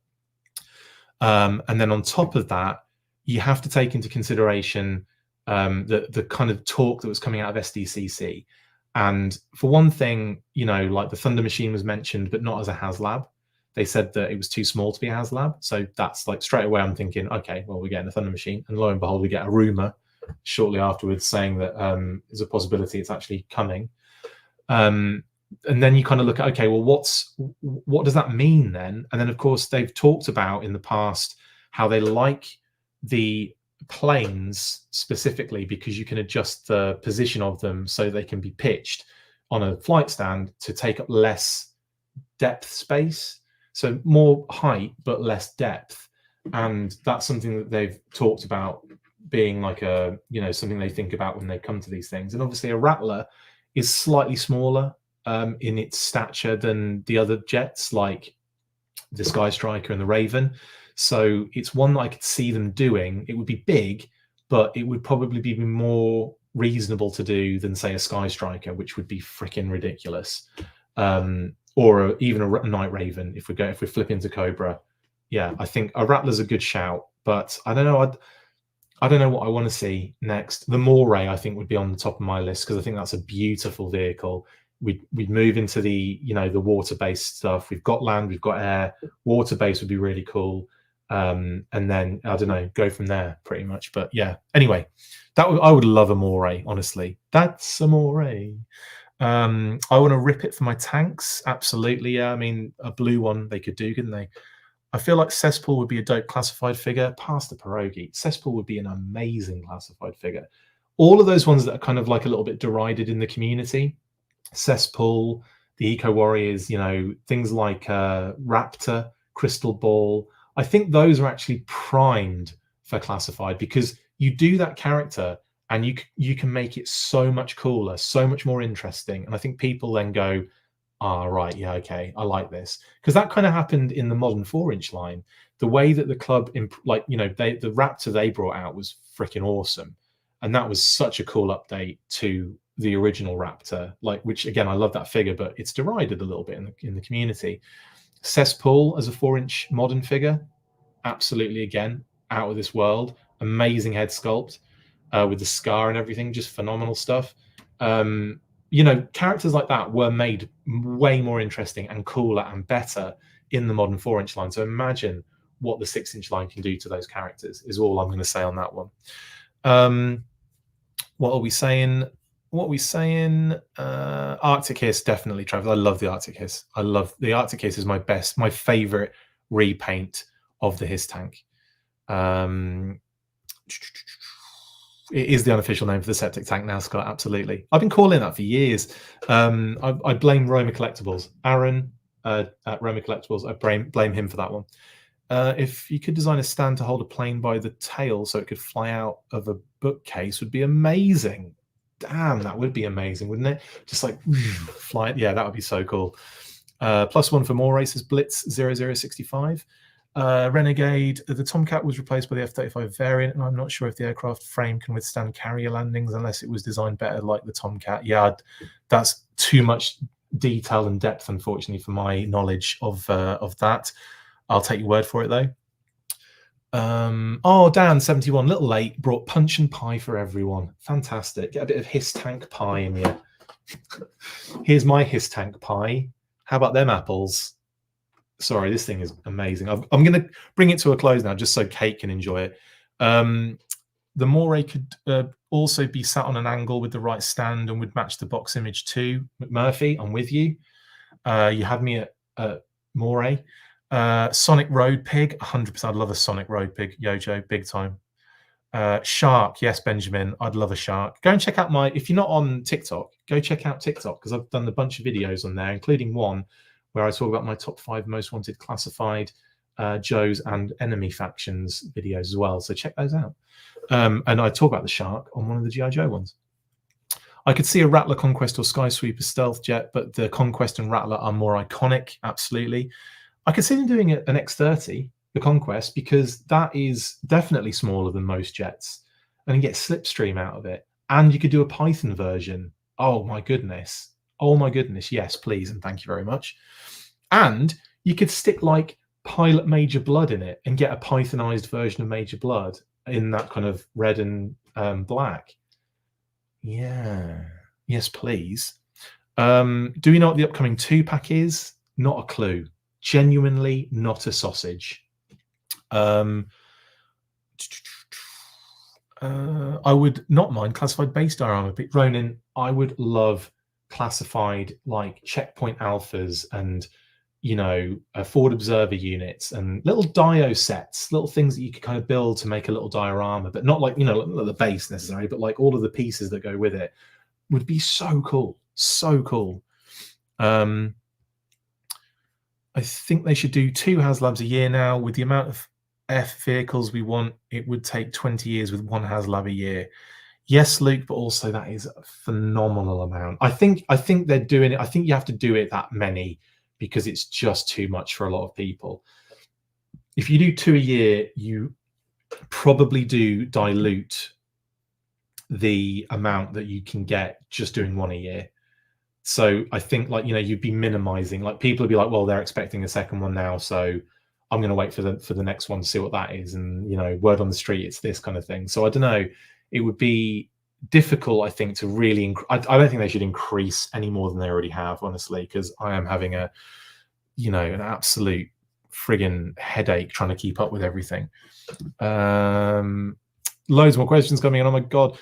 and then on top of that, you have to take into consideration the kind of talk that was coming out of SDCC. And for one thing, like the Thunder Machine was mentioned, but not as a Haslab. They said that it was too small to be a Haslab. So that's like straight away I'm thinking, okay, well, we're getting a Thunder Machine. And lo and behold, we get a rumor shortly afterwards saying that there's a possibility it's actually coming. And then you kind of look at, okay, well, what does that mean then? And then, of course, they've talked about in the past how they like the planes specifically because you can adjust the position of them so they can be pitched on a flight stand to take up less depth space. So more height, but less depth. And that's something that they've talked about being like something they think about when they come to these things. And obviously a Rattler is slightly smaller in its stature than the other jets, like the Sky Striker and the Raven. So it's one that I could see them doing. It would be big, but it would probably be more reasonable to do than, say, a Sky Striker, which would be freaking ridiculous. Or even a Night Raven if we flip into Cobra. Yeah, I think a Rattler's a good shout, but I don't know. I don't know what I want to see next. The Moray, I think, would be on the top of my list because I think that's a beautiful vehicle. We'd move into the the water-based stuff. We've got land, we've got air. Water-based would be really cool, and then I don't know, go from there pretty much. But yeah, anyway, I would love a Moray. Honestly, that's a Moray. I want to rip it for my tanks. Absolutely, yeah. I mean, a blue one they could do, couldn't they? I feel like Cesspool would be a dope classified figure. Past the Pierogi, Cesspool would be an amazing classified figure. All of those ones that are kind of like a little bit derided in the community, Cesspool, the Eco Warriors, things like Raptor, Crystal Ball. I think those are actually primed for classified because you do that character and you can make it so much cooler, so much more interesting. And I think people then go, right, yeah, okay, I like this. Because that kind of happened in the modern 4-inch line. The way that the club, the Raptor they brought out was freaking awesome. And that was such a cool update to the original Raptor, which again, I love that figure, but it's derided a little bit in the community. Cesspool as a 4-inch modern figure, absolutely, again, out of this world. Amazing head sculpt with the scar and everything, just phenomenal stuff. Characters like that were made way more interesting and cooler and better in the modern 4-inch line. So imagine what the 6-inch line can do to those characters is all I'm going to say on that one. What are we saying? Arctic Hiss, definitely, Travis. I love the Arctic Hiss. The Arctic Hiss is my favorite repaint of the Hiss tank. It is the unofficial name for the septic tank now, Scott. Absolutely. I've been calling that for years. I blame Roma Collectibles. Aaron at Roma Collectibles, I blame him for that one. If you could design a stand to hold a plane by the tail so it could fly out of a bookcase, would be amazing. Damn, that would be amazing, wouldn't it? Just like fly. Yeah, that would be so cool. +1 for more races. Blitz 0065. Renegade, the Tomcat was replaced by the F-35 variant, and I'm not sure if the aircraft frame can withstand carrier landings unless it was designed better like the Tomcat. Yeah, that's too much detail and depth, unfortunately, for my knowledge of that. I'll take your word for it, though. Dan 71, little late, brought punch and pie for everyone. Fantastic. Get a bit of Hiss tank pie in you. Here's my Hiss tank pie. How about them apples? Sorry, this thing is amazing. I'm going to bring it to a close now just so Kate can enjoy it. The Moray could also be sat on an angle with the right stand and would match the box image too. McMurphy, I'm with you. You had me at Moray. Sonic Road Pig, 100%. I'd love a Sonic Road Pig, Yojo, big time. Shark, yes, Benjamin, I'd love a shark. Go and check out if you're not on TikTok, go check out TikTok because I've done a bunch of videos on there, including one where I talk about my top 5 most wanted classified Joes and enemy factions videos as well. So check those out. And I talk about the shark on one of the G.I. Joe ones. I could see a Rattler Conquest or Skysweeper stealth jet, but the Conquest and Rattler are more iconic. Absolutely. I could see them doing an X30, the Conquest, because that is definitely smaller than most jets. And you get slipstream out of it. And you could do a Python version Oh my goodness. Oh my goodness. Yes, please. And thank you very much. And you could stick like Pilot Major Blood in it and get a Pythonized version of Major Blood in that kind of red and black. Yeah. Yes, please. Do we know what the upcoming 2-pack is? Not a clue. Genuinely not a sausage. I would not mind classified base diorama, but Ronin, I would love classified like checkpoint alphas and forward observer units and little dio sets, little things that you could kind of build to make a little diorama, but not like the base necessarily, but like all of the pieces that go with it would be so cool. So cool. I think they should do 2 Haslabs a year now. With the amount of F vehicles we want, it would take 20 years with 1 Haslab a year. Yes, Luke, but also that is a phenomenal amount. I think they're doing it. I think you have to do it that many because it's just too much for a lot of people. If you do 2 a year, you probably do dilute the amount that you can get just doing 1 a year. So I think you'd be minimizing, like people would be like, well, they're expecting a second one now, so I'm going to wait for the next one to see what that is. And, word on the street, it's this kind of thing. So I don't know. It would be difficult, I think, to really, I don't think they should increase any more than they already have, honestly, because I am having an absolute friggin' headache trying to keep up with everything. Loads more questions coming in. Oh my God.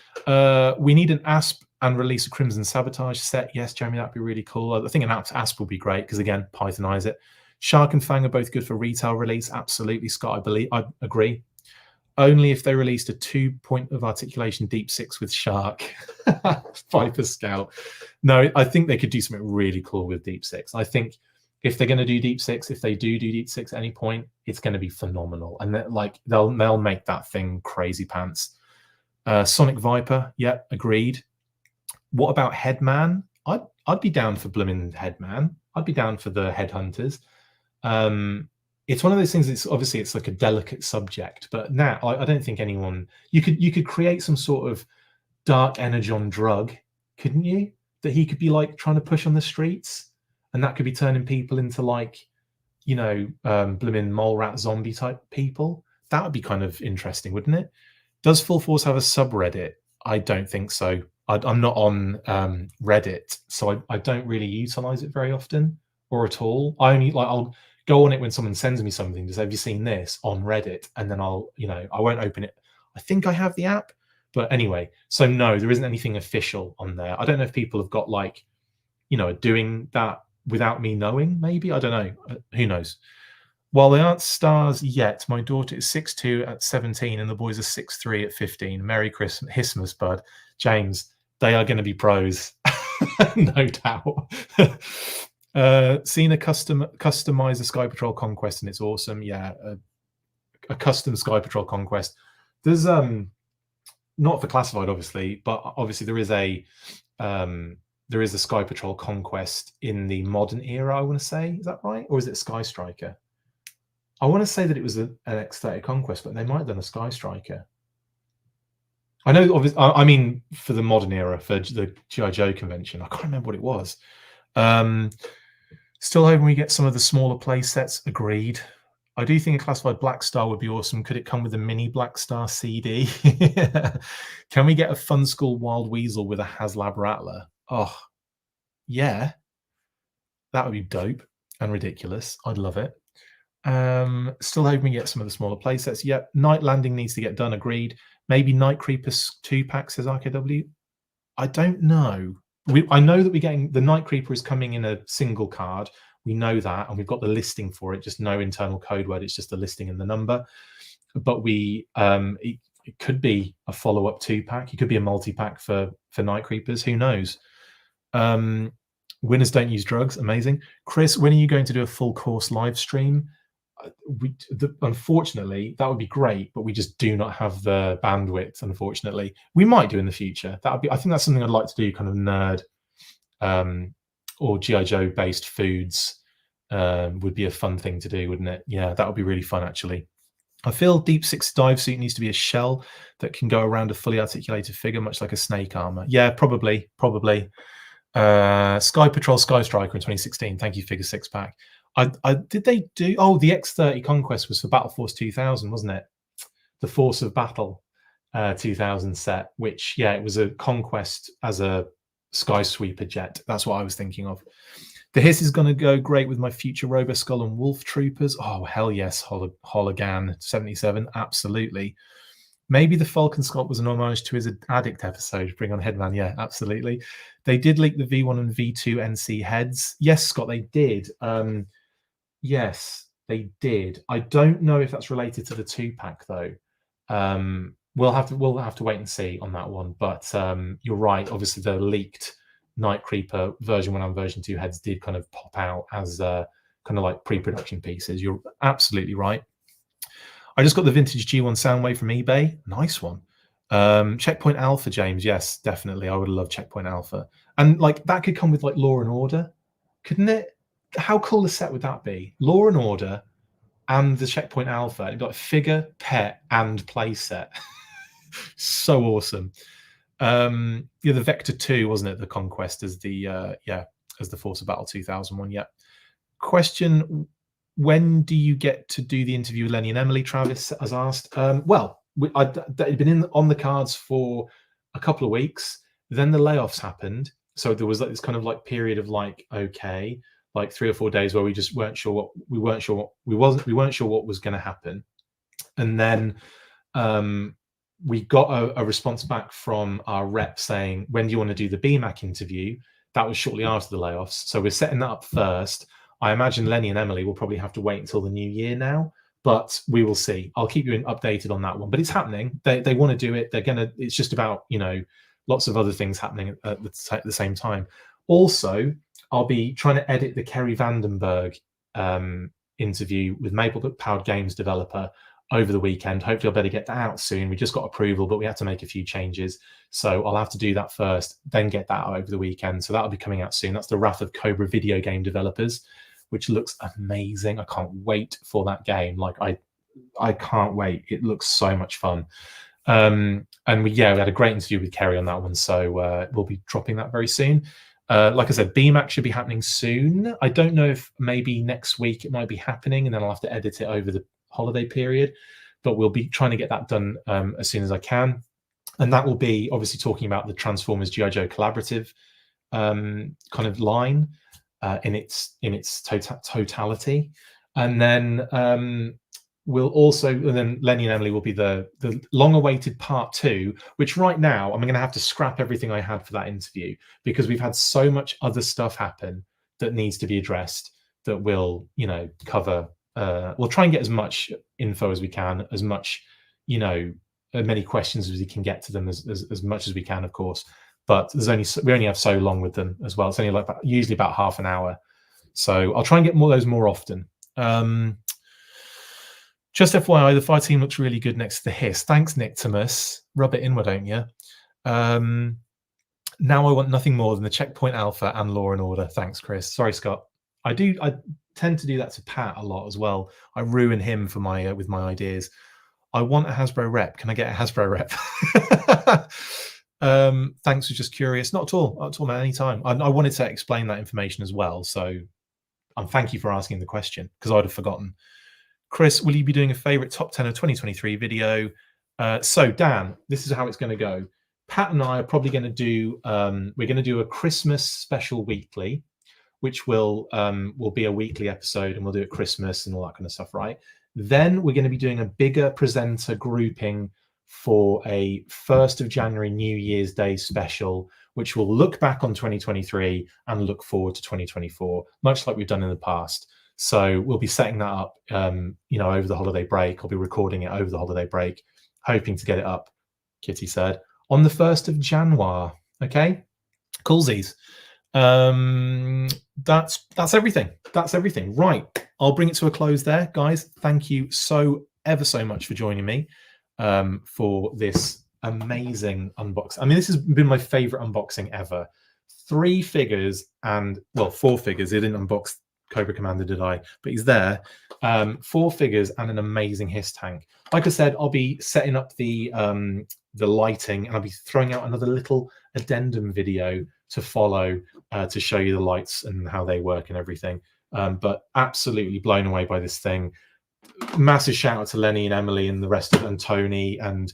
We need an ASP and release a Crimson Sabotage set. Yes, Jeremy, that'd be really cool. I think an ASP will be great because, again, Pythonize it. Shark and Fang are both good for retail release. Absolutely, Scott. I agree. Only if they released a 2 point of articulation Deep 6 with Shark. Viper Scout. No, I think they could do something really cool with Deep 6. I think if they're going to do Deep 6, if they do Deep 6 at any point, it's going to be phenomenal. And they'll make that thing crazy pants. Sonic Viper, yeah, agreed. What about Headman? I'd be down for blooming Headman. I'd be down for the Headhunters. It's one of those things. It's like a delicate subject, but now I don't think anyone. You could create some sort of dark energon drug, couldn't you? That he could be like trying to push on the streets, and that could be turning people into blooming mole rat zombie type people. That would be kind of interesting, wouldn't it? Does Full Force have a subreddit? I don't think so. I'm not on Reddit, so I don't really utilize it very often or at all. I only I'll go on it when someone sends me something to say, have you seen this on Reddit? And then I won't open it. I think I have the app, but anyway, so no, there isn't anything official on there. I don't know if people have got doing that without me knowing, maybe. I don't know. Who knows? While they aren't stars yet, my daughter is 6'2" at 17 and the boys are 6'3" at 15. Merry Christmas, bud. James, they are going to be pros. No doubt. Seen a customize a Sky Patrol Conquest and it's awesome. Yeah, a custom Sky Patrol Conquest. There's not for classified, obviously, but obviously there is a Sky Patrol Conquest in the modern era, I want to say. Is that right? Or is it Sky Striker? I want to say that it was an X30 Conquest, but they might have done a Sky Striker. I know, obviously, I mean, for the modern era, for the G.I. Joe convention, I can't remember what it was. Still hoping we get some of the smaller play sets. Agreed. I do think a classified Black Star would be awesome. Could it come with a mini Black Star CD? Can we get a Fun School Wild Weasel with a Haslab Rattler? Oh, yeah. That would be dope and ridiculous. I'd love it. Still hoping we get some of the smaller play sets. Yep. Night Landing needs to get done. Agreed. Maybe Night Creepers 2-pack, says RKW. I don't know. I know that we're getting the Night Creeper is coming in a single card. We know that, and we've got the listing for it. Just no internal code word. It's just the listing and the number. But it could be a follow-up 2-pack. It could be a multi-pack for Night Creepers. Who knows? Winners don't use drugs. Amazing. Chris, when are you going to do a full course live stream? Unfortunately, that would be great, but we just do not have the bandwidth. Unfortunately, we might do in the future. I think that's something I'd like to do, kind of nerd or G.I. Joe based foods would be a fun thing to do, wouldn't it? Yeah, that would be really fun, actually. I feel Deep Six dive suit needs to be a shell that can go around a fully articulated figure, much like a snake armor. Yeah, probably. Sky Patrol Sky Striker in 2016. Thank you, Figure Six Pack. Did they do? Oh, the X30 Conquest was for Battle Force 2000, wasn't it? The Force of Battle 2000 set, which, yeah, it was a Conquest as a Sky Sweeper jet. That's what I was thinking of. The H.I.S.S is going to go great with my future Roboskull and Wolf Troopers. Oh, hell yes, Hologan 77, absolutely. Maybe the Falcon sculpt was an homage to his Addict episode, Bring on Headman. Yeah, absolutely. They did leak the V1 and V2 NC heads. Yes, Scott, they did. Yes, they did. I don't know if that's related to the 2-pack though. We'll have to wait and see on that one. But you're right. Obviously, the leaked Night Creeper version 1 and version 2 heads did kind of pop out as kind of like pre-production pieces. You're absolutely right. I just got the vintage G1 Soundwave from eBay. Nice one. Checkpoint Alpha, James. Yes, definitely. I would love Checkpoint Alpha. And like that could come with like Law and Order, couldn't it? How cool a set would that be? Law and Order and the Checkpoint Alpha. You've got figure, pet, and play set. So awesome. Yeah, the Vector 2, wasn't it? The Conquest as the as the Force of Battle 2001. Yeah. Question: when do you get to do the interview with Lenny and Emily? Travis has asked. Well, it'd been on the cards for a couple of weeks. Then the layoffs happened, so there was like this kind of like period of like, okay, like 3 or 4 days where we just weren't sure what we weren't sure what was going to happen, and then we got a response back from our rep saying, when do you want to do the BMAC interview? That was shortly after the layoffs, so we're setting that up first. I imagine Lenny and Emily will probably have to wait until the new year now, but we will see. I'll keep you updated on that one. But it's happening. They want to do it. They're gonna. It's just about, you know, lots of other things happening at the same time. Also, I'll be trying to edit the Kerry Vandenberg interview with Maple Powered Games developer over the weekend. Hopefully, I'll better get that out soon. We just got approval, but we had to make a few changes, so I'll have to do that first, then get that out over the weekend. So that'll be coming out soon. That's the Wrath of Cobra video game developers, which looks amazing. I can't wait for that game. Like I can't wait. It looks so much fun. And we had a great interview with Kerry on that one. So we'll be dropping that very soon. Like I said, BMAC should be happening soon. I don't know if maybe next week it might be happening, and then I'll have to edit it over the holiday period. But we'll be trying to get that done as soon as I can. And that will be obviously talking about the Transformers G.I. Joe collaborative kind of line. In its totality, and then then Lenny and Emily will be the long-awaited part 2, which right now I'm going to have to scrap everything I had for that interview, because we've had so much other stuff happen that needs to be addressed that we'll, you know, cover. We'll try and get as much info as we can, as much, you know, as many questions as we can get to them as much as we can, of course. But we only have so long with them as well. It's only like usually about half an hour. So I'll try and get those more often. Just FYI, the fire team looks really good next to the H.I.S.S. Thanks, Nictimus. Rub it in, why don't you? Now I want nothing more than the Checkpoint Alpha and Law and Order. Thanks, Chris. Sorry, Scott. I tend to do that to Pat a lot as well. I ruin him for my with my ideas. I want a Hasbro rep. Can I get a Hasbro rep? Thanks for just curious. Not at all, man. Anytime. I wanted to explain that information as well, so thank you for asking the question, because I'd have forgotten. Chris, will you be doing a favorite top 10 of 2023 video? So Dan, this is how it's going to go. Pat and I are probably going to do we're going to do a Christmas special weekly, which will be a weekly episode, and we'll do it Christmas and all that kind of stuff, right? Then we're going to be doing a bigger presenter grouping for a 1st of January New Year's Day special, which will look back on 2023 and look forward to 2024, much like we've done in the past. So we'll be setting that up, you know, over the holiday break. I'll be recording it over the holiday break, hoping to get it up, Kitty said, on the 1st of January. Okay, coolsies. That's everything. That's everything. Right, I'll bring it to a close there, guys. Thank you ever so much for joining me for this amazing unboxing. I mean, this has been my favorite unboxing ever. 3 figures and, well, 4 figures. It didn't unbox Cobra Commander did I, but he's there. 4 figures and an amazing H.I.S. tank. Like I said, I'll be setting up the lighting, and I'll be throwing out another little addendum video to follow to show you the lights and how they work and everything. But absolutely blown away by this thing. Massive shout out to Lenny and Emily and the rest of and Tony and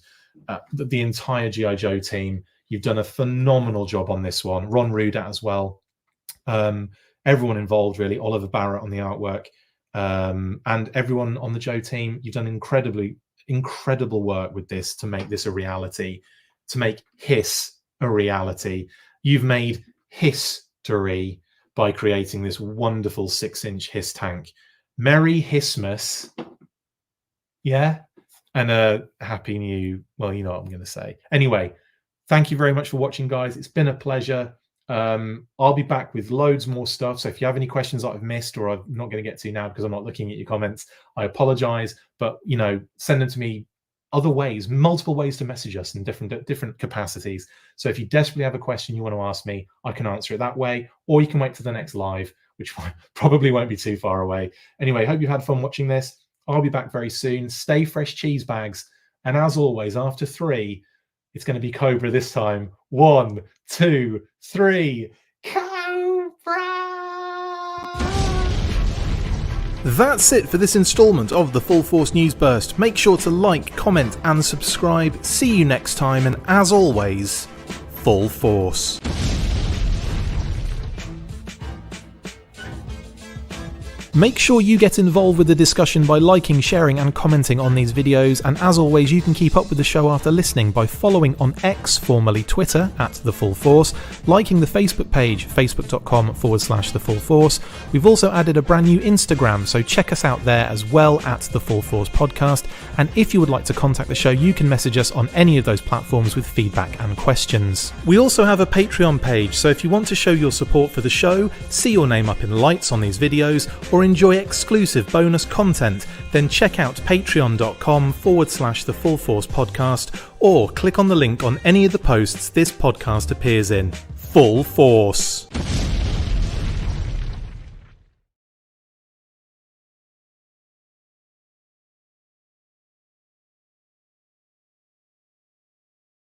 the entire G.I. Joe team. You've done a phenomenal job on this one. Ron Rudat as well. Everyone involved, really. Oliver Barrett on the artwork, and everyone on the Joe team. You've done incredible work with this to make this a reality, to make H.I.S. a reality. You've made history by creating this wonderful 6-inch H.I.S. tank. Merry H.I.S.mas, yeah, and a happy new, well, you know what I'm going to say. Anyway, thank you very much for watching, guys. It's been a pleasure. I'll be back with loads more stuff. So if you have any questions that I've missed or I'm not going to get to now because I'm not looking at your comments, I apologize. But, you know, send them to me other ways, multiple ways to message us in different capacities. So if you desperately have a question you want to ask me, I can answer it that way, or you can wait for the next live, which probably won't be too far away. Anyway, hope you've had fun watching this. I'll be back very soon. Stay fresh, cheese bags. And as always, after 3, it's going to be Cobra this time. 1, 2, 3. Cobra! That's it for this installment of the Full Force News Burst. Make sure to like, comment and subscribe. See you next time, and as always, Full Force. Make sure you get involved with the discussion by liking, sharing and commenting on these videos, and as always you can keep up with the show after listening by following on X, formerly Twitter, @The Full Force, liking the Facebook page, facebook.com/The Full Force. We've also added a brand new Instagram, so check us out there as well, @The Full Force Podcast, and if you would like to contact the show you can message us on any of those platforms with feedback and questions. We also have a Patreon page, so if you want to show your support for the show, see your name up in lights on these videos, or enjoy exclusive bonus content, then check out patreon.com/The Full Force Podcast, or click on the link on any of the posts this podcast appears in. Full Force.